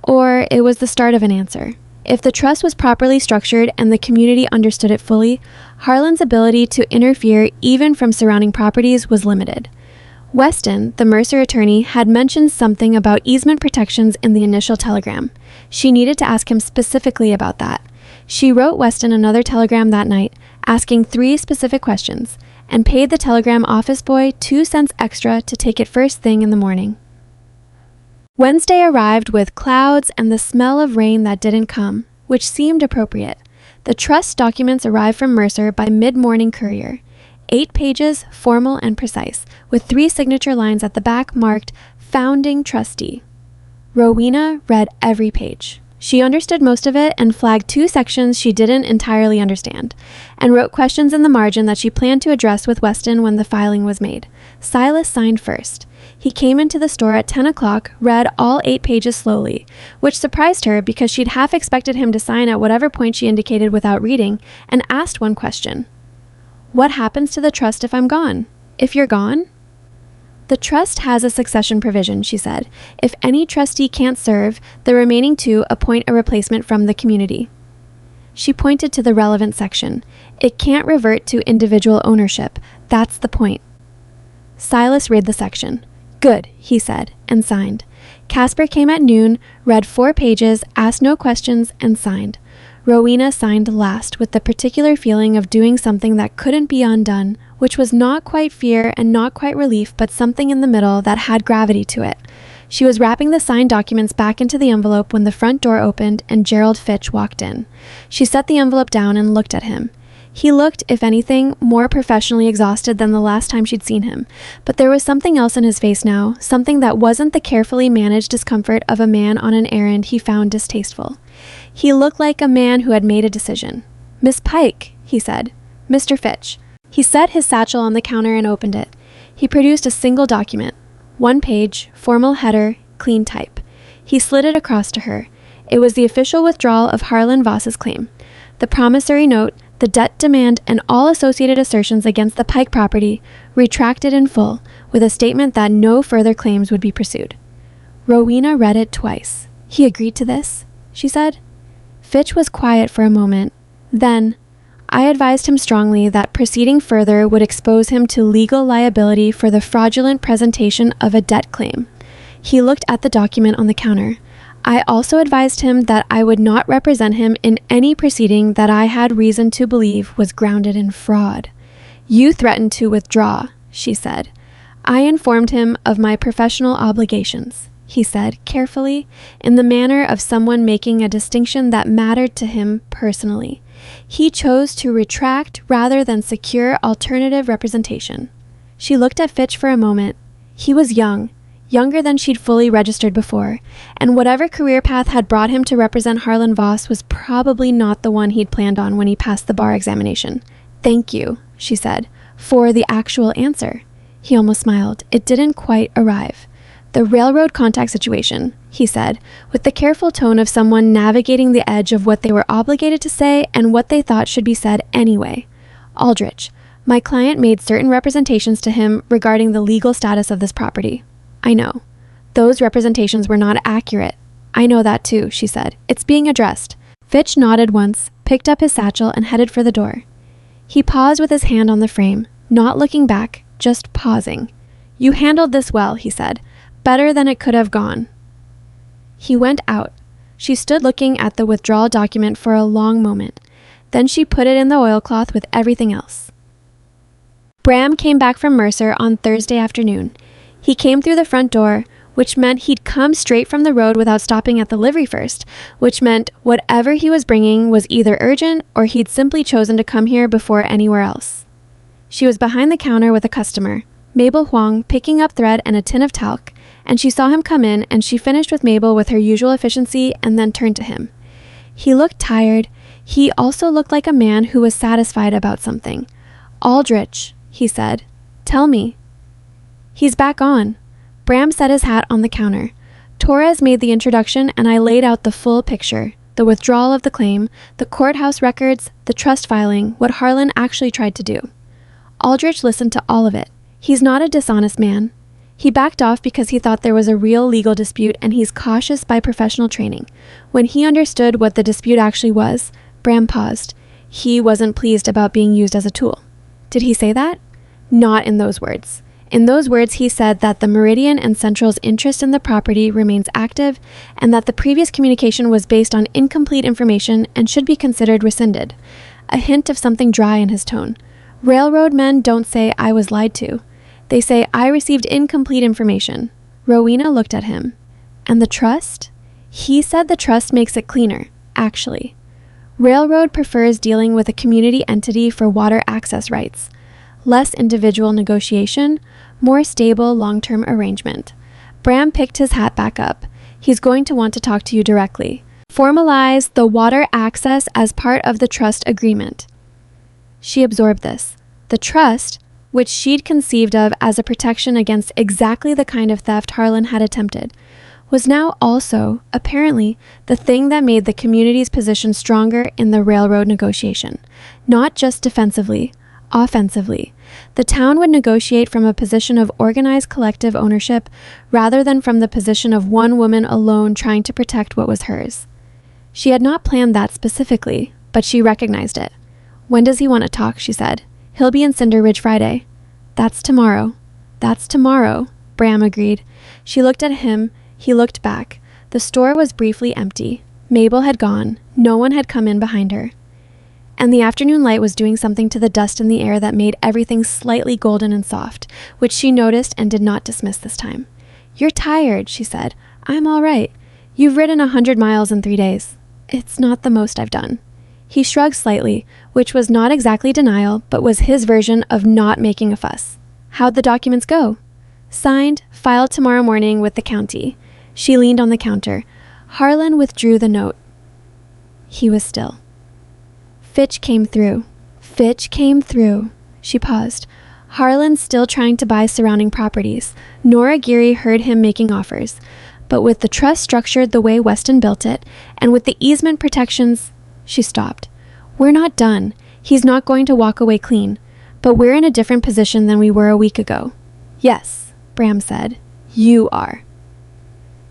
or it was the start of an answer. If the trust was properly structured and the community understood it fully, Harlan's ability to interfere even from surrounding properties was limited. Weston, the Mercer attorney, had mentioned something about easement protections in the initial telegram. She needed to ask him specifically about that. She wrote Weston another telegram that night, asking 3 specific questions, and paid the telegram office boy 2 cents extra to take it first thing in the morning. Wednesday arrived with clouds and the smell of rain that didn't come, which seemed appropriate. The trust documents arrived from Mercer by mid-morning courier. 8 pages, formal and precise, with 3 signature lines at the back marked Founding Trustee. Rowena read every page. She understood most of it and flagged 2 sections she didn't entirely understand, and wrote questions in the margin that she planned to address with Weston when the filing was made. Silas signed first. He came into the store at 10 o'clock, read all 8 pages slowly, which surprised her because she'd half expected him to sign at whatever point she indicated without reading, and asked one question. What happens to the trust if I'm gone? If you're gone? The trust has a succession provision, she said. If any trustee can't serve, the remaining 2 appoint a replacement from the community. She pointed to the relevant section. It can't revert to individual ownership. That's the point. Silas read the section. Good, he said, and signed. Casper came at noon, read 4 pages, asked no questions, and signed. Rowena signed last with the particular feeling of doing something that couldn't be undone, which was not quite fear and not quite relief, but something in the middle that had gravity to it. She was wrapping the signed documents back into the envelope when the front door opened and Gerald Fitch walked in. She set the envelope down and looked at him. He looked, if anything, more professionally exhausted than the last time she'd seen him, but there was something else in his face now, something that wasn't the carefully managed discomfort of a man on an errand he found distasteful. He looked like a man who had made a decision. Miss Pike, he said. Mr. Fitch. He set his satchel on the counter and opened it. He produced a single document. 1 page, formal header, clean type. He slid it across to her. It was the official withdrawal of Harlan Voss's claim. The promissory note, the debt demand, and all associated assertions against the Pike property retracted in full, with a statement that no further claims would be pursued. Rowena read it twice. He agreed to this? She said. Fitch was quiet for a moment. Then, I advised him strongly that proceeding further would expose him to legal liability for the fraudulent presentation of a debt claim. He looked at the document on the counter. I also advised him that I would not represent him in any proceeding that I had reason to believe was grounded in fraud. You threatened to withdraw, she said. I informed him of my professional obligations, he said carefully, in the manner of someone making a distinction that mattered to him personally. He chose to retract rather than secure alternative representation. She looked at Fitch for a moment. He was young, younger than she'd fully registered before, and whatever career path had brought him to represent Harlan Voss was probably not the one he'd planned on when he passed the bar examination. Thank you, she said, for the actual answer. He almost smiled. It didn't quite arrive. The railroad contact situation, he said, with the careful tone of someone navigating the edge of what they were obligated to say and what they thought should be said anyway. Aldrich, my client made certain representations to him regarding the legal status of this property. I know. Those representations were not accurate. I know that too, she said. It's being addressed. Fitch nodded once, picked up his satchel, and headed for the door. He paused with his hand on the frame, not looking back, just pausing. You handled this well, he said. Better than it could have gone. He went out. She stood looking at the withdrawal document for a long moment. Then she put it in the oilcloth with everything else. Bram came back from Mercer on Thursday afternoon. He came through the front door, which meant he'd come straight from the road without stopping at the livery first, which meant whatever he was bringing was either urgent or he'd simply chosen to come here before anywhere else. She was behind the counter with a customer, Mabel Huang, picking up thread and a tin of talc, and she saw him come in and she finished with Mabel with her usual efficiency and then turned to him. He looked tired. He also looked like a man who was satisfied about something. Aldrich, he said, tell me. He's back on. Bram set his hat on the counter. Torres made the introduction and I laid out the full picture, the withdrawal of the claim, the courthouse records, the trust filing, what Harlan actually tried to do. Aldrich listened to all of it. He's not a dishonest man. He backed off because he thought there was a real legal dispute and he's cautious by professional training. When he understood what the dispute actually was, Bram paused. He wasn't pleased about being used as a tool. Did he say that? Not in those words. In those words, he said that the Meridian and Central's interest in the property remains active and that the previous communication was based on incomplete information and should be considered rescinded. A hint of something dry in his tone. Railroad men don't say I was lied to. They say I received incomplete information. Rowena looked at him. And the trust? He said the trust makes it cleaner, actually. Railroad prefers dealing with a community entity for water access rights. Less individual negotiation, more stable long-term arrangement. Bram picked his hat back up. He's going to want to talk to you directly. Formalize the water access as part of the trust agreement. She absorbed this. The trust, which she'd conceived of as a protection against exactly the kind of theft Harlan had attempted, was now also, apparently, the thing that made the community's position stronger in the railroad negotiation. Not just defensively, offensively. The town would negotiate from a position of organized collective ownership rather than from the position of one woman alone trying to protect what was hers. She had not planned that specifically, but she recognized it. When does he want to talk, she said. He'll be in Cinder Ridge Friday. That's tomorrow. That's tomorrow, Bram agreed. She looked at him. He looked back. The store was briefly empty. Mabel had gone. No one had come in behind her. And the afternoon light was doing something to the dust in the air that made everything slightly golden and soft, which she noticed and did not dismiss this time. You're tired, she said. I'm all right. You've ridden 100 miles in 3 days. It's not the most I've done. He shrugged slightly, which was not exactly denial, but was his version of not making a fuss. How'd the documents go? Signed, filed tomorrow morning with the county. She leaned on the counter. Harlan withdrew the note. He was still. Fitch came through. Fitch came through. She paused. Harlan still trying to buy surrounding properties. Nora Geary heard him making offers. But with the trust structured the way Weston built it, and with the easement protections, she stopped. We're not done. He's not going to walk away clean. But we're in a different position than we were a week ago. Yes, Bram said. You are.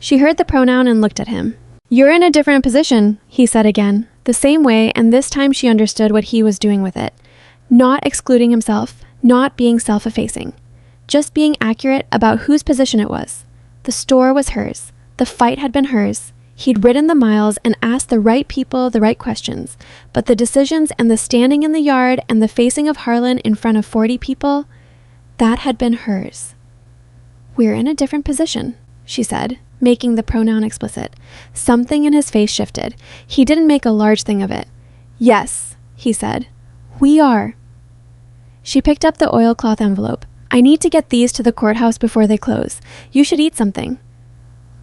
She heard the pronoun and looked at him. You're in a different position, he said again. The same way, and this time she understood what he was doing with it. Not excluding himself, not being self-effacing. Just being accurate about whose position it was. The store was hers. The fight had been hers. He'd ridden the miles and asked the right people the right questions. But the decisions and the standing in the yard and the facing of Harlan in front of 40 people, that had been hers. We're in a different position, she said, making the pronoun explicit. Something in his face shifted. He didn't make a large thing of it. Yes, he said. We are. She picked up the oilcloth envelope. I need to get these to the courthouse before they close. You should eat something.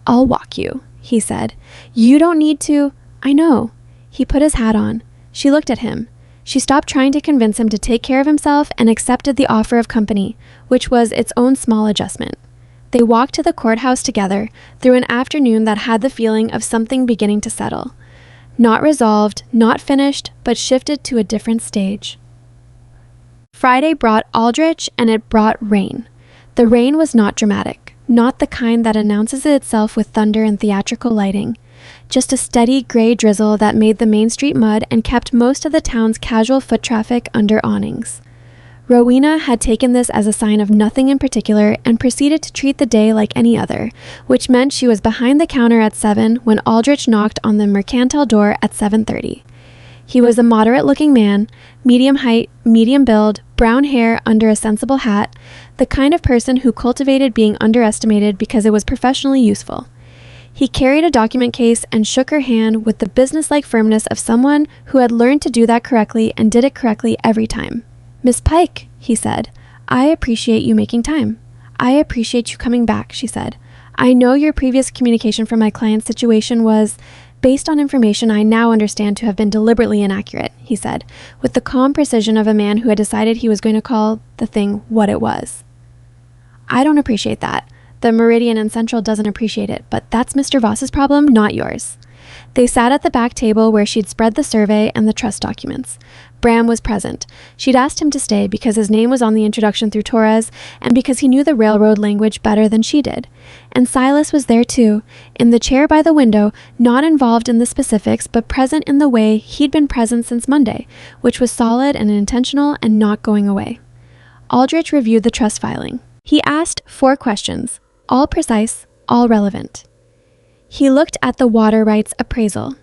I'll walk you, he said. You don't need to. I know. He put his hat on. She looked at him. She stopped trying to convince him to take care of himself and accepted the offer of company, which was its own small adjustment. They walked to the courthouse together through an afternoon that had the feeling of something beginning to settle. Not resolved, not finished, but shifted to a different stage. Friday brought Aldrich, and it brought rain. The rain was not dramatic, not the kind that announces itself with thunder and theatrical lighting. Just a steady gray drizzle that made the Main Street mud and kept most of the town's casual foot traffic under awnings. Rowena had taken this as a sign of nothing in particular and proceeded to treat the day like any other, which meant she was behind the counter at 7 when Aldrich knocked on the mercantile door at 7:30. He was a moderate-looking man, medium height, medium build, brown hair under a sensible hat, the kind of person who cultivated being underestimated because it was professionally useful. He carried a document case and shook her hand with the businesslike firmness of someone who had learned to do that correctly and did it correctly every time. "Miss Pike," he said, "I appreciate you making time. I appreciate you coming back," she said. "I know your previous communication from my client's situation was based on information I now understand to have been deliberately inaccurate," he said, with the calm precision of a man who had decided he was going to call the thing what it was. "I don't appreciate that. The Meridian and Central doesn't appreciate it, but that's Mr. Voss's problem, not yours." They sat at the back table where she'd spread the survey and the trust documents. Bram was present. She'd asked him to stay because his name was on the introduction through Torres and because he knew the railroad language better than she did. And Silas was there too, in the chair by the window, not involved in the specifics, but present in the way he'd been present since Monday, which was solid and intentional and not going away. Aldrich reviewed the trust filing. He asked 4 questions, all precise, all relevant. He looked at the water rights appraisal,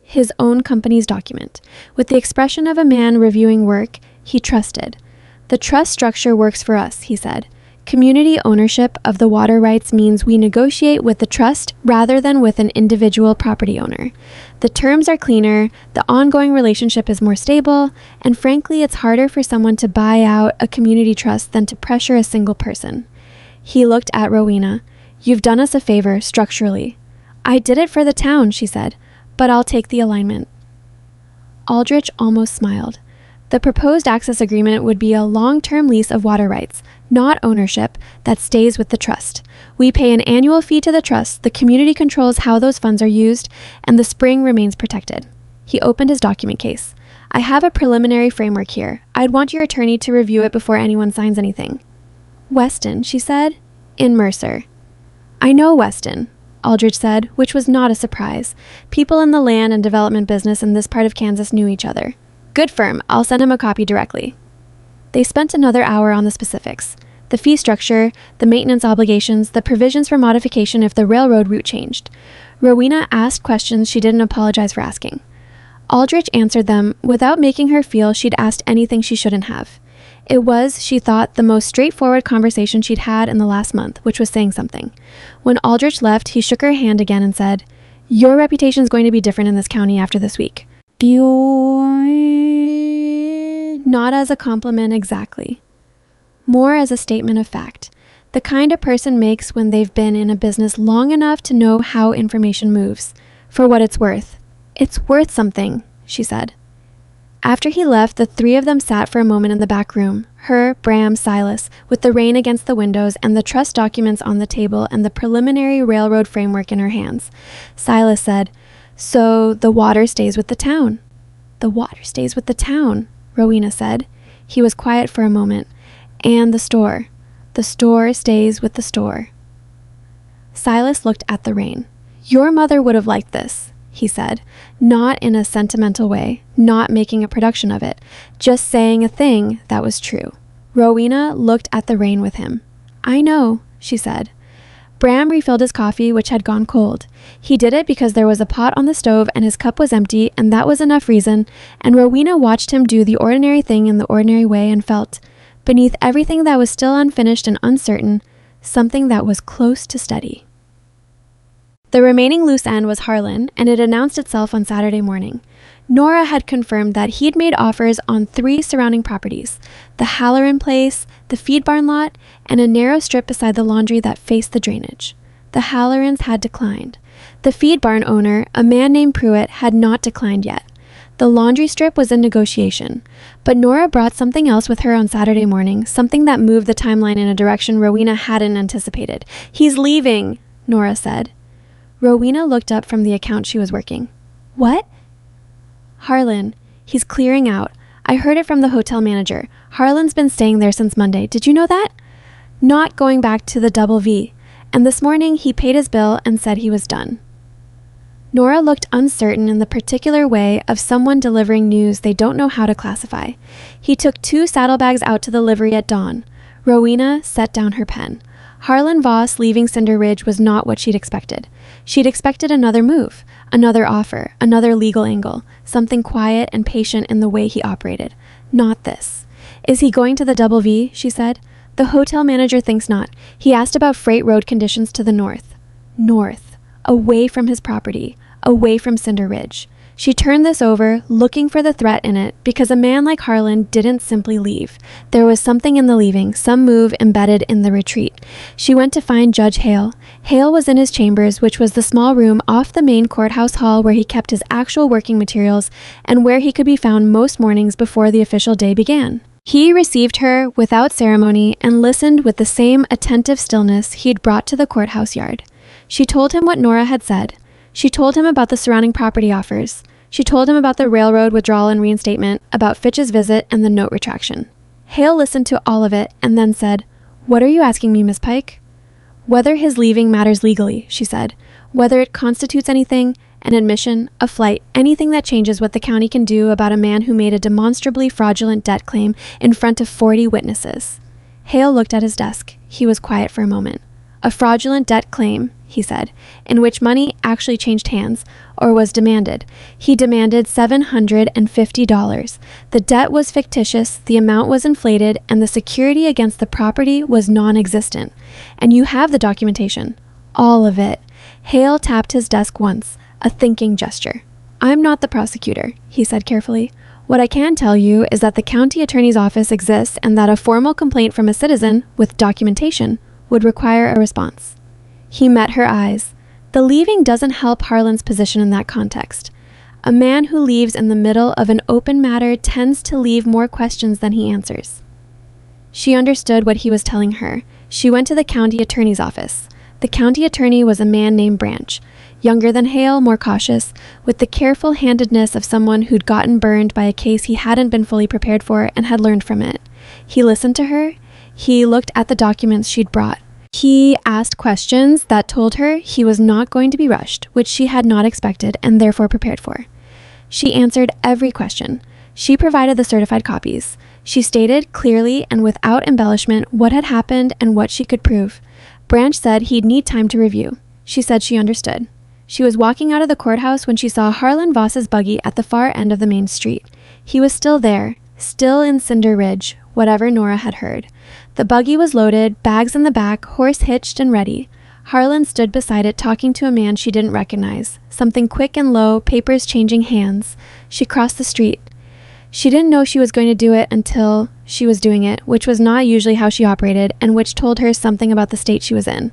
his own company's document, with the expression of a man reviewing work he trusted. "The trust structure works for us," he said. "Community ownership of the water rights means we negotiate with the trust rather than with an individual property owner. The terms are cleaner, the ongoing relationship is more stable, and frankly, it's harder for someone to buy out a community trust than to pressure a single person." He looked at Rowena. "You've done us a favor, structurally." "I did it for the town," she said, "but I'll take the alignment." Aldrich almost smiled. The proposed access agreement would be a long-term lease of water rights, not ownership, that stays with the trust. We pay an annual fee to the trust, the community controls how those funds are used, and the spring remains protected. He opened his document case. "I have a preliminary framework here. I'd want your attorney to review it before anyone signs anything." "Weston," she said. "In Mercer." "I know Weston," Aldrich said, which was not a surprise. People in the land and development business in this part of Kansas knew each other. "Good firm. I'll send him a copy directly." They spent another hour on the specifics. The fee structure, the maintenance obligations, the provisions for modification if the railroad route changed. Rowena asked questions she didn't apologize for asking. Aldrich answered them without making her feel she'd asked anything she shouldn't have. It was, she thought, the most straightforward conversation she'd had in the last month, which was saying something. When Aldrich left, he shook her hand again and said, "Your reputation's going to be different in this county after this week." Not as a compliment exactly. More as a statement of fact. The kind a person makes when they've been in a business long enough to know how information moves. For what it's worth. "It's worth something," she said. After he left, the 3 of them sat for a moment in the back room, her, Bram, Silas, with the rain against the windows and the trust documents on the table and the preliminary railroad framework in her hands. Silas said, "So the water stays with the town." "The water stays with the town," Rowena said. He was quiet for a moment. "And the store. The store stays with the store." Silas looked at the rain. "Your mother would have liked this," he said, not in a sentimental way, not making a production of it, just saying a thing that was true. Rowena looked at the rain with him. "I know," she said. Bram refilled his coffee, which had gone cold. He did it because there was a pot on the stove and his cup was empty, and that was enough reason, and Rowena watched him do the ordinary thing in the ordinary way and felt, beneath everything that was still unfinished and uncertain, something that was close to steady. The remaining loose end was Harlan, and it announced itself on Saturday morning. Nora had confirmed that he'd made offers on 3 surrounding properties, the Halloran place, the feed barn lot, and a narrow strip beside the laundry that faced the drainage. The Hallorans had declined. The feed barn owner, a man named Pruitt, had not declined yet. The laundry strip was in negotiation. But Nora brought something else with her on Saturday morning, something that moved the timeline in a direction Rowena hadn't anticipated. "He's leaving," Nora said. Rowena looked up from the account she was working. "What?" "Harlan. He's clearing out. I heard it from the hotel manager. Harlan's been staying there since Monday. Did you know that? Not going back to the Double V. And this morning he paid his bill and said he was done." Nora looked uncertain in the particular way of someone delivering news they don't know how to classify. He took 2 saddlebags out to the livery at dawn. Rowena set down her pen. Harlan Voss leaving Cinder Ridge was not what she'd expected. She'd expected another move, another offer, another legal angle, something quiet and patient in the way he operated. Not this. "Is he going to the Double V?" she said. "The hotel manager thinks not. He asked about freight road conditions to the north." North. Away from his property. Away from Cinder Ridge. She turned this over, looking for the threat in it, because a man like Harlan didn't simply leave. There was something in the leaving, some move embedded in the retreat. She went to find Judge Hale. Hale was in his chambers, which was the small room off the main courthouse hall where he kept his actual working materials and where he could be found most mornings before the official day began. He received her without ceremony and listened with the same attentive stillness he'd brought to the courthouse yard. She told him what Nora had said. She told him about the surrounding property offers. She told him about the railroad withdrawal and reinstatement, about Fitch's visit and the note retraction. Hale listened to all of it and then said, "What are you asking me, Miss Pike?" "Whether his leaving matters legally," she said. "Whether it constitutes anything, an admission, a flight, anything that changes what the county can do about a man who made a demonstrably fraudulent debt claim in front of 40 witnesses." Hale looked at his desk. He was quiet for a moment. "A fraudulent debt claim," he said, "in which money actually changed hands, or was demanded. He demanded $750. The debt was fictitious, the amount was inflated, and the security against the property was non-existent. And you have the documentation. All of it." Hale tapped his desk once, a thinking gesture. "I'm not the prosecutor," he said carefully. "What I can tell you is that the county attorney's office exists and that a formal complaint from a citizen, with documentation, would require a response." He met her eyes. The leaving doesn't help Harlan's position in that context. A man who leaves in the middle of an open matter tends to leave more questions than he answers. She understood what he was telling her. She went to the county attorney's office. The county attorney was a man named Branch, younger than Hale, more cautious, with the careful handedness of someone who'd gotten burned by a case he hadn't been fully prepared for and had learned from it. He listened to her. He looked at the documents she'd brought. He asked questions that told her he was not going to be rushed, which she had not expected and therefore prepared for. She answered every question. She provided the certified copies. She stated clearly and without embellishment what had happened and what she could prove. Branch said he'd need time to review. She said she understood. She was walking out of the courthouse when she saw Harlan Voss's buggy at the far end of the main street. He was still there, still in Cinder Ridge, whatever Nora had heard. The buggy was loaded, bags in the back, horse hitched and ready. Harlan stood beside it talking to a man she didn't recognize. Something quick and low, papers changing hands. She crossed the street. She didn't know she was going to do it until she was doing it, which was not usually how she operated, and which told her something about the state she was in.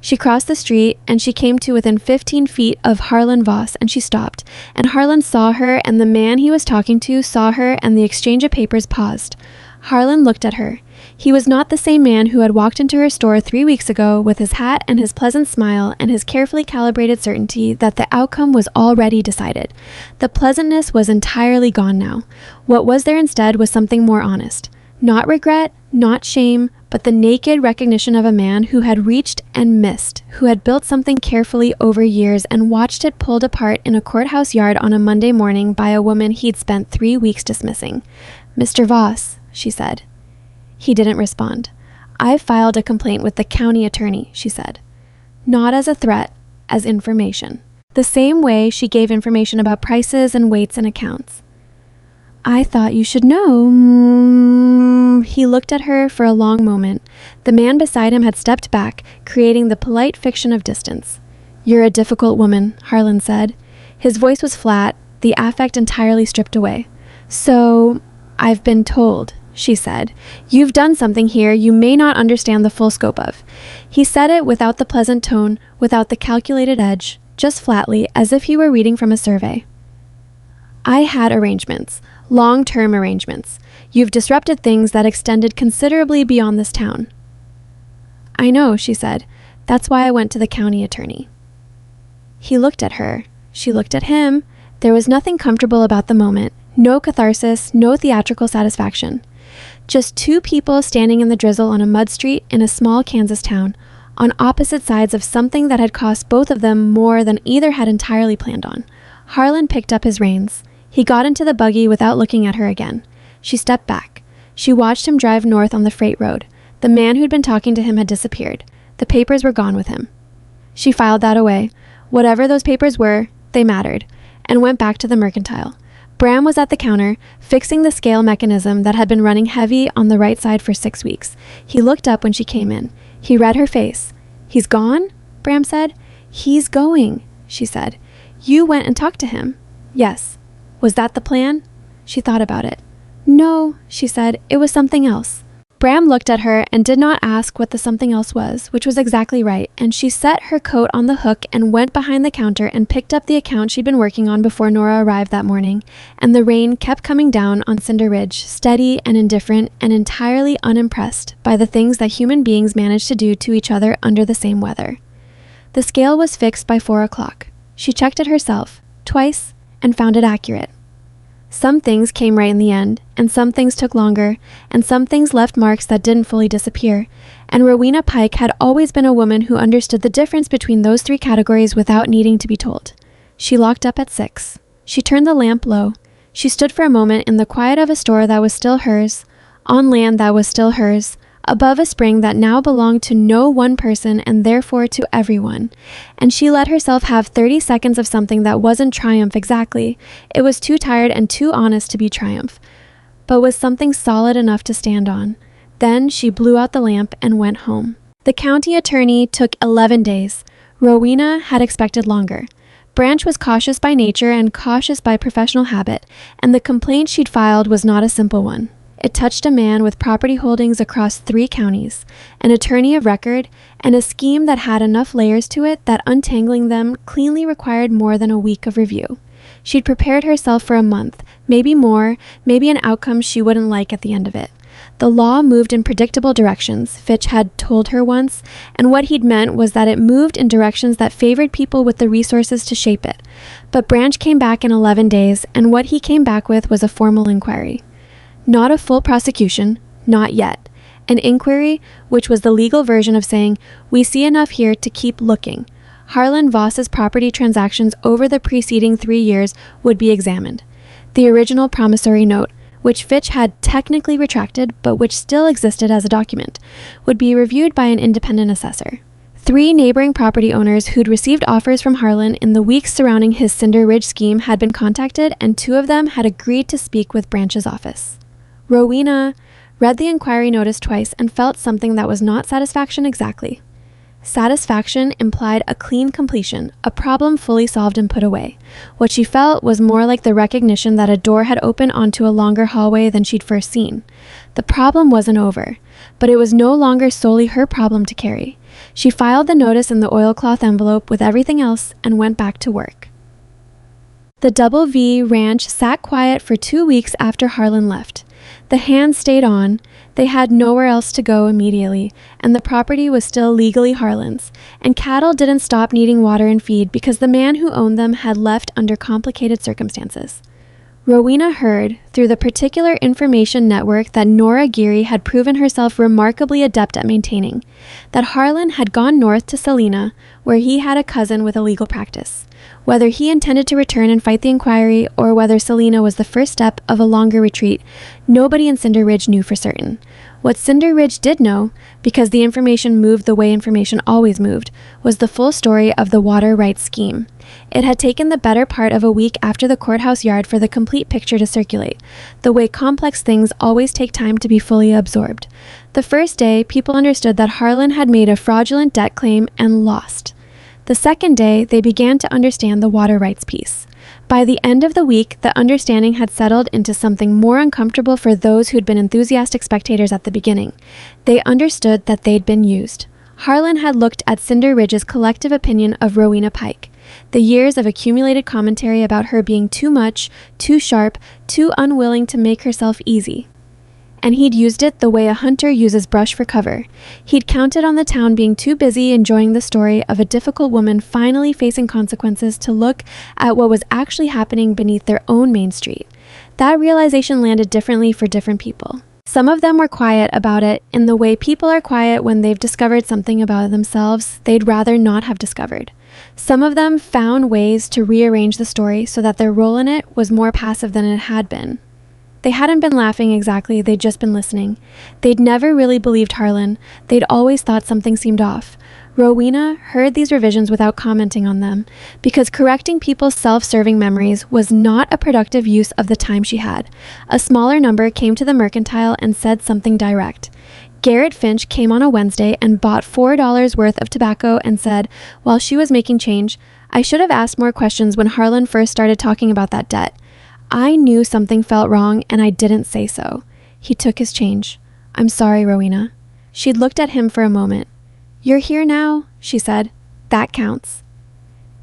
She crossed the street, and she came to within 15 feet of Harlan Voss, and she stopped. And Harlan saw her, and the man he was talking to saw her, and the exchange of papers paused. Harlan looked at her. He was not the same man who had walked into her store 3 weeks ago with his hat and his pleasant smile and his carefully calibrated certainty that the outcome was already decided. The pleasantness was entirely gone now. What was there instead was something more honest. Not regret, not shame, but the naked recognition of a man who had reached and missed, who had built something carefully over years and watched it pulled apart in a courthouse yard on a Monday morning by a woman he'd spent 3 weeks dismissing. "Mr. Voss," she said. He didn't respond. "I filed a complaint with the county attorney," she said. Not as a threat, as information. The same way she gave information about prices and weights and accounts. "I thought you should know." He looked at her for a long moment. The man beside him had stepped back, creating the polite fiction of distance. "You're a difficult woman," Harlan said. His voice was flat, the affect entirely stripped away. "So, I've been told," she said. "You've done something here you may not understand the full scope of." He said it without the pleasant tone, without the calculated edge, just flatly, as if he were reading from a survey. I had arrangements, long-term arrangements. You've disrupted things that extended considerably beyond this town." "I know," she said. "That's why I went to the county attorney." He looked at her. She looked at him. There was nothing comfortable about the moment. No catharsis, no theatrical satisfaction. Just two people standing in the drizzle on a mud street in a small Kansas town, on opposite sides of something that had cost both of them more than either had entirely planned on. Harlan picked up his reins. He got into the buggy without looking at her again. She stepped back. She watched him drive north on the freight road. The man who'd been talking to him had disappeared. The papers were gone with him. She filed that away. Whatever those papers were, they mattered, and went back to the mercantile. Bram was at the counter, fixing the scale mechanism that had been running heavy on the right side for 6 weeks. He looked up when she came in. He read her face. "He's gone?" Bram said. "He's going," she said. "You went and talked to him?" "Yes." "Was that the plan?" She thought about it. "No," she said. "It was something else." Bram looked at her and did not ask what the something else was, which was exactly right, and she set her coat on the hook and went behind the counter and picked up the account she'd been working on before Nora arrived that morning, and the rain kept coming down on Cinder Ridge, steady and indifferent and entirely unimpressed by the things that human beings manage to do to each other under the same weather. The scale was fixed by 4 o'clock. She checked it herself, twice, and found it accurate. Some things came right in the end, and some things took longer, and some things left marks that didn't fully disappear, and Rowena Pike had always been a woman who understood the difference between those three categories without needing to be told. She locked up at 6. She turned the lamp low. She stood for a moment in the quiet of a store that was still hers, on land that was still hers, above a spring that now belonged to no one person and therefore to everyone. And she let herself have 30 seconds of something that wasn't triumph exactly. It was too tired and too honest to be triumph, but was something solid enough to stand on. Then she blew out the lamp and went home. The county attorney took 11 days. Rowena had expected longer. Branch was cautious by nature and cautious by professional habit, and the complaint she'd filed was not a simple one. It touched a man with property holdings across 3 counties, an attorney of record, and a scheme that had enough layers to it that untangling them cleanly required more than a week of review. She'd prepared herself for a month, maybe more, maybe an outcome she wouldn't like at the end of it. The law moved in predictable directions, Fitch had told her once, and what he'd meant was that it moved in directions that favored people with the resources to shape it. But Branch came back in 11 days, and what he came back with was a formal inquiry. Not a full prosecution, not yet. An inquiry, which was the legal version of saying, "We see enough here to keep looking." Harlan Voss's property transactions over the preceding 3 years would be examined. The original promissory note, which Fitch had technically retracted but which still existed as a document, would be reviewed by an independent assessor. 3 neighboring property owners who'd received offers from Harlan in the weeks surrounding his Cinder Ridge scheme had been contacted, and 2 of them had agreed to speak with Branch's office. Rowena read the inquiry notice twice and felt something that was not satisfaction exactly. Satisfaction implied a clean completion, a problem fully solved and put away. What she felt was more like the recognition that a door had opened onto a longer hallway than she'd first seen. The problem wasn't over, but it was no longer solely her problem to carry. She filed the notice in the oilcloth envelope with everything else and went back to work. The Double V Ranch sat quiet for 2 weeks after Harlan left. The hands stayed on. They had nowhere else to go immediately, and the property was still legally Harlan's, and cattle didn't stop needing water and feed because the man who owned them had left under complicated circumstances. Rowena heard, through the particular information network that Nora Geary had proven herself remarkably adept at maintaining, that Harlan had gone north to Salina, where he had a cousin with a legal practice. Whether he intended to return and fight the inquiry, or whether Salina was the first step of a longer retreat, nobody in Cinder Ridge knew for certain. What Cinder Ridge did know, because the information moved the way information always moved, was the full story of the water rights scheme. It had taken the better part of a week after the courthouse yard for the complete picture to circulate, the way complex things always take time to be fully absorbed. The first day, people understood that Harlan had made a fraudulent debt claim and lost. The second day, they began to understand the water rights piece. By the end of the week, the understanding had settled into something more uncomfortable for those who'd been enthusiastic spectators at the beginning. They understood that they'd been used. Harlan had looked at Cinder Ridge's collective opinion of Rowena Pike. The years of accumulated commentary about her being too much, too sharp, too unwilling to make herself easy. And he'd used it the way a hunter uses brush for cover. He'd counted on the town being too busy enjoying the story of a difficult woman finally facing consequences to look at what was actually happening beneath their own main street. That realization landed differently for different people. Some of them were quiet about it in the way people are quiet when they've discovered something about themselves they'd rather not have discovered. Some of them found ways to rearrange the story so that their role in it was more passive than it had been. They hadn't been laughing exactly, they'd just been listening. They'd never really believed Harlan. They'd always thought something seemed off. Rowena heard these revisions without commenting on them, because correcting people's self-serving memories was not a productive use of the time she had. A smaller number came to the mercantile and said something direct. Garrett Finch came on a Wednesday and bought $4 worth of tobacco and said, while she was making change, "I should have asked more questions when Harlan first started talking about that debt. I knew something felt wrong and I didn't say so." He took his change. "I'm sorry, Rowena." She'd looked at him for a moment. "You're here now," she said. "That counts."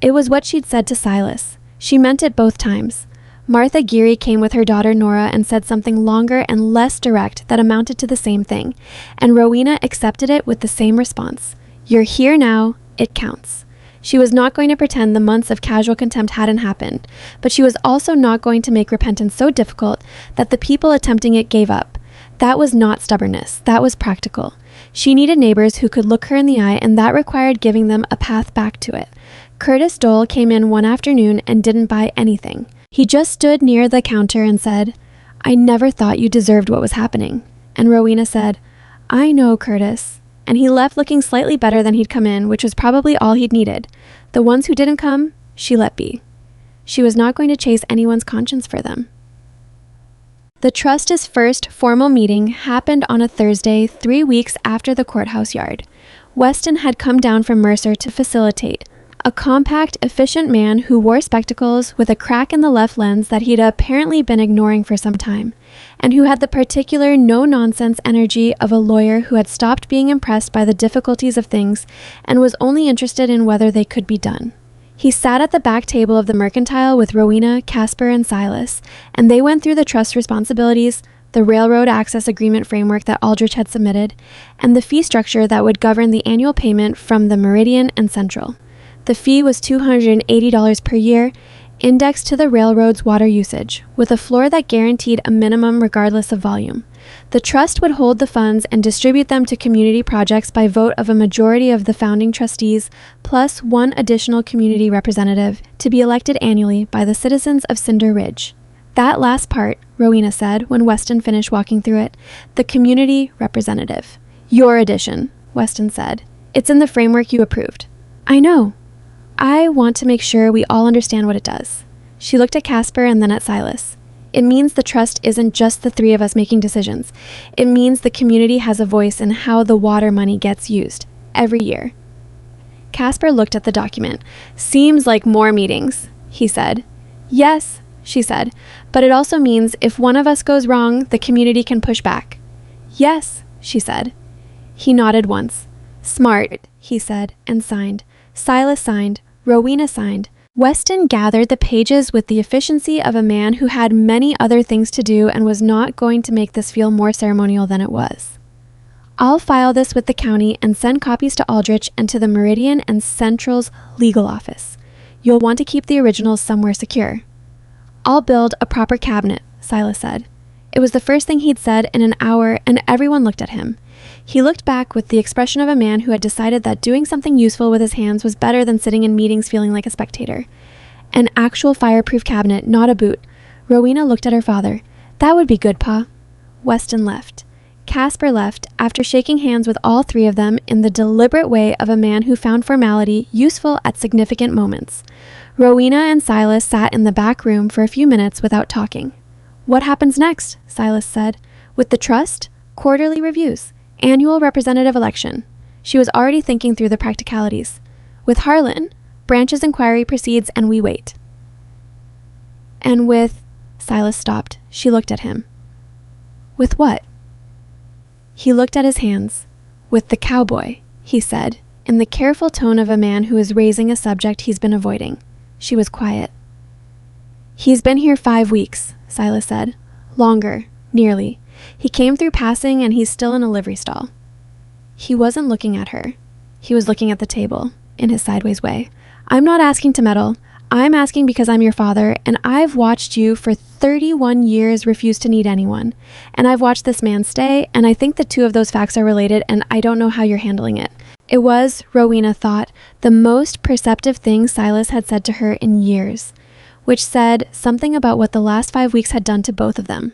It was what she'd said to Silas. She meant it both times. Martha Geary came with her daughter Nora and said something longer and less direct that amounted to the same thing, and Rowena accepted it with the same response. "You're here now, it counts." She was not going to pretend the months of casual contempt hadn't happened, but she was also not going to make repentance so difficult that the people attempting it gave up. That was not stubbornness, that was practical. She needed neighbors who could look her in the eye, and that required giving them a path back to it. Curtis Dole came in one afternoon and didn't buy anything. He just stood near the counter and said, "I never thought you deserved what was happening." And Rowena said, "I know, Curtis." And he left looking slightly better than he'd come in, which was probably all he'd needed. The ones who didn't come, she let be. She was not going to chase anyone's conscience for them. The Trust's first formal meeting happened on a Thursday, 3 weeks after the courthouse yard. Weston had come down from Mercer to facilitate. A compact, efficient man who wore spectacles with a crack in the left lens that he'd apparently been ignoring for some time, and who had the particular no-nonsense energy of a lawyer who had stopped being impressed by the difficulties of things and was only interested in whether they could be done. He sat at the back table of the mercantile with Rowena, Casper, and Silas, and they went through the trust's responsibilities, the railroad access agreement framework that Aldrich had submitted, and the fee structure that would govern the annual payment from the Meridian and Central. The fee was $280 per year, indexed to the railroad's water usage, with a floor that guaranteed a minimum regardless of volume. The trust would hold the funds and distribute them to community projects by vote of a majority of the founding trustees, plus one additional community representative, to be elected annually by the citizens of Cinder Ridge. That last part, Rowena said when Weston finished walking through it, the community representative. "Your addition," Weston said. "It's in the framework you approved." "I know. I want to make sure we all understand what it does." She looked at Casper and then at Silas. "It means the trust isn't just the three of us making decisions. It means the community has a voice in how the water money gets used, every year." Casper looked at the document. "Seems like more meetings," he said. "Yes," she said, "but it also means if one of us goes wrong, the community can push back." "Yes," she said. He nodded once. "Smart," he said, and signed. Silas signed. Rowena signed. Weston gathered the pages with the efficiency of a man who had many other things to do and was not going to make this feel more ceremonial than it was. "I'll file this with the county and send copies to Aldrich and to the Meridian and Central's legal office. You'll want to keep the originals somewhere secure." "I'll build a proper cabinet," Silas said. It was the first thing he'd said in an hour, and everyone looked at him. He looked back with the expression of a man who had decided that doing something useful with his hands was better than sitting in meetings feeling like a spectator. An actual fireproof cabinet, not a boot. Rowena looked at her father. "That would be good, Pa." Weston left. Casper left after shaking hands with all three of them in the deliberate way of a man who found formality useful at significant moments. Rowena and Silas sat in the back room for a few minutes without talking. "What happens next?" Silas said. "With the trust? Quarterly reviews. Annual representative election." She was already thinking through the practicalities. "With Harlan, branch's inquiry proceeds and we wait." "And with—" Silas stopped. She looked at him. "With what?" He looked at his hands. "With the cowboy," he said, in the careful tone of a man who is raising a subject he's been avoiding. She was quiet. "He's been here 5 weeks, Silas said. "Longer, nearly. He came through passing and he's still in a livery stall." He wasn't looking at her. He was looking at the table, in his sideways way. "I'm not asking to meddle. I'm asking because I'm your father, and I've watched you for 31 years refuse to need anyone. And I've watched this man stay, and I think the two of those facts are related, and I don't know how you're handling it." It was, Rowena thought, the most perceptive thing Silas had said to her in years, which said something about what the last 5 weeks had done to both of them.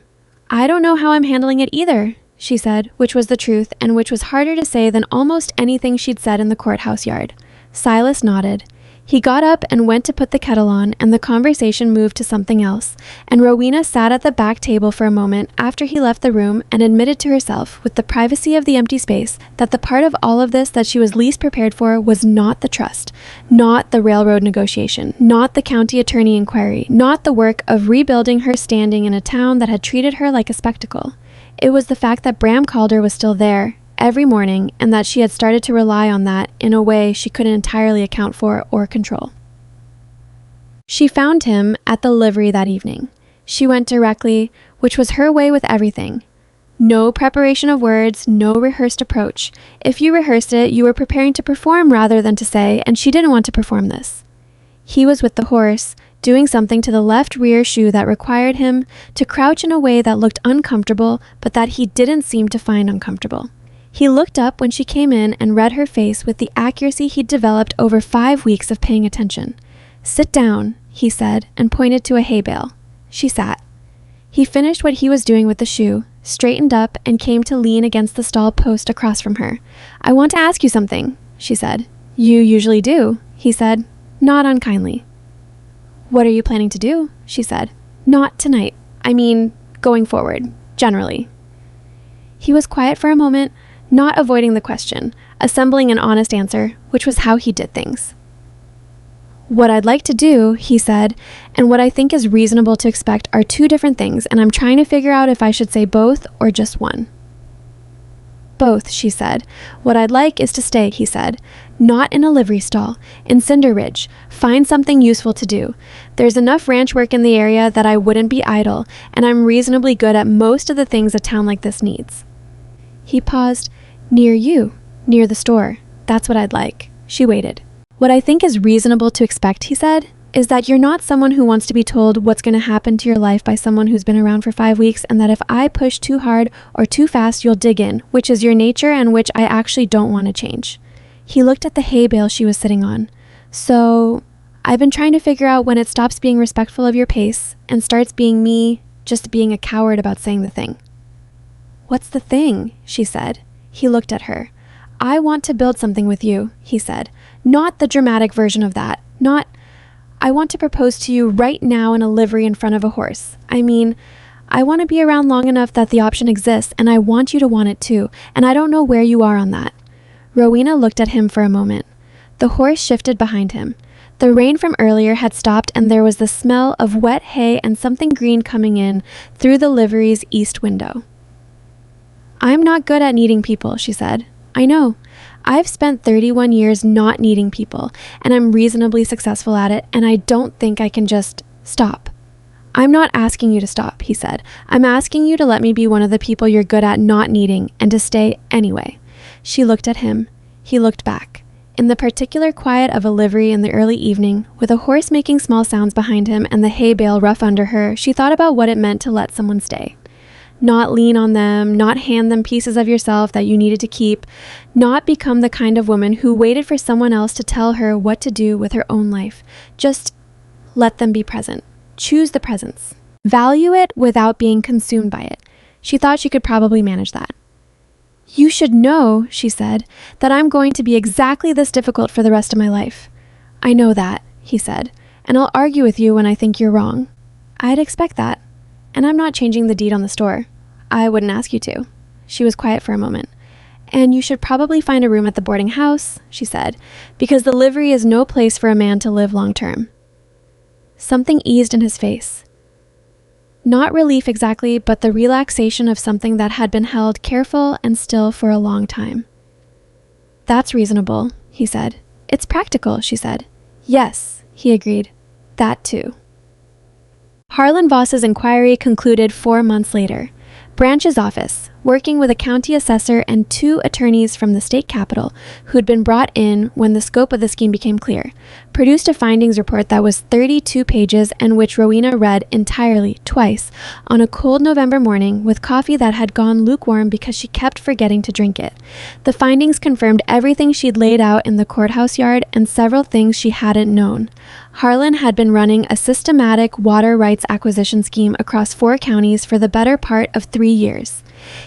"I don't know how I'm handling it either," she said, which was the truth, and which was harder to say than almost anything she'd said in the courthouse yard. Silas nodded. He got up and went to put the kettle on, and the conversation moved to something else, and Rowena sat at the back table for a moment after he left the room and admitted to herself, with the privacy of the empty space, that the part of all of this that she was least prepared for was not the trust, not the railroad negotiation, not the county attorney inquiry, not the work of rebuilding her standing in a town that had treated her like a spectacle. It was the fact that Bram Calder was still there, every morning, and that she had started to rely on that in a way she couldn't entirely account for or control. She found him at the livery that evening. She went directly, which was her way with everything. No preparation of words, no rehearsed approach. If you rehearsed it, you were preparing to perform rather than to say, and she didn't want to perform this. He was with the horse, doing something to the left rear shoe that required him to crouch in a way that looked uncomfortable, but that he didn't seem to find uncomfortable. He looked up when she came in and read her face with the accuracy he'd developed over 5 weeks of paying attention. "Sit down," he said, and pointed to a hay bale. She sat. He finished what he was doing with the shoe, straightened up, and came to lean against the stall post across from her. "I want to ask you something," she said. "You usually do," he said, not unkindly. "What are you planning to do?" she said. "Not tonight. I mean, going forward, generally." He was quiet for a moment, not avoiding the question, assembling an honest answer, which was how he did things. "What I'd like to do," he said, "and what I think is reasonable to expect are two different things, and I'm trying to figure out if I should say both or just one." "Both," she said. "What I'd like is to stay," he said. "Not in a livery stall, in Cinder Ridge. Find something useful to do. There's enough ranch work in the area that I wouldn't be idle, and I'm reasonably good at most of the things a town like this needs." He paused. "Near you, near the store. That's what I'd like." She waited. "What I think is reasonable to expect," he said, "is that you're not someone who wants to be told what's going to happen to your life by someone who's been around for 5 weeks, and that if I push too hard or too fast, you'll dig in, which is your nature and which I actually don't want to change." He looked at the hay bale she was sitting on. "So, I've been trying to figure out when it stops being respectful of your pace and starts being me just being a coward about saying the thing." "What's the thing?" she said. He looked at her. "I want to build something with you," he said. "Not the dramatic version of that. Not, I want to propose to you right now in a livery in front of a horse. I mean, I want to be around long enough that the option exists, and I want you to want it too, and I don't know where you are on that." Rowena looked at him for a moment. The horse shifted behind him. The rain from earlier had stopped, and there was the smell of wet hay and something green coming in through the livery's east window. "I'm not good at needing people," she said. "I know. I've spent 31 years not needing people, and I'm reasonably successful at it, and I don't think I can just stop." "I'm not asking you to stop," he said. "I'm asking you to let me be one of the people you're good at not needing, and to stay anyway." She looked at him. He looked back. In the particular quiet of a livery in the early evening, with a horse making small sounds behind him and the hay bale rough under her, she thought about what it meant to let someone stay. Not lean on them, not hand them pieces of yourself that you needed to keep, not become the kind of woman who waited for someone else to tell her what to do with her own life. Just let them be present. Choose the presence. Value it without being consumed by it. She thought she could probably manage that. "You should know," she said, "that I'm going to be exactly this difficult for the rest of my life." "I know that," he said, "and I'll argue with you when I think you're wrong." "I'd expect that. And I'm not changing the deed on the store. I wouldn't ask you to." She was quiet for a moment. "And you should probably find a room at the boarding house," she said, "because the livery is no place for a man to live long term." Something eased in his face. Not relief exactly, but the relaxation of something that had been held careful and still for a long time. "That's reasonable," he said. It's practical, she said. Yes, he agreed. That too. Harlan Voss's inquiry concluded 4 months later. Branch's office, working with a county assessor and 2 attorneys from the state capitol who'd been brought in when the scope of the scheme became clear, produced a findings report that was 32 pages and which Rowena read entirely, twice, on a cold November morning with coffee that had gone lukewarm because she kept forgetting to drink it. The findings confirmed everything she'd laid out in the courthouse yard and several things she hadn't known. Harlan had been running a systematic water rights acquisition scheme across 4 counties for the better part of 3 years.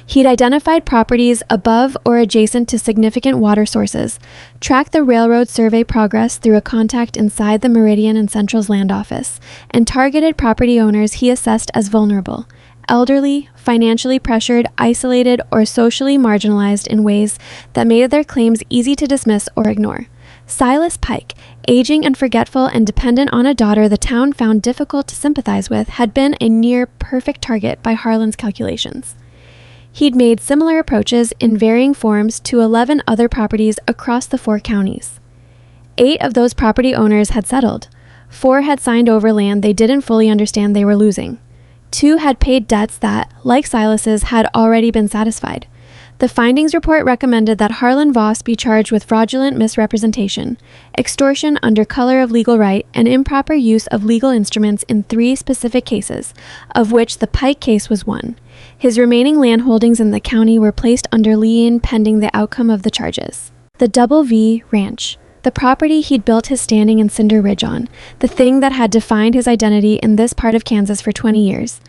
He'd identified properties above or adjacent to significant water sources, tracked the railroad survey progress through a contact inside the Meridian and Central's land office, and targeted property owners he assessed as vulnerable, elderly, financially pressured, isolated, or socially marginalized in ways that made their claims easy to dismiss or ignore. Silas Pike, aging and forgetful and dependent on a daughter the town found difficult to sympathize with, had been a near-perfect target by Harlan's calculations. He'd made similar approaches in varying forms to 11 other properties across the 4 counties. 8 of those property owners had settled. 4 had signed over land they didn't fully understand they were losing. 2 had paid debts that, like Silas's, had already been satisfied. The findings report recommended that Harlan Voss be charged with fraudulent misrepresentation, extortion under color of legal right, and improper use of legal instruments in 3 specific cases, of which the Pike case was one. His remaining land holdings in the county were placed under lien pending the outcome of the charges. The Double V Ranch, the property he'd built his standing in Cinder Ridge on, the thing that had defined his identity in this part of Kansas for 20 years,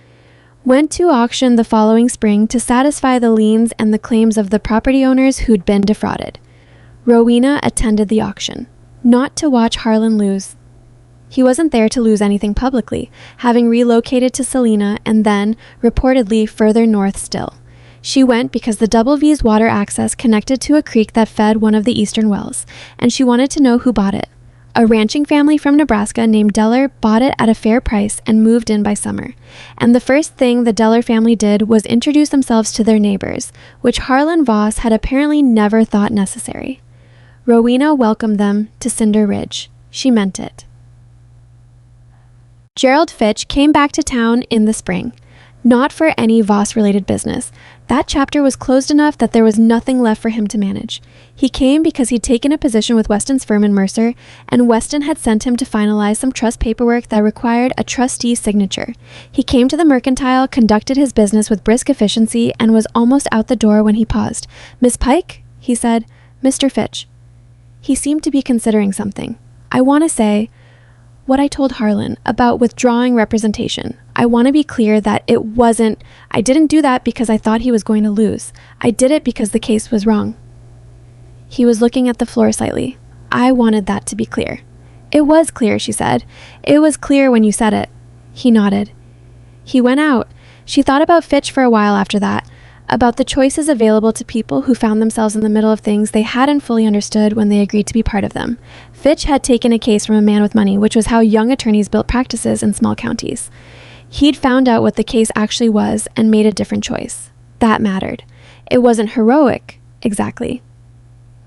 went to auction the following spring to satisfy the liens and the claims of the property owners who'd been defrauded. Rowena attended the auction, not to watch Harlan lose. He wasn't there to lose anything publicly, having relocated to Salina and then, reportedly, further north still. She went because the Double V's water access connected to a creek that fed one of the eastern wells, and she wanted to know who bought it. A ranching family from Nebraska named Deller bought it at a fair price and moved in by summer. And the first thing the Deller family did was introduce themselves to their neighbors, which Harlan Voss had apparently never thought necessary. Rowena welcomed them to Cinder Ridge. She meant it. Gerald Fitch came back to town in the spring. Not for any Voss-related business. That chapter was closed enough that there was nothing left for him to manage. He came because he'd taken a position with Weston's firm in Mercer, and Weston had sent him to finalize some trust paperwork that required a trustee's signature. He came to the mercantile, conducted his business with brisk efficiency, and was almost out the door when he paused. "Miss Pike?" he said. "Mr. Fitch." He seemed to be considering something. "I want to say what I told Harlan about withdrawing representation. I want to be clear that I didn't do that because I thought he was going to lose. I did it because the case was wrong." He was looking at the floor slightly. "I wanted that to be clear." "It was clear," she said. "It was clear when you said it." He nodded. He went out. She thought about Fitch for a while after that, about the choices available to people who found themselves in the middle of things they hadn't fully understood when they agreed to be part of them. Fitch had taken a case from a man with money, which was how young attorneys built practices in small counties. He'd found out what the case actually was and made a different choice. That mattered. It wasn't heroic, exactly.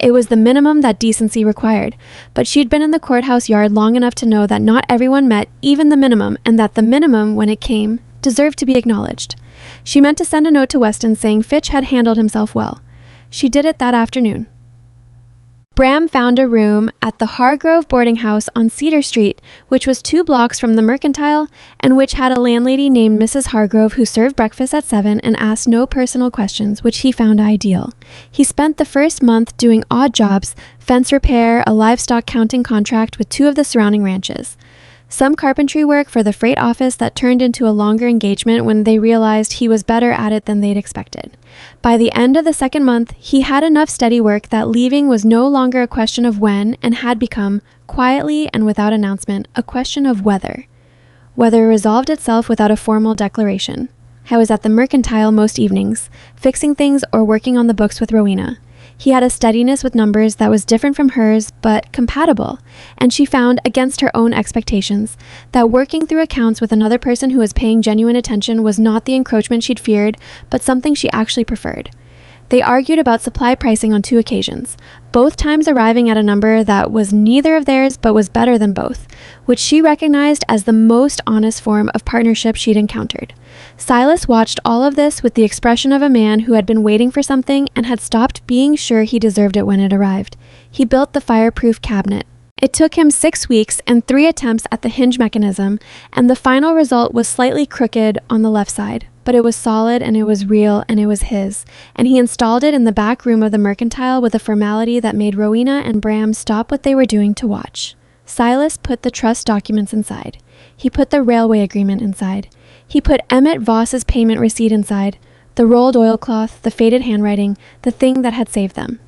It was the minimum that decency required, but she'd been in the courthouse yard long enough to know that not everyone met even the minimum, and that the minimum, when it came, deserved to be acknowledged. She meant to send a note to Weston saying Fitch had handled himself well. She did it that afternoon. Bram found a room at the Hargrove boarding house on Cedar Street, which was 2 blocks from the Mercantile, and which had a landlady named Mrs. Hargrove who served breakfast at 7 and asked no personal questions, which he found ideal. He spent the first month doing odd jobs, fence repair, a livestock counting contract with 2 of the surrounding ranches. Some carpentry work for the freight office that turned into a longer engagement when they realized he was better at it than they'd expected. By the end of the 2nd month, he had enough steady work that leaving was no longer a question of when and had become, quietly and without announcement, a question of whether. Whether resolved itself without a formal declaration. I was at the Mercantile most evenings, fixing things or working on the books with Rowena. He had a steadiness with numbers that was different from hers, but compatible, and she found, against her own expectations, that working through accounts with another person who was paying genuine attention was not the encroachment she'd feared, but something she actually preferred. They argued about supply pricing on 2 occasions, both times arriving at a number that was neither of theirs but was better than both, which she recognized as the most honest form of partnership she'd encountered. Silas watched all of this with the expression of a man who had been waiting for something and had stopped being sure he deserved it when it arrived. He built the fireproof cabinet. It took him 6 weeks and 3 attempts at the hinge mechanism, and the final result was slightly crooked on the left side. But it was solid and it was real and it was his, and he installed it in the back room of the mercantile with a formality that made Rowena and Bram stop what they were doing to watch. Silas put the trust documents inside. He put the railway agreement inside. He put Emmett Voss's payment receipt inside, the rolled oilcloth, the faded handwriting, the thing that had saved them.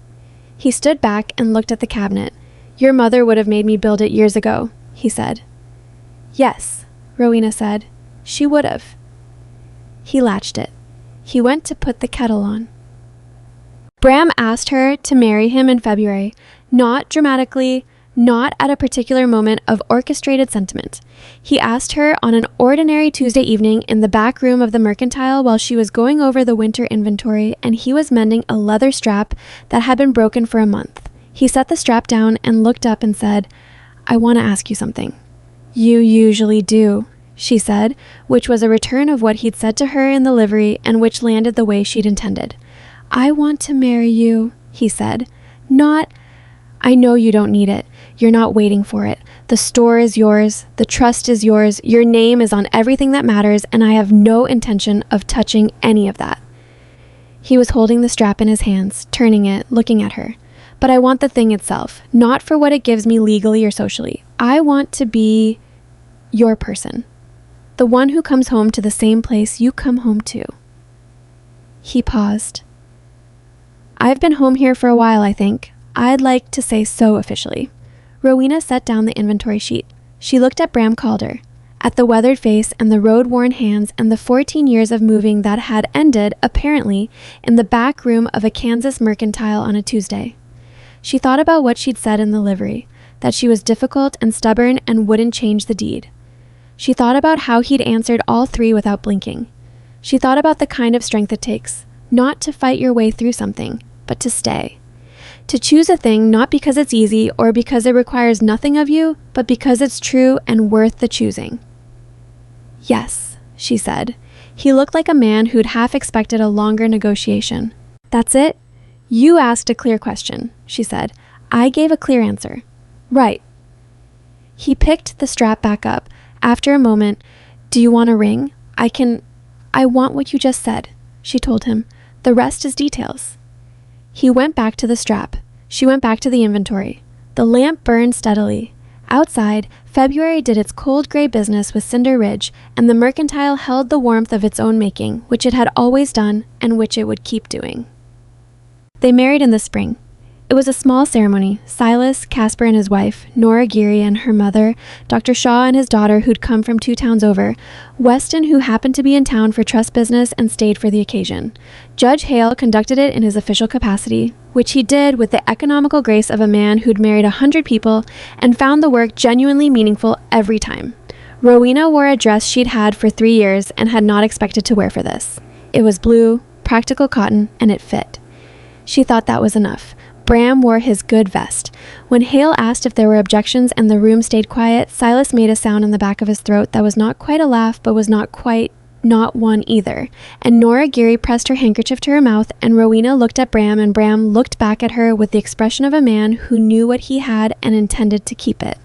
He stood back and looked at the cabinet. "Your mother would have made me build it years ago," he said. "Yes," Rowena said. "She would have." He latched it. He went to put the kettle on. Bram asked her to marry him in February, not dramatically, not at a particular moment of orchestrated sentiment. He asked her on an ordinary Tuesday evening in the back room of the mercantile while she was going over the winter inventory and he was mending a leather strap that had been broken for a month. He set the strap down and looked up and said, "I want to ask you something." "You usually do," she said, which was a return of what he'd said to her in the livery and which landed the way she'd intended. "I want to marry you," he said. "Not, I know you don't need it. You're not waiting for it. The store is yours. The trust is yours. Your name is on everything that matters, and I have no intention of touching any of that." He was holding the strap in his hands, turning it, looking at her. "But I want the thing itself, not for what it gives me legally or socially. I want to be your person. The one who comes home to the same place you come home to." He paused. "I've been home here for a while, I think. I'd like to say so officially." Rowena set down the inventory sheet. She looked at Bram Calder, at the weathered face and the road-worn hands and the 14 years of moving that had ended, apparently, in the back room of a Kansas mercantile on a Tuesday. She thought about what she'd said in the livery, that she was difficult and stubborn and wouldn't change the deed. She thought about how he'd answered all 3 without blinking. She thought about the kind of strength it takes, not to fight your way through something, but to stay. To choose a thing not because it's easy or because it requires nothing of you, but because it's true and worth the choosing. "Yes," she said. He looked like a man who'd half expected a longer negotiation. "That's it? You asked a clear question," she said. "I gave a clear answer." "Right." He picked the strap back up. After a moment, "Do you want a ring? I want what you just said," she told him. "The rest is details." He went back to the strap. She went back to the inventory. The lamp burned steadily. Outside, February did its cold gray business with Cinder Ridge, and the mercantile held the warmth of its own making, which it had always done and which it would keep doing. They married in the spring. It was a small ceremony. Silas, Casper and his wife, Nora Geary and her mother, Dr. Shaw and his daughter who'd come from 2 towns over, Weston who happened to be in town for trust business and stayed for the occasion. Judge Hale conducted it in his official capacity, which he did with the economical grace of a man who'd married 100 people and found the work genuinely meaningful every time. Rowena wore a dress she'd had for 3 years and had not expected to wear for this. It was blue, practical cotton, and it fit. She thought that was enough. Bram wore his good vest. When Hale asked if there were objections and the room stayed quiet, Silas made a sound in the back of his throat that was not quite a laugh, but was not one either. And Nora Geary pressed her handkerchief to her mouth, and Rowena looked at Bram, and Bram looked back at her with the expression of a man who knew what he had and intended to keep it.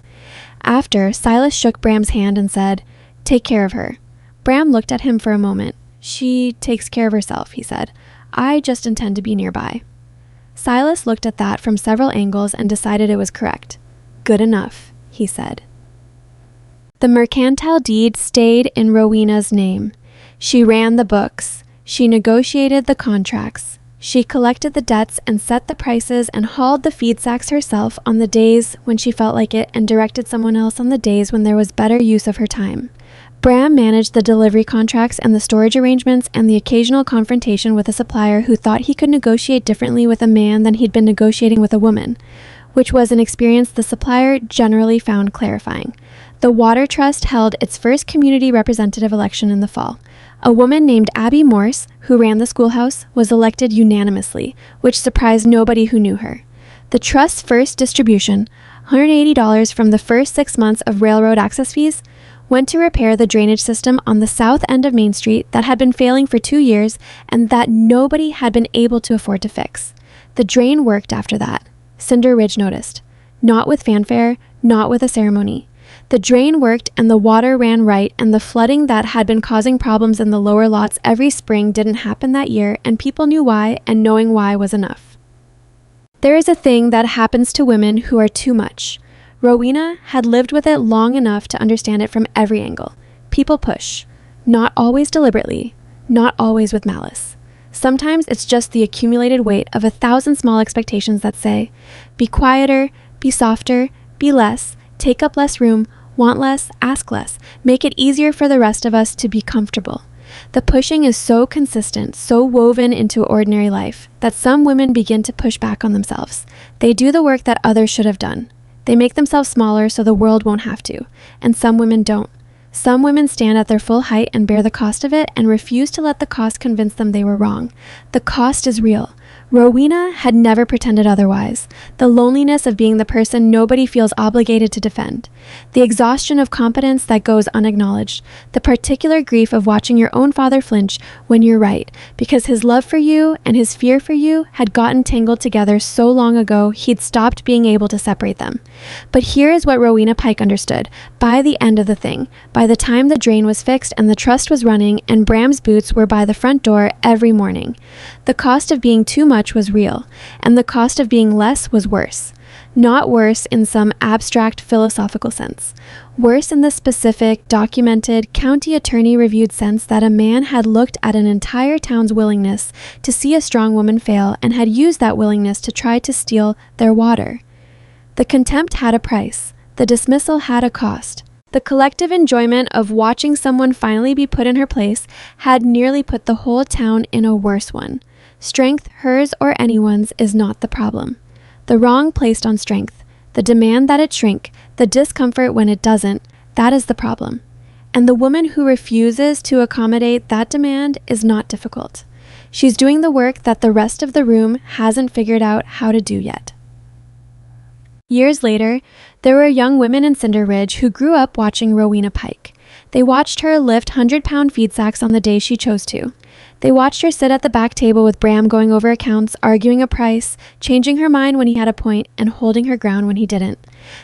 After, Silas shook Bram's hand and said, "Take care of her." Bram looked at him for a moment. "She takes care of herself," he said. "I just intend to be nearby." Silas looked at that from several angles and decided it was correct. "Good enough," he said. The mercantile deed stayed in Rowena's name. She ran the books. She negotiated the contracts. She collected the debts and set the prices and hauled the feed sacks herself on the days when she felt like it and directed someone else on the days when there was better use of her time. Bram managed the delivery contracts and the storage arrangements and the occasional confrontation with a supplier who thought he could negotiate differently with a man than he'd been negotiating with a woman, which was an experience the supplier generally found clarifying. The Water Trust held its first community representative election in the fall. A woman named Abby Morse, who ran the schoolhouse, was elected unanimously, which surprised nobody who knew her. The trust's first distribution, $180 from the first 6 months of railroad access fees, went to repair the drainage system on the south end of Main Street that had been failing for 2 years and that nobody had been able to afford to fix. The drain worked after that, Cinder Ridge noticed. Not with fanfare, not with a ceremony. The drain worked and the water ran right, and the flooding that had been causing problems in the lower lots every spring didn't happen that year, and people knew why, and knowing why was enough. There is a thing that happens to women who are too much. Rowena had lived with it long enough to understand it from every angle. People push. Not always deliberately, not always with malice. Sometimes it's just the accumulated weight of 1,000 small expectations that say, be quieter, be softer, be less, take up less room, want less, ask less, make it easier for the rest of us to be comfortable. The pushing is so consistent, so woven into ordinary life, that some women begin to push back on themselves. They do the work that others should have done. They make themselves smaller so the world won't have to, and some women don't. Some women stand at their full height and bear the cost of it and refuse to let the cost convince them they were wrong. The cost is real. Rowena had never pretended otherwise. The loneliness of being the person nobody feels obligated to defend. The exhaustion of competence that goes unacknowledged. The particular grief of watching your own father flinch when you're right, because his love for you and his fear for you had gotten tangled together so long ago he'd stopped being able to separate them. But here is what Rowena Pike understood. By the end of the thing, by the time the drain was fixed and the trust was running and Bram's boots were by the front door every morning, the cost of being too much was real, and the cost of being less was worse. Not worse in some abstract philosophical sense. Worse in the specific, documented, county attorney-reviewed sense that a man had looked at an entire town's willingness to see a strong woman fail and had used that willingness to try to steal their water. The contempt had a price. The dismissal had a cost. The collective enjoyment of watching someone finally be put in her place had nearly put the whole town in a worse one. Strength, hers or anyone's, is not the problem. The wrong placed on strength, the demand that it shrink, the discomfort when it doesn't, that is the problem. And the woman who refuses to accommodate that demand is not difficult. She's doing the work that the rest of the room hasn't figured out how to do yet. Years later, there were young women in Cinder Ridge who grew up watching Rowena Pike. They watched her lift 100-pound feed sacks on the day she chose to. They watched her sit at the back table with Bram going over accounts, arguing a price, changing her mind when he had a point, and holding her ground when he didn't.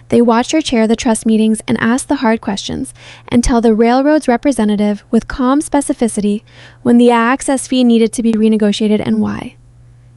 They watched her chair the trust meetings and ask the hard questions, and tell the railroad's representative with calm specificity when the access fee needed to be renegotiated and why.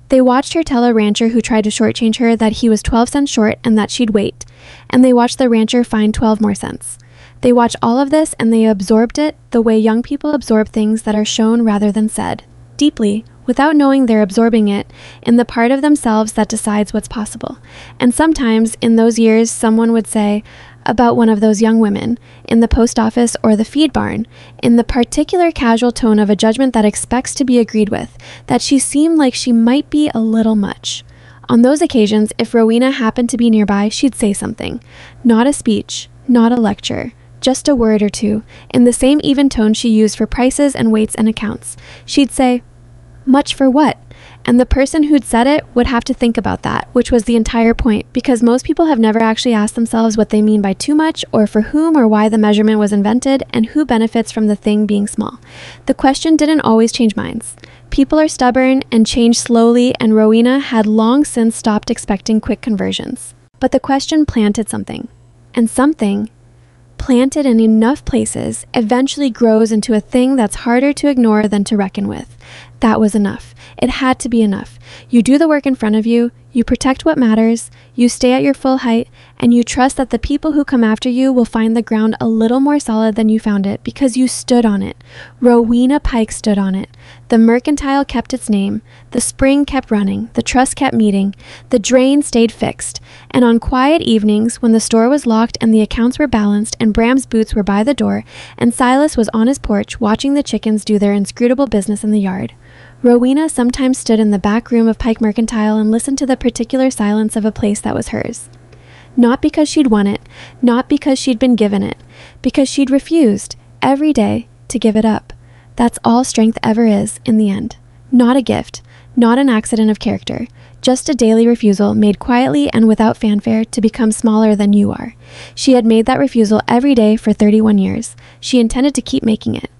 They watched her tell a rancher who tried to shortchange her that he was 12 cents short and that she'd wait, and they watched the rancher find 12 more cents. They watched all of this and they absorbed it the way young people absorb things that are shown rather than said, deeply, without knowing they're absorbing it, in the part of themselves that decides what's possible. And sometimes, in those years, someone would say about one of those young women, in the post office or the feed barn, in the particular casual tone of a judgment that expects to be agreed with, that she seemed like she might be a little much. On those occasions, if Rowena happened to be nearby, she'd say something. Not a speech, not a lecture. Just a word or two, in the same even tone she used for prices and weights and accounts. She'd say, much for what? And the person who'd said it would have to think about that, which was the entire point, because most people have never actually asked themselves what they mean by too much, or for whom or why the measurement was invented, and who benefits from the thing being small. The question didn't always change minds. People are stubborn and change slowly, and Rowena had long since stopped expecting quick conversions. But the question planted something. And something, planted in enough places, eventually grows into a thing that's harder to ignore than to reckon with. That was enough. It had to be enough. You do the work in front of you, you protect what matters, you stay at your full height, and you trust that the people who come after you will find the ground a little more solid than you found it because you stood on it. Rowena Pike stood on it. The mercantile kept its name. The spring kept running. The trust kept meeting. The drain stayed fixed. And on quiet evenings, when the store was locked and the accounts were balanced and Bram's boots were by the door and Silas was on his porch watching the chickens do their inscrutable business in the yard, Rowena sometimes stood in the back room of Pike Mercantile and listened to the particular silence of a place that was hers. Not because she'd won it, not because she'd been given it, because she'd refused, every day, to give it up. That's all strength ever is, in the end. Not a gift, not an accident of character, just a daily refusal made quietly and without fanfare to become smaller than you are. She had made that refusal every day for 31 years. She intended to keep making it.